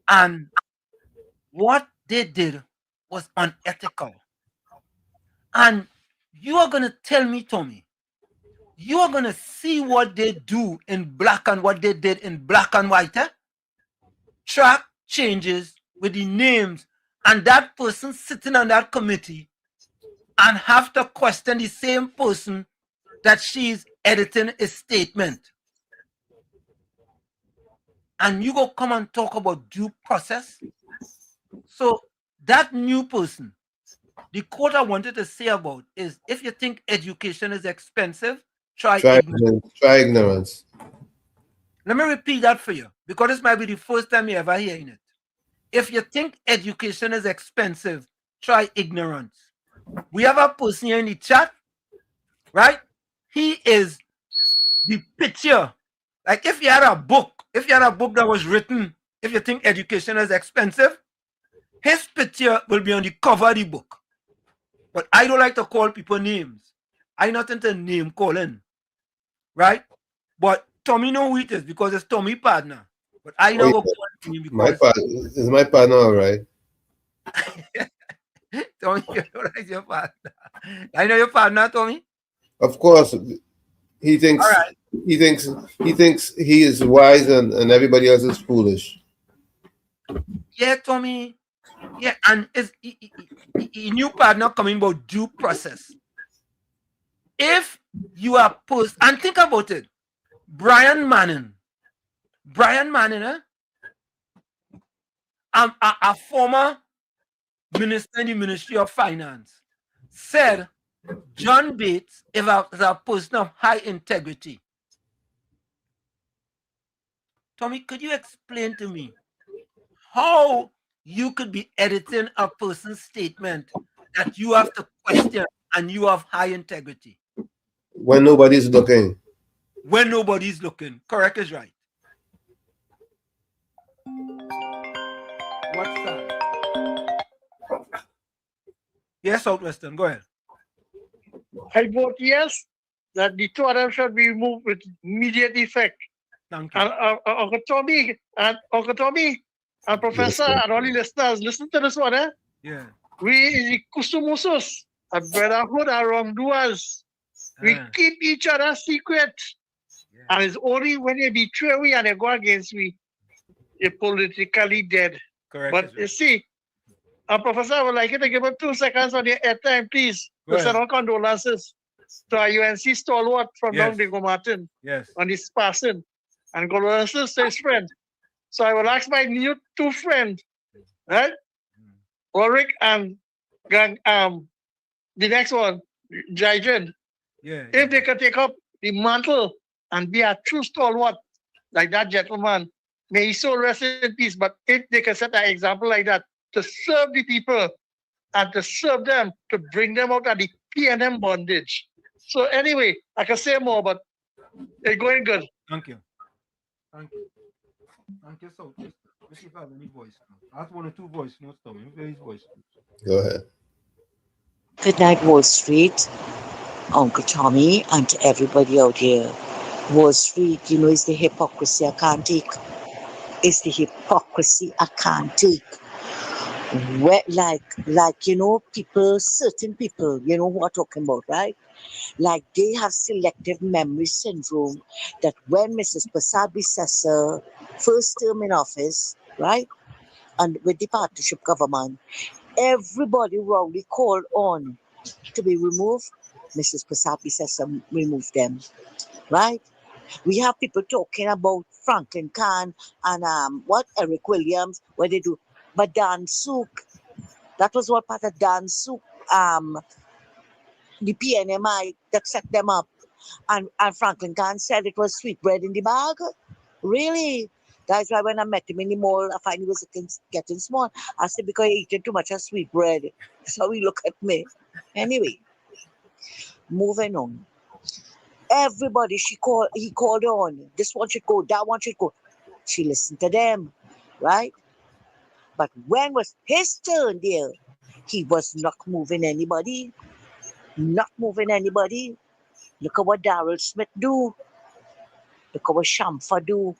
And what they did was unethical. And you are going to tell me, Tommy, you are going to see what they do in black and what they did in black and white, eh? Track changes with the names, and that person sitting on that committee and have to question the same person that she's editing a statement. And you go come and talk about due process. So that new person, the quote I wanted to say about is, if you think education is expensive, try ignorance. Let me repeat that for you, because this might be the first time you're ever hearing it. If you think education is expensive, try ignorance. We have a person here in the chat, right? He is the picture. Like if you had a book that was written, if you think education is expensive, his picture will be on the cover of the book. But I don't like to call people names. I'm not into name calling, right? But Tommy know who it is because it's Tommy's partner. But I never call him because Is my partner all right? Tommy, you know that's your partner. I know your partner, Tommy. Of course, he thinks All right. he thinks he is wise and everybody else is foolish. Yeah, Tommy. Yeah, and it's a new partner coming about due process. If you are post and think about it, Brian Manning, a former minister in the Ministry of Finance, said John Bates is a person of high integrity. Tommy, could you explain to me how you could be editing a person's statement that you have to question and you have high integrity? When nobody's looking. When nobody's looking. Correct is right. What's that? Yes, Southwestern, go ahead. I vote yes, that the two of them should be removed with immediate effect. Thank you. And Uncle Tommy and Professor and all the listeners, listen to this one, eh? Yeah. We in the Kusumusus, a brotherhood and wrongdoers. We keep each other secret. Yeah. And it's only when they betray we and they go against we, they're politically dead. Correct. But you see, Professor, I would like you to give him 2 seconds on your airtime, please. To send our condolences to our UNC stalwart from down Diego Martin on his passing. And condolences to his friend. So I will ask my new 2 friends, right? Ulrich and the next one, Jaijin. If they can take up the mantle and be a true stalwart like that gentleman, may his soul rest in peace. But if they can set an example like that to serve the people and to serve them, to bring them out of the PNM bondage. So anyway, I can say more, but it's going good. Thank you. Thank you. Thank you so much. Let's see if I have any voice. I have 1 or 2 voice notes, Tommy. Where is voice? Go ahead. Good night, Wall Street, Uncle Tommy, and to everybody out here. Wall Street, you know, is the hypocrisy I can't take. It's the hypocrisy I can't take. Where, like you know, certain people, you know what I'm talking about, right? Like they have selective memory syndrome that when Mrs. Prasad Bissessar first term in office, right, and with the partnership government, everybody wrongly called on to be removed. Mrs. Prasad Bissessar removed them, right? We have people talking about Franklin Khan and Eric Williams, what they do. But Dan Suk, that was what part of Dan Suk, the PNMI that set them up. And Franklin Khan said it was sweet bread in the bag. Really? That's why when I met him in the mall, I find he was getting small. I said, because he eating too much of sweet bread. So he look at me. Anyway, moving on. Everybody he called on. This one should go, that one should go. She listened to them, right? But when was his turn there, he was not moving anybody. Not moving anybody. Look at what Daryl Smith do. Look at what Shamfa do.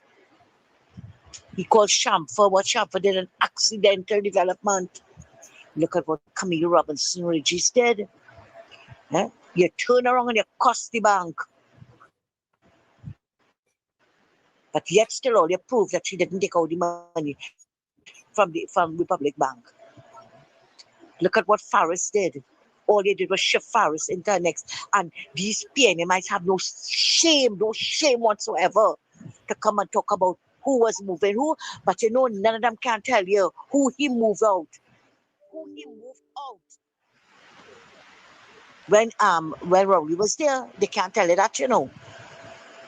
He called Shamfa. What Shamfa did, an accidental development. Look at what Camille Robinson Regis did. Eh? You turn around and you cost the bank. But yet still all you prove that she didn't take out the money from Republic Bank. Look at what Farris did. All they did was shift Farris into the next. And these PNMites have no shame whatsoever to come and talk about who was moving who. But you know, none of them can tell you who he moved out. Who he moved out. When Rowley was there, they can't tell you that, you know.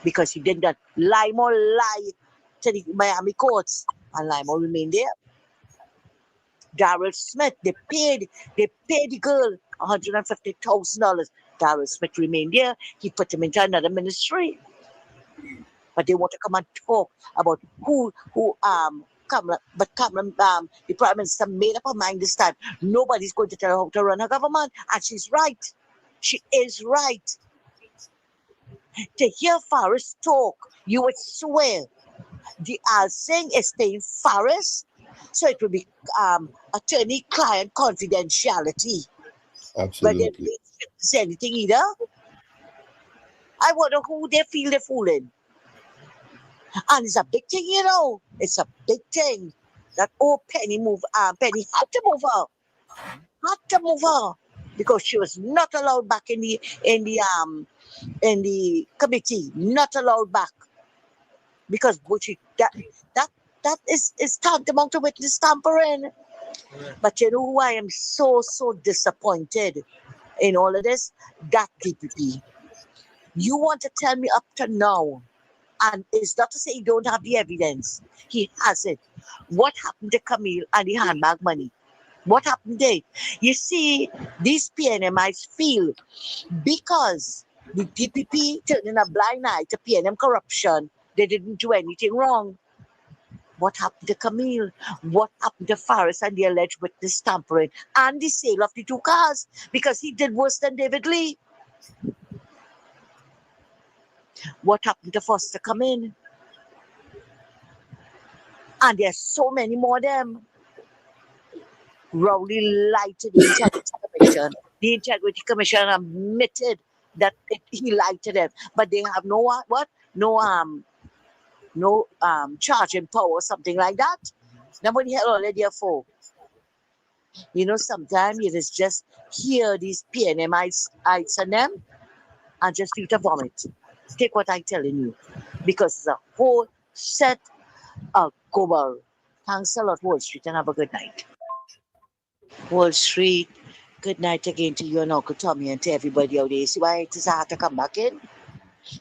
Because he did that lie to the Miami courts. And Limo remained there. Daryl Smith, they paid the girl $150,000. Daryl Smith remained there. He put him into another ministry. But they want to come and talk about Kamala, but Kamala, the Prime Minister made up her mind this time. Nobody's going to tell her how to run her government. And she's right. She is right. To hear Farris talk, you would swear the Al Singh is saying Farris So it will be attorney-client confidentiality. But they Absolutely. didn't say anything either. I wonder who they feel they're fooling. And it's a big thing, you know. It's a big thing that Penny Penny had to move her. Had to move her because she was not allowed back in the committee. Not allowed back because that is tantamount to witness tampering. But you know who I am so disappointed in all of this? That DPP. You want to tell me up to now, and it's not to say he don't have the evidence. He has it. What happened to Camille and the handbag money? What happened there? You see, these PNMIs feel because the DPP turning a blind eye to PNM corruption, they didn't do anything wrong. What happened to Camille? What happened to Faris and the alleged witness tampering and the sale of the 2 cars? Because he did worse than David Lee. What happened to Foster Cumming? And there's so many more of them. Rowley lied to the Integrity Commission. The Integrity Commission admitted that he lied to them, but they have no charging power or something like that. Nobody had already for. You know, sometimes it is just hear these PNMIs and them and just feel to vomit. Take what I'm telling you. Because it's a whole set of global. Thanks a lot, Wall Street, and have a good night. Wall Street, good night again to you and Uncle Tommy and to everybody out there. See why it is hard to come back in?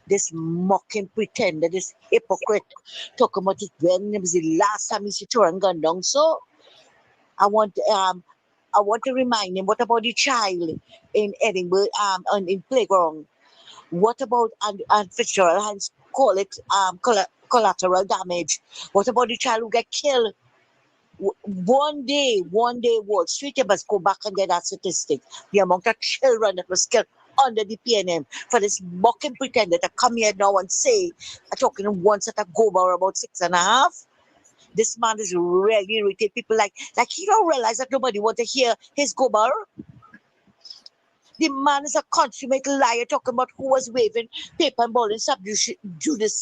This mocking pretender, this hypocrite, talking about it when it was the last time he threw and gun down. So I want to remind him, what about the child in Edinburgh in playground? What about and Fitzgerald Hans call it collateral damage? What about the child who get killed? One day, Wall Street, you must go back and get that statistic. The amount of children that was killed under the PNM for this mocking pretender to come here now and say, I'm talking once at a go bar about 6.5. This man is really irritating people like he don't realize that nobody want to hear his go bar. The man is a consummate liar talking about who was waving paper and ball in sub judice.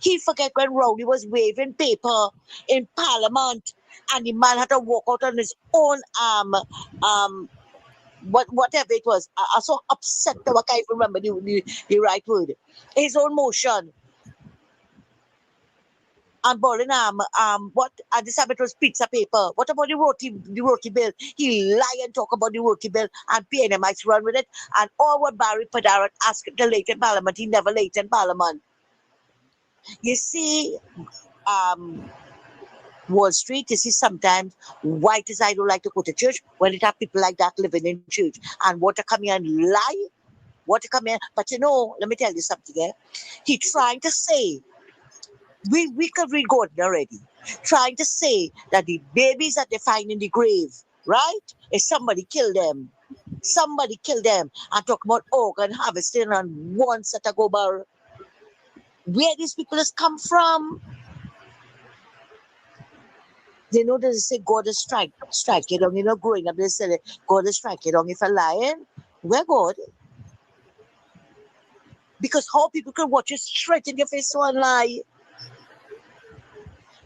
He forget when Rowley was waving paper in Parliament and the man had to walk out on his own whatever it was. I so upset that I can't remember the right word. His own motion. And balling what at this time it was pizza paper. What about the roti bill? He lie and talk about the roti bill and PNMIs run with it. And all what Barry Padarat asked to late in Parliament, he never late in Parliament. You see, Wall Street, you see sometimes white is I don't like to go to church when it have people like that living in church. And what to come here and lie? What to come here? But you know, let me tell you something here. He trying to say we could read Gordon already, trying to say that the babies that they find in the grave, right, is somebody killed them. Somebody killed them. And talk about organ harvesting and one set of go bar. Where these people has come from? They know that they say God is strike it on. You know, growing up they say God is strike it on if a lion. Where God? Because how people can watch you straight in your face so and lie.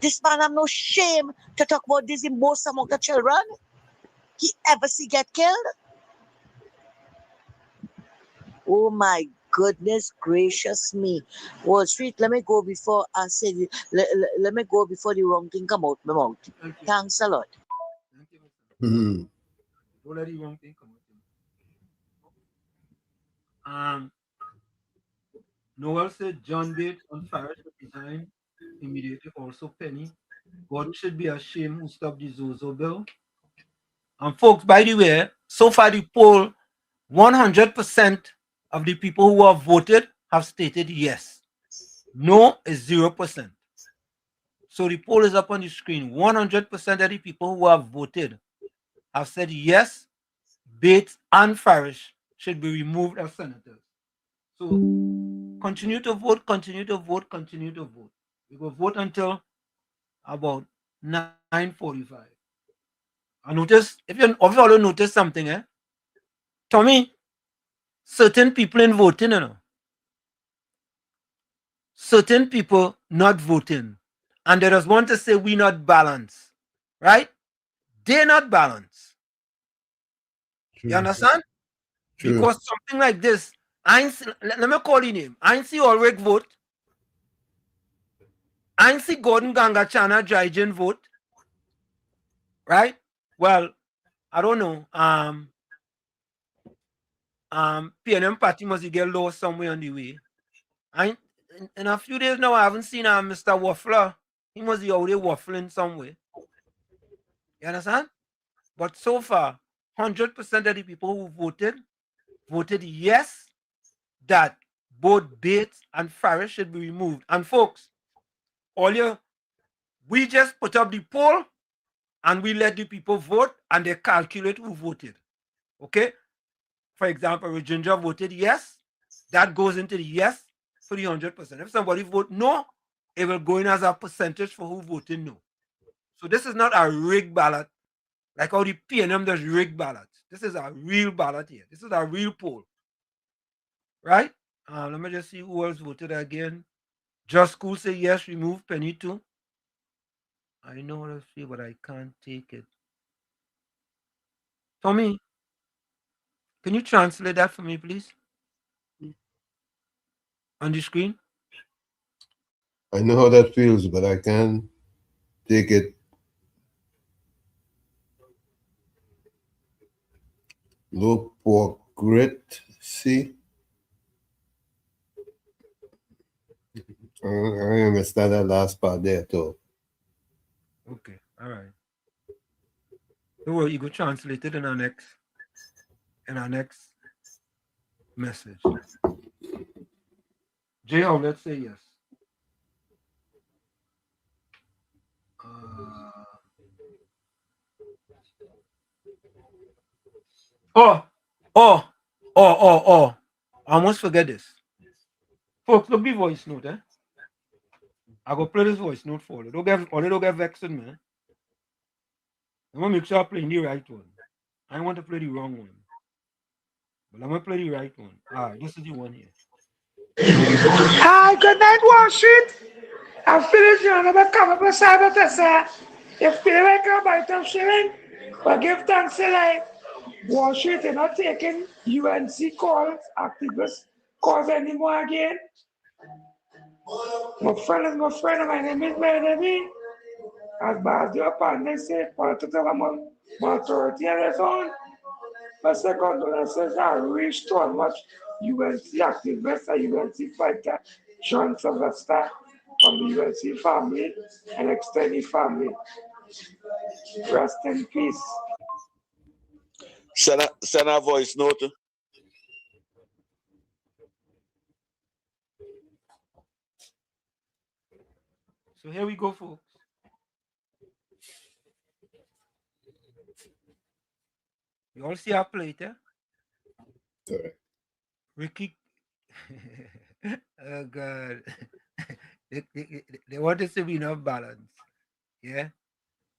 This man have no shame to talk about this in most among the children. He ever see get killed? Oh my goodness gracious me. Wall Street, let me go before I say let me go before the wrong thing come out my mouth. Thanks a lot. Don't let the wrong thing come out. Noel said John Bates on Farage resign immediately. Also Penny. God should be ashamed who stopped the Zozo bill. And folks, by the way, so far the poll, 100% of the people who have voted have stated yes. No is 0%. So the poll is up on the screen. 100% of the people who have voted have said yes, Bates and Farish should be removed as senators. So continue to vote, continue to vote, continue to vote. We will vote until about 9:45. I noticed, if you all notice something, Tommy, certain people in voting, certain people not voting, and they just want to say we not balanced, right? They're not balanced. True. You understand? True. Because something like this, let me call your name. I see Ulrich vote. I see Gordon Gangachana Jaijin vote. Right? Well, I don't know. PNM party must get lost somewhere on the way. In a few days now, I haven't seen Mr. Waffler. He must be out there waffling somewhere. You understand? But so far, 100% of the people who voted yes, that both Bates and Farris should be removed. And folks, we just put up the poll and we let the people vote and they calculate who voted. Okay? For example, Virginia voted yes. That goes into the yes for the 100%. If somebody vote no, it will go in as a percentage for who voted no. So this is not a rigged ballot like how the PNM does rigged ballots. This is a real ballot here. This is a real poll. Right? Let me just see who else voted again. Just School say yes, remove Penny too. I know what to say, but I can't take it. Tommy, can you translate that for me, please? On the screen? I know how that feels, but I can't take it. Low pork grit, see? I understand that last part there too. Okay, all right. Don't worry, you go translate it in our next message. J.O., let's say yes. I almost forget this. Folks, look the voice note, I go play this voice note for you. Don't get vexed, man. I'm gonna make sure I play the right one. I don't want to play the wrong one. But I'm gonna play the right one. Alright, this is the one here. Hi, good night, Wall Street. I'm finished another cover beside the say. If they like a bite of sharing, but give thanks to life. Wall Street is not taking UNC calls, activists calls anymore again. My friend is my friend, and my name is my enemy. As bad as your partner say, politics have my authority and its own. My second condolences are reached to much UNC activists and UNC fighter John Sylvester from the UNC family and extended family. Rest in peace. Send a voice note. So here we go, folks. You all see our plate, Correct. Ricky. Oh God. they want us to be enough balance. Yeah.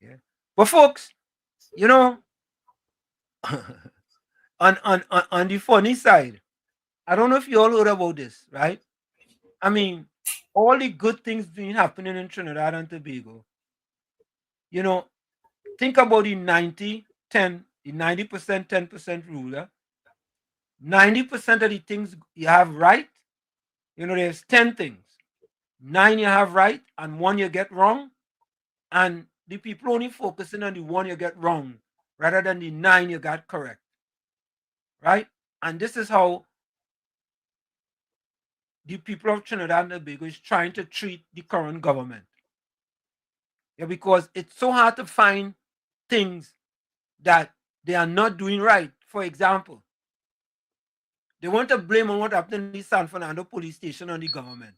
Yeah. But folks, you know, on the funny side, I don't know if you all heard about this, right? I mean, all the good things being happening in Trinidad and Tobago. You know, think about the 90-10, the 90%, 10% rule. 90% of the things you have right, you know, there's 10 things. 9 you have right and 1 you get wrong. And the people only focusing on the 1 you get wrong rather than the 9 you got correct. Right? And this is how the people of Trinidad and Tobago is trying to treat the current government. Yeah, because it's so hard to find things that they are not doing right. For example, they want to blame on what happened in the San Fernando police station on the government.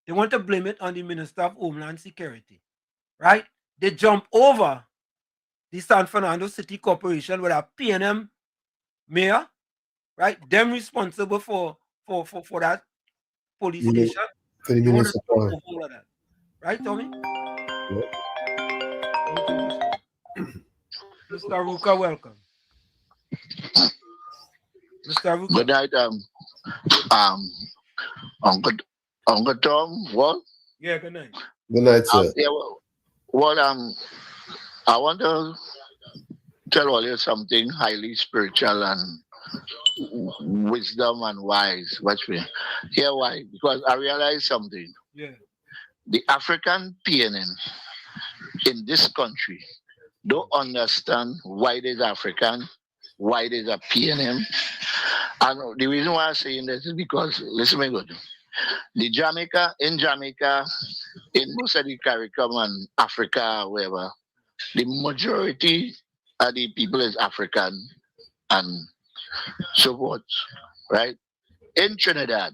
They want to blame it on the Minister of Homeland Security. Right? They jump over the San Fernando City Corporation with a PNM mayor, right? Them responsible for that police station. For the municipal. All of that. Right, Tommy? Yeah. Mr. Ruka, welcome. Mr. Ruka. Good night, Uncle Tom. What? Yeah, good night. Good night, sir. Yeah, I want to tell all you something highly spiritual and wisdom and wise. Watch me. Here why? Because I realize something. Yeah. The African PNM in this country don't understand why there's African, why there's a PNM. And the reason why I'm saying this is because, listen to me good. In Jamaica, in most of the Caribbean and Africa, wherever, the majority of the people is African and so forth, right? In Trinidad,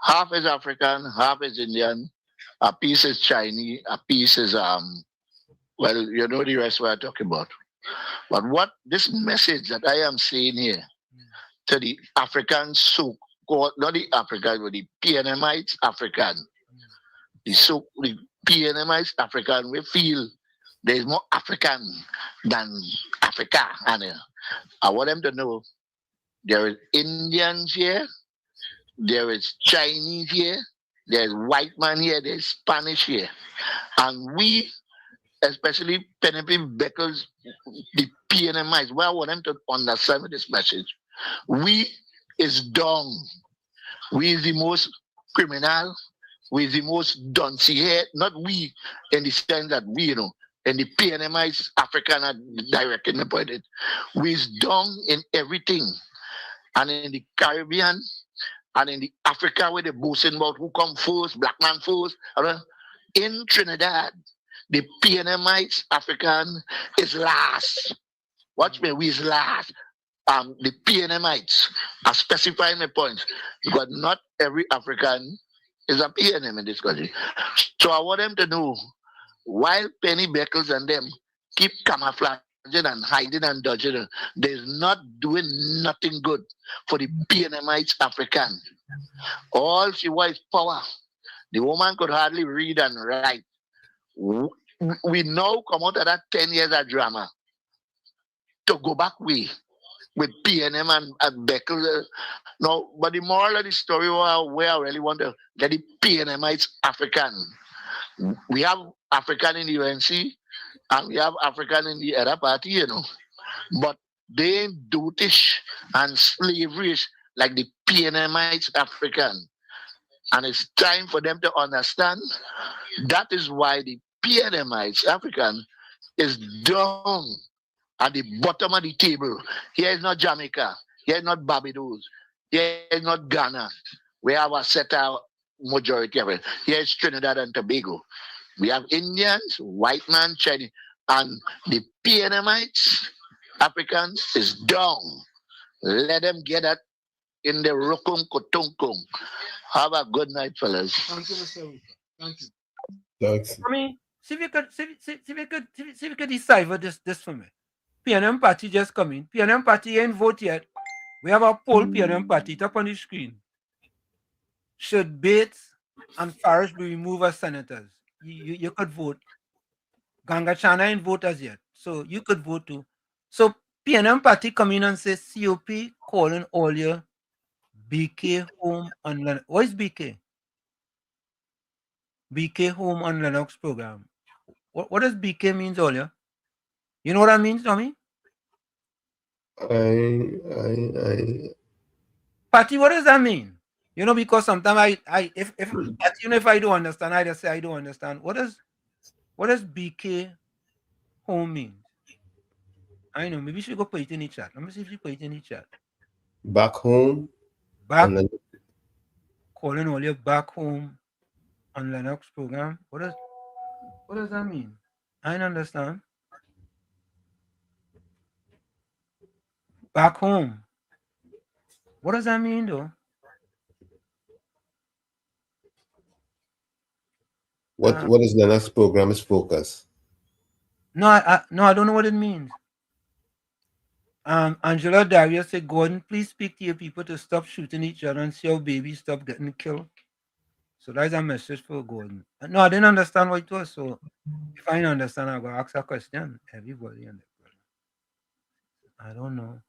half is African, half is Indian, a piece is Chinese, a piece is well, you know the rest what I'm talking about. But what this message that I am saying here to the African so-called, not the African, but the PNMites African, the PNMites African, we feel there is more African than Africa. And I want them to know there is Indians here, there is Chinese here, there's white man here, there's Spanish here. And we, especially Penelope Beckles, the PNMIs, well, I want them to understand with this message. We is dung. We is the most criminal. We is the most duncy here. Not we in the sense that we, you know, and the PNMIs, African are directly pointed. We is dung in everything. And in the Caribbean, and in the Africa where they boasting about who come first, black man first. In Trinidad, the PNMites African is last. Watch me, we is last. The PNMites are specifying my points because not every African is a PNM in this country. So I want them to know while Penny Beckles and them keep camouflaging and hiding and dodging, they're not doing nothing good for the PNMites African. All she was power. The woman could hardly read and write. We now come out of that 10 years of drama to go back with PNM and Beckles. No, but the moral of the story where I really want to get the PNMites African. We have African in the UNC and we have African in the other party, you know. But they ain't dutish and slaverish like the PNMites African. And it's time for them to understand that is why the PNMites African is down at the bottom of the table. Here is not Jamaica. Here is not Barbados. Here is not Ghana. We have a settled majority of it. Here is Trinidad and Tobago. We have Indians, white man, Chinese, and the PNMites Africans is down. Let them get that in the Rokum Kotunkum. Have a good night, fellas. Thank you, Mr. Ruka. Thank you. Thanks. I mean, see if you could decipher this for me. PNM party just come in. PNM party ain't vote yet. We have a poll PNM party up on the screen. Should Bates and Farish be removed as senators? You could vote. Ganga Chana ain't vote as yet. So you could vote too. So PNM party come in and say COP calling all your BK home on Linux. What is BK? BK home on Linux program. What does BK means, Olia? You know what that means, Tommy? Patty, what does that mean? You know, because sometimes if I don't understand, I just say I don't understand. What does BK home mean? I know, maybe she go put it in the chat. Let me see if she put it in the chat. Back home. Calling all your back home on Linux program. What does that mean? I don't understand. Back home. What does that mean, though? What is the next program's focus? No, I don't know what it means. Angela Darius said, Gordon, please speak to your people to stop shooting each other and see how babies stop getting killed. So that's a message for Gordon. No, I didn't understand what it was. So if I don't understand, I'll go ask a question. Everybody in the I don't know.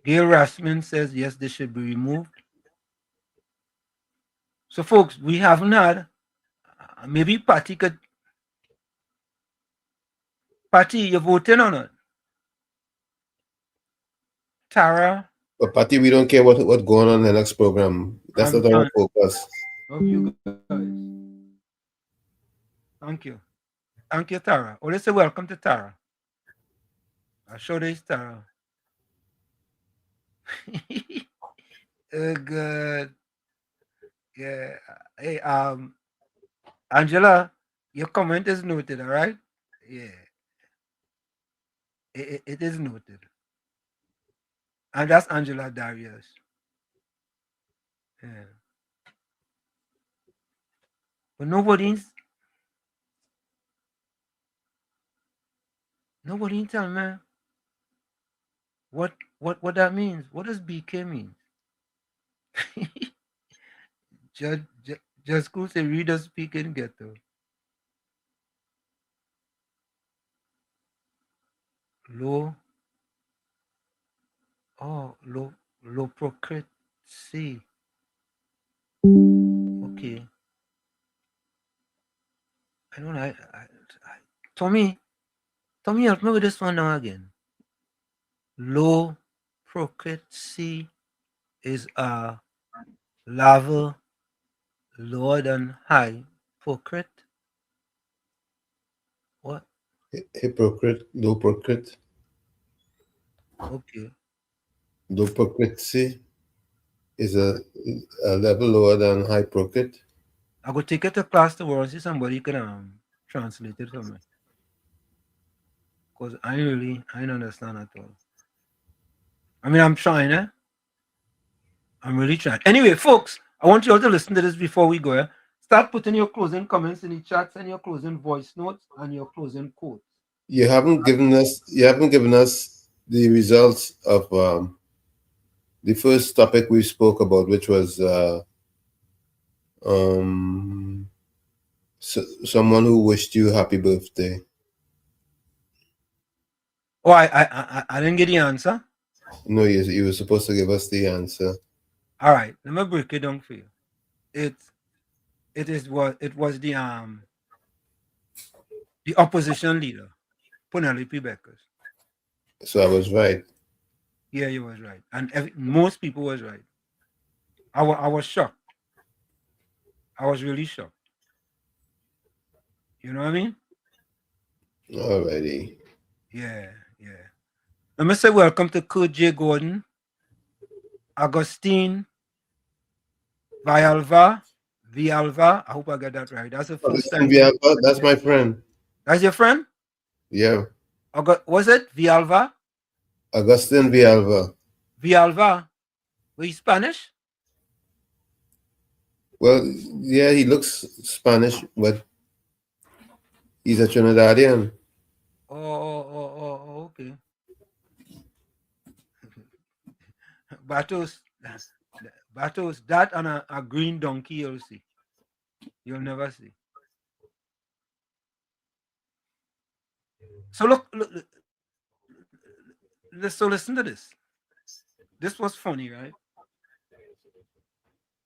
Gail Rasman says yes, they should be removed. So, folks, we haven't had. Maybe Patty could. Patty, you voting on it? Tara? But Patty, we don't care what's going on in the next program. That's not our focus. Of you guys. Thank you. Thank you, Tara. Oh, let's say welcome to Tara. I'll show this Tara. Good. Yeah. Hey, Angela, your comment is noted, all right? Yeah. It is noted. And that's Angela Darius. Yeah. But nobody tell me what that means. What does BK mean? Just cool say reader speaking ghetto. Low procrecy. Okay. I don't know. Tommy, help me with this one now again. Low procrecy is a level lower than high procret. What? Hypocrite, low procret. Okay. Low procrecy is a level lower than high procret. I go take it to class tomorrow. See somebody can translate it for me. Because I don't understand at all. I mean, I'm trying, eh? I'm really trying. Anyway, folks, I want you all to listen to this before we go. Start putting your closing comments in the chats and your closing voice notes and your closing quotes. You haven't given us the results of the first topic we spoke about, which was someone who wished you happy birthday. Oh, I didn't get the answer. No, you were supposed to give us the answer. All right, let me break it down for you. It was the opposition leader, Penelope Beckers. So I was right. Yeah, you was right, and most people was right. I was shocked. I was really shocked. You know what I mean? Alrighty. Yeah. Let me say welcome to Kurt J. Gordon, Augustine Villalva. I hope I got that right. That's the first time. Villalva, that's my friend. That's your friend? Yeah. Was it Villalva? Augustine Villalva. Villalva. Were you Spanish? Well, yeah, he looks Spanish, but he's a Trinidadian. Oh, okay. Batos, that and a green donkey you'll see. You'll never see. So look, so listen to this. This was funny, right?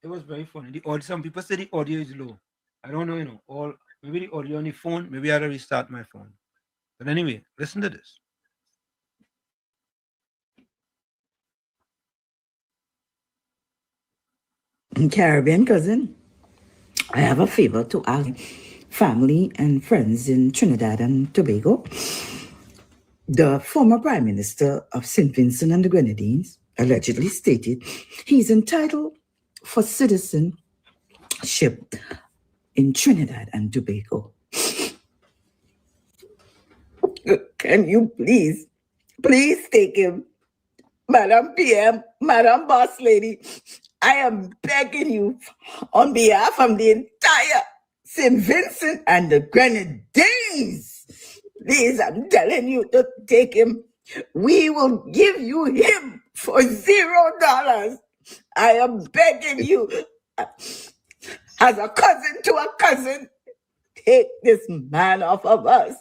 It was very funny. Some people say the audio is low. I don't know, maybe the audio on the phone, maybe I had to restart my phone. But anyway, listen to this. Caribbean cousin, I have a favor to ask family and friends in Trinidad and Tobago. The former Prime Minister of St. Vincent and the Grenadines allegedly stated he's entitled for citizenship in Trinidad and Tobago. Can you please take him? Madam PM, Madam Boss Lady, I am begging you on behalf of the entire St. Vincent and the Grenadines. Please, I'm telling you to take him. We will give you him for $0. I am begging you, as a cousin to a cousin, take this man off of us.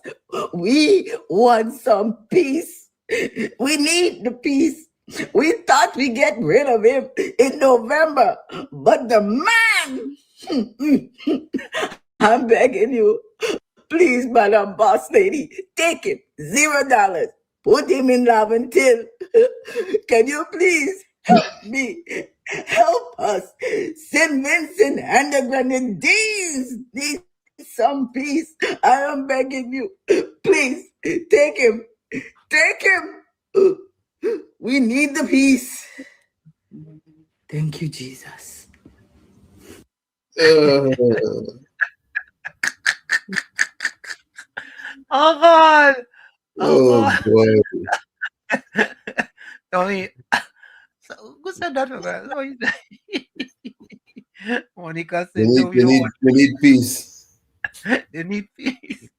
We want some peace. We need the peace. We thought we get rid of him in November, but the man, I'm begging you, please, Madam Boss Lady, take him, $0. Put him in Laventille. Can you please help me? Help us. St. Vincent and the Grenadines need some peace. I am begging you. Please, take him. Take him. We need the peace. Thank you, Jesus. Oh God! Oh boy! Tommy, so who said that? Monica said, We need peace. They need peace.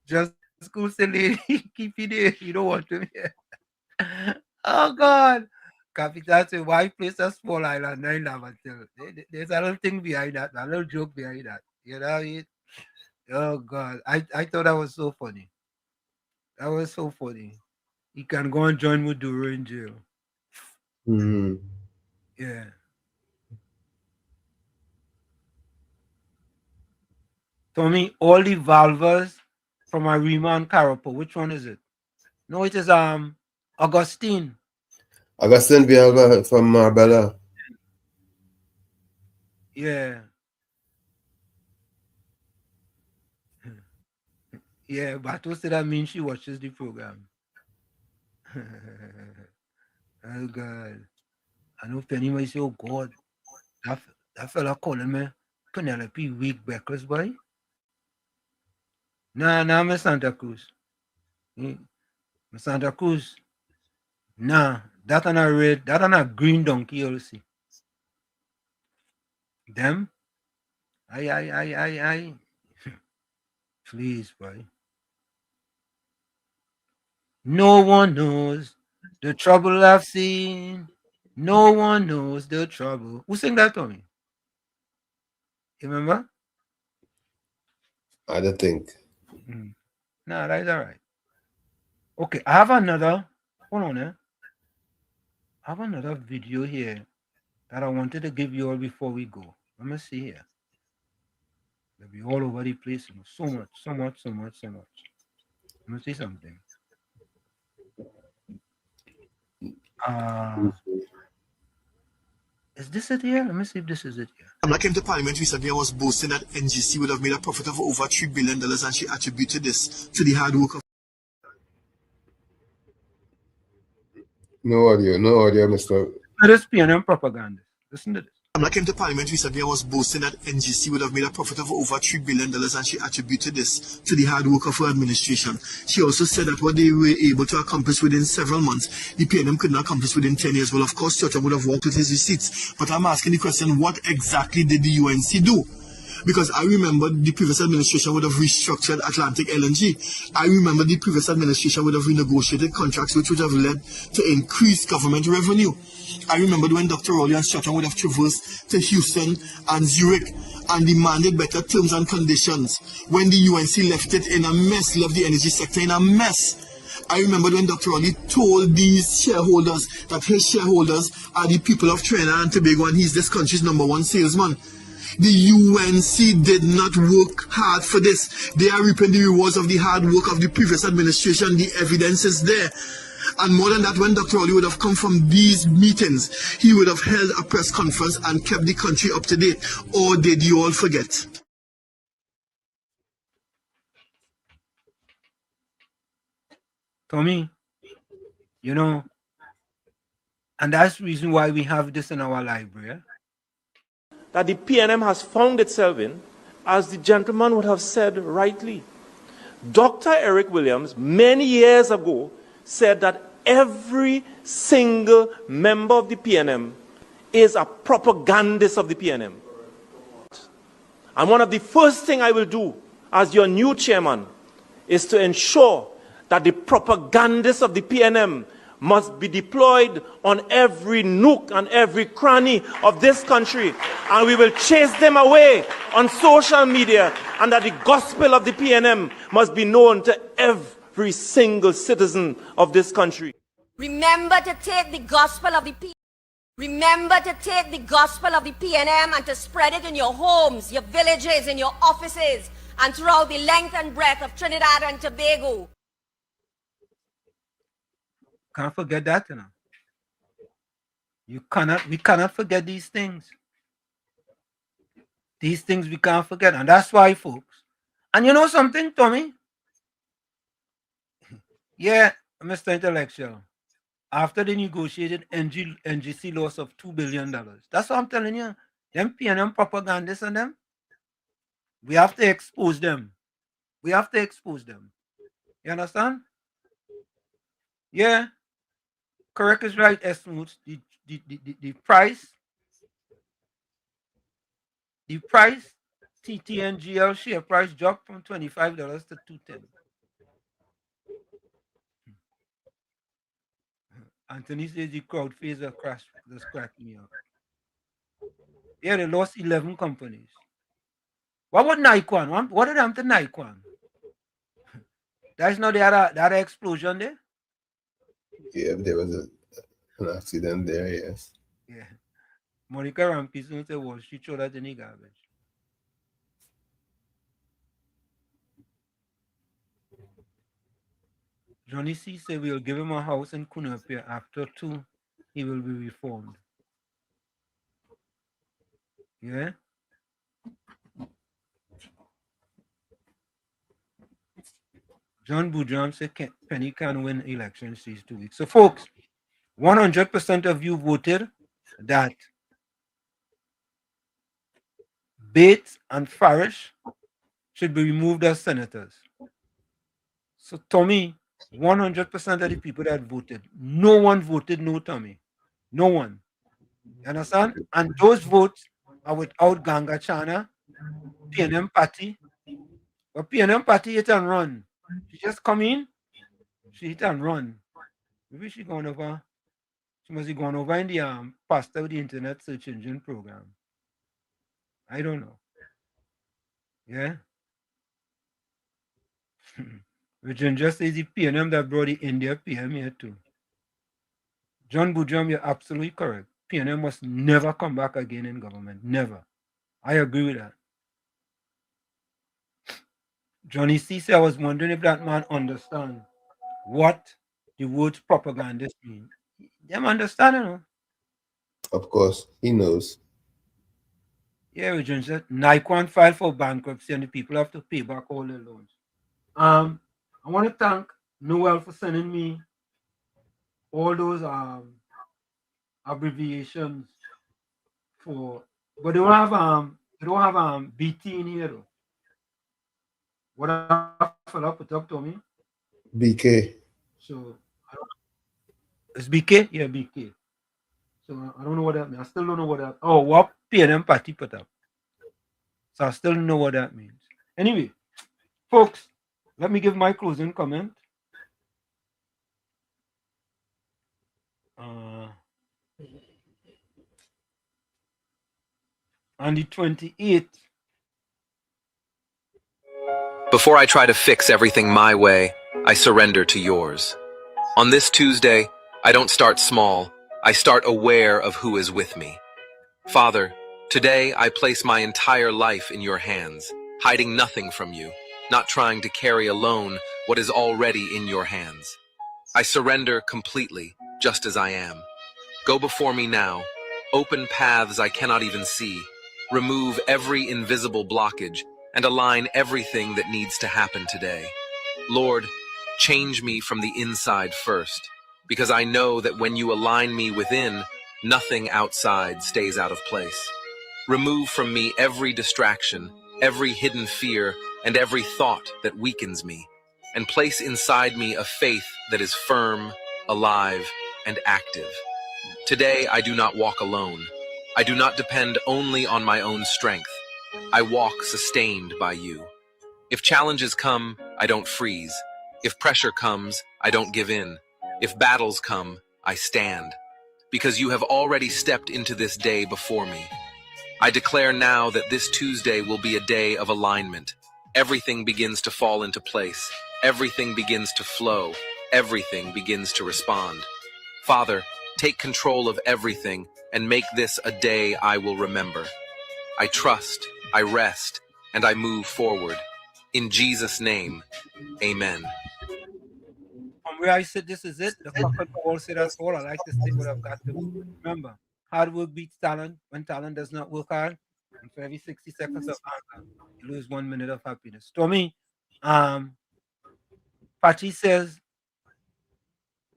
Just school say, lady, keep it there. You don't want to hear. Oh God! Capital say, why place a small island 9 Laventille? There's a little thing behind that, a little joke behind that. You know. Oh God, I thought that was so funny. That was so funny. He can go and join Maduro in jail. Mm-hmm. Yeah. Tommy, all the valvers from Arima and Carapo. Which one is it? No, it is Augustine. Augustine Villalba from Marbella. Yeah. Yeah, Bato said that means she watches the program. Oh God. I know Penny might say, oh God, that fella calling me Penelope weak Beckers boy. Nah, I'm Santa Cruz. Santa Cruz. Nah, that on a red, that on a green donkey, you'll see. Them? I. Please, boy. No one knows the trouble I've seen. No one knows the trouble. Who sang that to me? You remember? I don't think. No, that's all right. Okay, I have another. Hold on, I have another video here that I wanted to give you all before we go. Let me see here. They'll be all over the place. So much. Let me see something. Is this it here? Let me see if this is it here. When I came to Parliament recently, I was boasting that NGC would have made a profit of over $3 billion, and she attributed this to the hard work of. No audio, Mr. Let us PNM propaganda. Listen to this. When I came to Parliament recently, I was boasting that NGC would have made a profit of over $3 billion, and she attributed this to the hard work of her administration. She also said that what they were able to accomplish within several months, the PNM could not accomplish within 10 years. Well, of course, Church would have walked with his receipts. But I'm asking the question, what exactly did the UNC do? Because I remember the previous administration would have restructured Atlantic LNG. I remember the previous administration would have renegotiated contracts which would have led to increased government revenue. I remember when Dr. Rowley and Stratton would have traversed to Houston and Zurich and demanded better terms and conditions. When the UNC left it in a mess, left the energy sector in a mess. I remember when Dr. Rowley told these shareholders that his shareholders are the people of Trinidad and Tobago and he's this country's #1 salesman. The UNC did not work hard for this. They are reaping the rewards of the hard work of the previous administration. The evidence is there. And more than that, when Dr. Rowley would have come from these meetings, he would have held a press conference and kept the country up to date. Or did you all forget? Tommy, and that's the reason why we have this in our library. That the PNM has found itself in, as the gentleman would have said rightly. Dr. Eric Williams, many years ago, said that every single member of the PNM is a propagandist of the PNM. And one of the first things I will do as your new chairman is to ensure that the propagandists of the PNM must be deployed on every nook and every cranny of this country. And we will chase them away on social media, and that the gospel of the PNM must be known to every single citizen of this country. Remember to take the gospel of the Remember to take the gospel of the PNM and to spread it in your homes, your villages, in your offices, and throughout the length and breadth of Trinidad and Tobago. Can't forget that, you know. We cannot forget these things. These things we can't forget, and that's why, folks. And you know something, Tommy? Yeah, Mr. Intellectual. After the negotiated NGC loss of $2 billion, that's what I'm telling you. Them PNM propagandists and them, we have to expose them. We have to expose them. You understand? Yeah. Correct is right, S-Moots. The price, TTNGL share price dropped from $25 to $210. Anthony says the crowd phaser crash just cracked me up. Yeah, they lost 11 companies. What about Nikon? What did happen to Nikon? That's not the other explosion there? Yeah, there was an accident there, yes. Yeah. Monica Rampis don't say, well, she threw that in the garbage. Johnny C said we'll give him a house in Kunapia. After 2, he will be reformed. Yeah? John Boudram said Penny can win elections these 2 weeks. So, folks, 100% of you voted that Bates and Farish should be removed as senators. So, Tommy, 100% of the people that voted, no one voted no, Tommy. No one. You understand? And those votes are without Ganga Chana, PNM party. But PNM party hit and run. She just come in, she hit and run. Maybe she gone over. She must be gone over in the pastor with the internet search engine program. I don't know. Yeah. Virginia says the PNM that brought the India PM here too. John Boudram, you're absolutely correct. PNM must never come back again in government. Never. I agree with that. Johnny C said, I was wondering if that man understands what the words propagandist mean. Them understand, you know? Of course, he knows. Yeah, Virginia said, Nikon filed for bankruptcy and the people have to pay back all their loans. I want to thank Noel for sending me all those abbreviations for, but they don't have BT in here though. What I fella put up to me? BK. So it's BK? Yeah, BK. So I don't know what that means. I still don't know what that. Oh, what PNM party put up? So I still don't know what that means. Anyway, folks, let me give my closing comment. On the 28th. Before I try to fix everything my way, I surrender to yours. On this Tuesday, I don't start small. I start aware of who is with me. Father, today I place my entire life in your hands, hiding nothing from you, not trying to carry alone what is already in your hands. I surrender completely, just as I am. Go before me now. Open paths I cannot even see. Remove every invisible blockage and align everything that needs to happen today. Lord, change me from the inside first, because I know that when you align me within, nothing outside stays out of place. Remove from me every distraction, every hidden fear, and every thought that weakens me, and place inside me a faith that is firm, alive, and active. Today, I do not walk alone. I do not depend only on my own strength. I walk sustained by you. If challenges come, I don't freeze. If pressure comes, I don't give in. If battles come, I stand. Because you have already stepped into this day before me. I declare now that this Tuesday will be a day of alignment. Everything begins to fall into place. everything begins to flow, everything begins to respond. Father, take control of everything and make this a day I will remember. I trust, I rest, and I move forward. In Jesus' name, amen. From where I said this is it, the cockroach all say that's all. I like to say what I've got to remember. Hard work beats talent when talent does not work hard. And for every 60 seconds of anger, you lose 1 minute of happiness. Tommy, Patty says,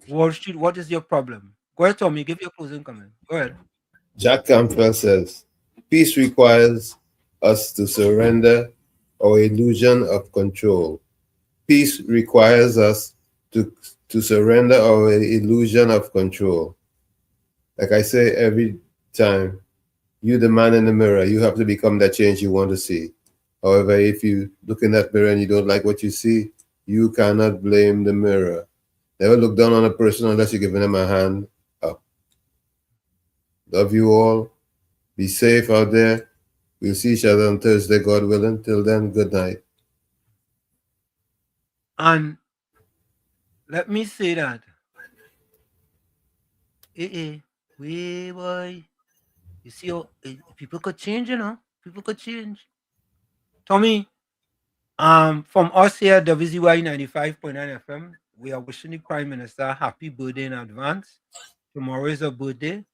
Wall Street, what is your problem? Go ahead, Tommy, give your closing comment. Go ahead. Jack Campbell says, peace requires us to surrender our illusion of control. Peace requires us to surrender our illusion of control. Like I say every time, you the man in the mirror, you have to become that change you want to see. However, if you look in that mirror and you don't like what you see, you cannot blame the mirror. Never look down on a person unless you're giving them a hand up. Love you all. Be safe out there. We'll see each other on Thursday, God willing. Till then, good night. And let me say that. We boy. You see, people could change, you know. People could change. Tommy, from us here at WZYE 95.9 FM, we are wishing the Prime Minister a happy birthday in advance. Tomorrow is her birthday,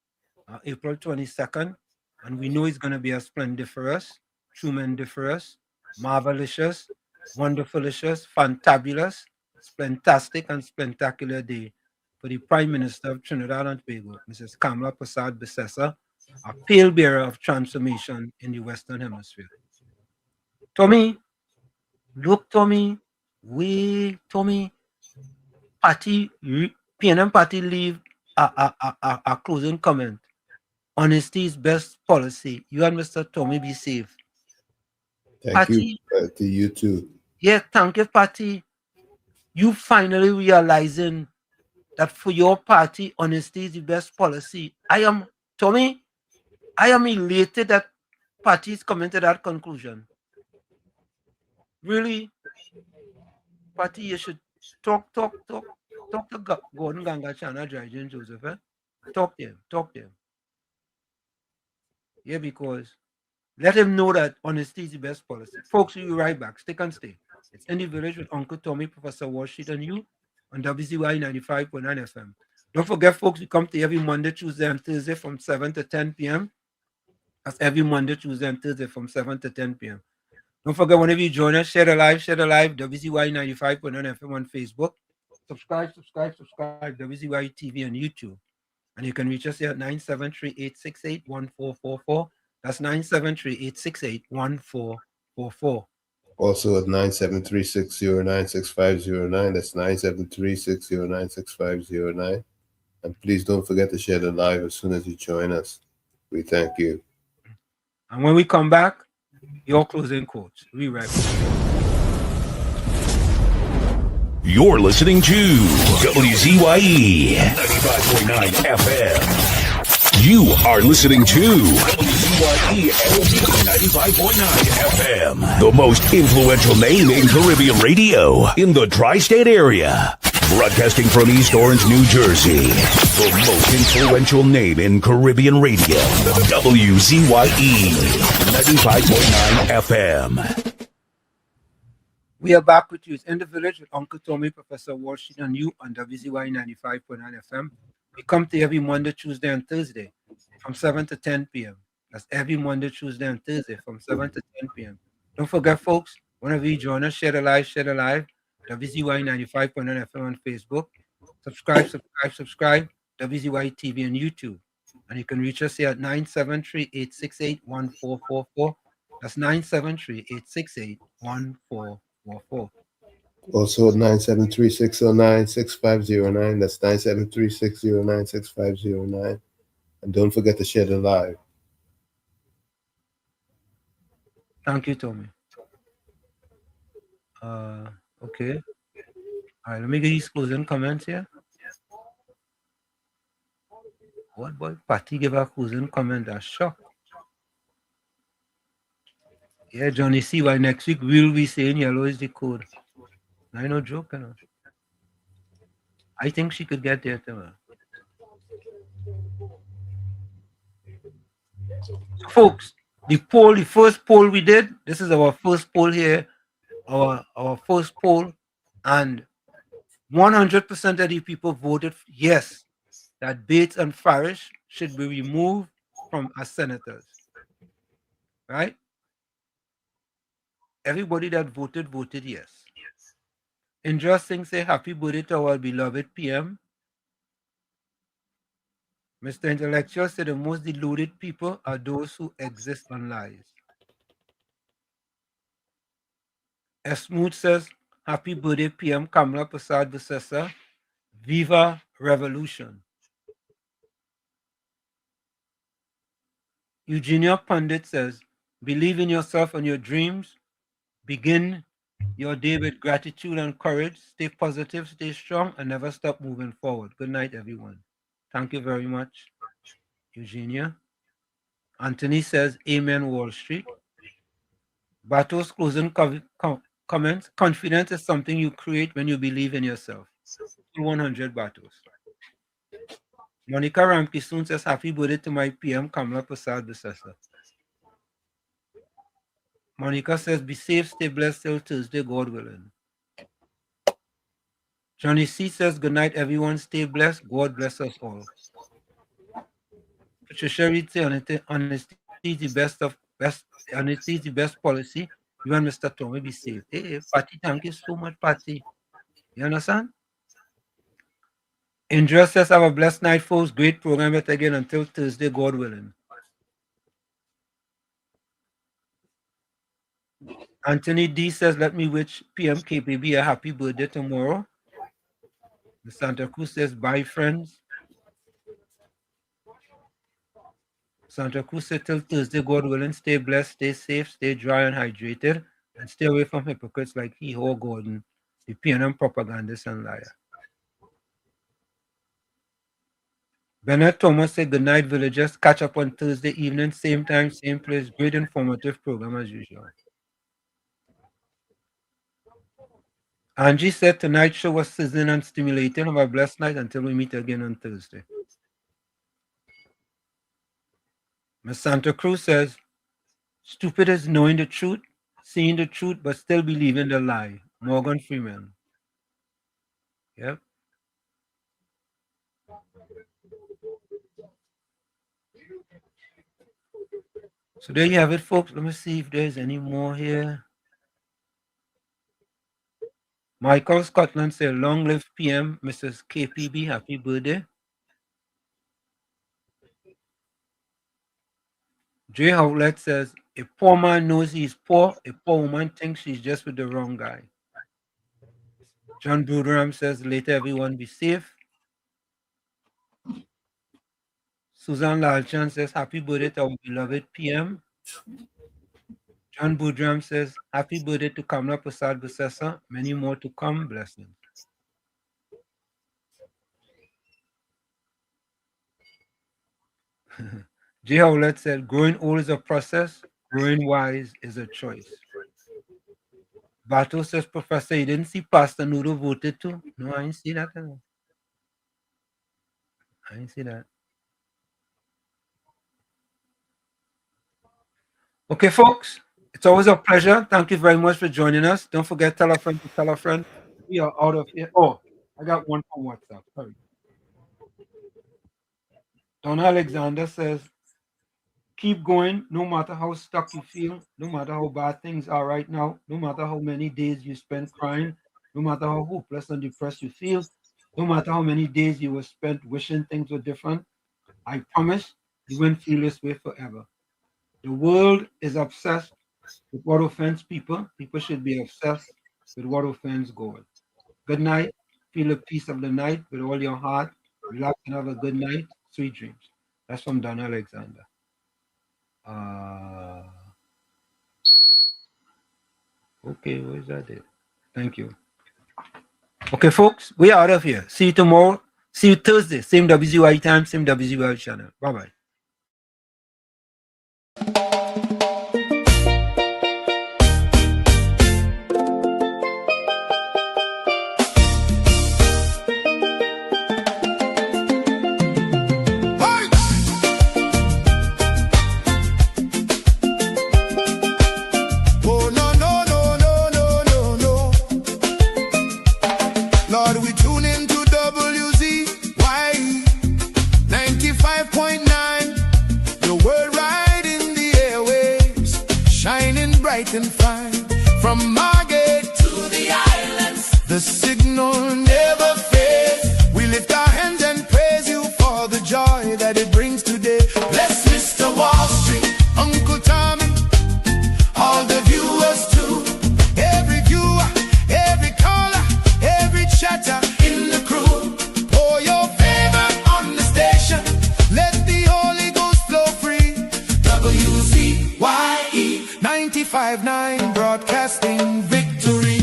April 22nd, and we know it's going to be a splendiferous, tremendiferous, marvelous, wonderfulicious, fantabulous, splentastic, and spectacular day for the Prime Minister of Trinidad and Tobago, Mrs. Kamala Prasad Bissessa, a pale bearer of transformation in the Western Hemisphere. Tommy, look, Tommy, Patty, PNM Party leave a closing comment. Honesty is best policy. You and Mr. Tommy be safe. Thank Patty, you. To you too. Yeah, thank you, Patty. You finally realizing that for your party, honesty is the best policy. Tommy, I am elated that Patty is coming to that conclusion. Really, Patty, you should talk to Gordon Gangachana, Dryden Joseph. Talk to him. Yeah, because let him know that honesty is the best policy. Folks, we'll be right back. Stick and stay. It's In the Village with Uncle Tommy, Professor Walsheet, and you on WZYE 95.9 FM. Don't forget, folks, we come to every Monday, Tuesday, and Thursday from 7 to 10 p.m. That's every Monday, Tuesday, and Thursday from 7 to 10 p.m. Don't forget, whenever you join us, share the live, WZYE 95.9 FM on Facebook. Subscribe, WZYE TV on YouTube. And you can reach us here at 973-868-1444. That's 973-868-1444. Also at 973-609-6509. That's 973-609-6509. And please don't forget to share the live as soon as you join us. We thank you. And when we come back, your closing quotes. We right back. You're listening to WZYE 95.9 FM. You are listening to WZYE 95.9 FM, the most influential name in Caribbean radio in the tri-state area. Broadcasting from East Orange, New Jersey, the most influential name in Caribbean radio, WZYE 95.9 FM. We are back with you. It's In the Village with Uncle Tommy, Professor Walsheet, and you on WZYE 95.9 FM. We come to every Monday, Tuesday, and Thursday from 7 to 10 p.m. That's every Monday, Tuesday, and Thursday from 7 to 10 p.m. Don't forget, folks, whenever you join us, share the live. WZYE 95.9 FM on Facebook. Subscribe. WZYE TV on YouTube. And you can reach us here at 973-868-1444. That's 973-868-1444. Also at 973-609-6509. That's 973-609-6509. And don't forget to share the live. Thank you, Tommy. Okay. All right, let me get these closing comments here. What boy? Patty give a closing comment. A shock. Yeah, Johnny, see why next week we'll be saying yellow is the code. I no joke, you know. I think she could get there too. So folks, the first poll we did, this is our first poll here, our first poll, and 100% of the people voted yes, that Bates and Farish should be removed from as senators. Right? Everybody that voted yes. Interesting, say happy birthday to our beloved PM. Mr. Intellectual said the most deluded people are those who exist on lies. S. Smooth says, happy birthday PM Kamala Prasad Visesa. Viva Revolution. Eugenia Pandit says, believe in yourself and your dreams. Begin your day with gratitude and courage. Stay positive, stay strong, and never stop moving forward. Good night, everyone. Thank you very much, Eugenia. Anthony says, amen, Wall Street. Bato's closing comments, confidence is something you create when you believe in yourself. 100 Batos. Monica Ramki soon says, happy birthday to my PM, Kamala Prasad Visesa. Monica says, be safe, stay blessed till Tuesday, God willing. Johnny C says, good night, everyone. Stay blessed. God bless us all. Patricia Reed says, honesty is the best policy. You and Mr. Tommy be safe. Hey, Patty, thank you so much, Patty. You understand? Indra says, have a blessed night, folks. Great program yet again until Thursday, God willing. Anthony D says, let me wish PM KPB a happy birthday tomorrow. The Santa Cruz says, bye, friends. Santa Cruz says, till Thursday, God willing, stay blessed, stay safe, stay dry and hydrated, and stay away from hypocrites like Hee-Haw Gordon, the PNM propagandist and liar. Bernard Thomas said, good night, villagers. Catch up on Thursday evening, same time, same place. Great informative program as usual. Angie said, tonight's show was sizzling and stimulating. Have a blessed night until we meet again on Thursday. Ms. Santa Cruz says, stupid is knowing the truth, seeing the truth, but still believing the lie. Morgan Freeman. Yep. So there you have it, folks. Let me see if there's any more here. Michael Scotland said, long live PM, Mrs. KPB, happy birthday. Jay Howlett says, a poor man knows he's poor. A poor woman thinks she's just with the wrong guy. John Bruderam says, later everyone be safe. Susan Lalchan says, happy birthday to our beloved PM. John Budram says, happy birthday to Kamala Prasad Visesa. Many more to come. Blessings. Jay Howlett said, growing old is a process. Growing wise is a choice. Bato says, Professor, you didn't see Pastor Noodle voted too? No, I didn't see that. I didn't see that. Okay, folks. It's always a pleasure. Thank you very much for joining us. Don't forget, tell a friend to tell a friend. We are out of here. Oh, I got one from WhatsApp. Sorry. Donna Alexander says, keep going no matter how stuck you feel, no matter how bad things are right now, no matter how many days you spend crying, no matter how hopeless and depressed you feel, no matter how many days you were spent wishing things were different. I promise you won't feel this way forever. The world is obsessed with what offends people. People should be obsessed with what offends God. Good night. Feel the peace of the night with all your heart. Relax and have a good night. Sweet dreams. That's from Donna Alexander. Okay, where's that it? Thank you. Okay, folks, we are out of here. See you tomorrow. See you Thursday. Same WZYE time, same WZYE channel. Bye-bye. Lord, we tune into WZYE 95.9. The world right in the airwaves, shining bright and fine. From Margate to the islands, the signal never fades. We lift our hands and praise you for the joy that it brings today. Bless Mr. Wall Street, Uncle Tommy, all the viewers too. Every viewer, every caller, every chatter in the crew. Pour your favor on the station, let the Holy Ghost flow free. WZYE 95.9, broadcasting victory.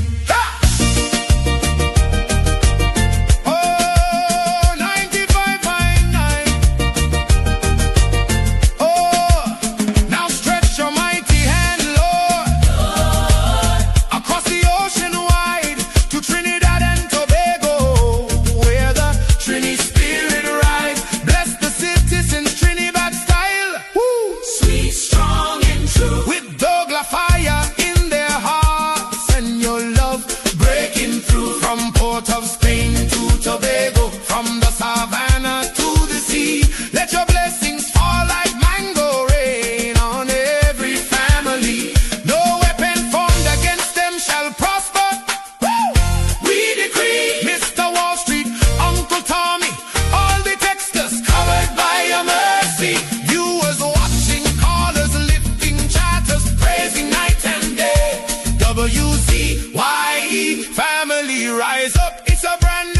WZYE family, rise up, it's a brand new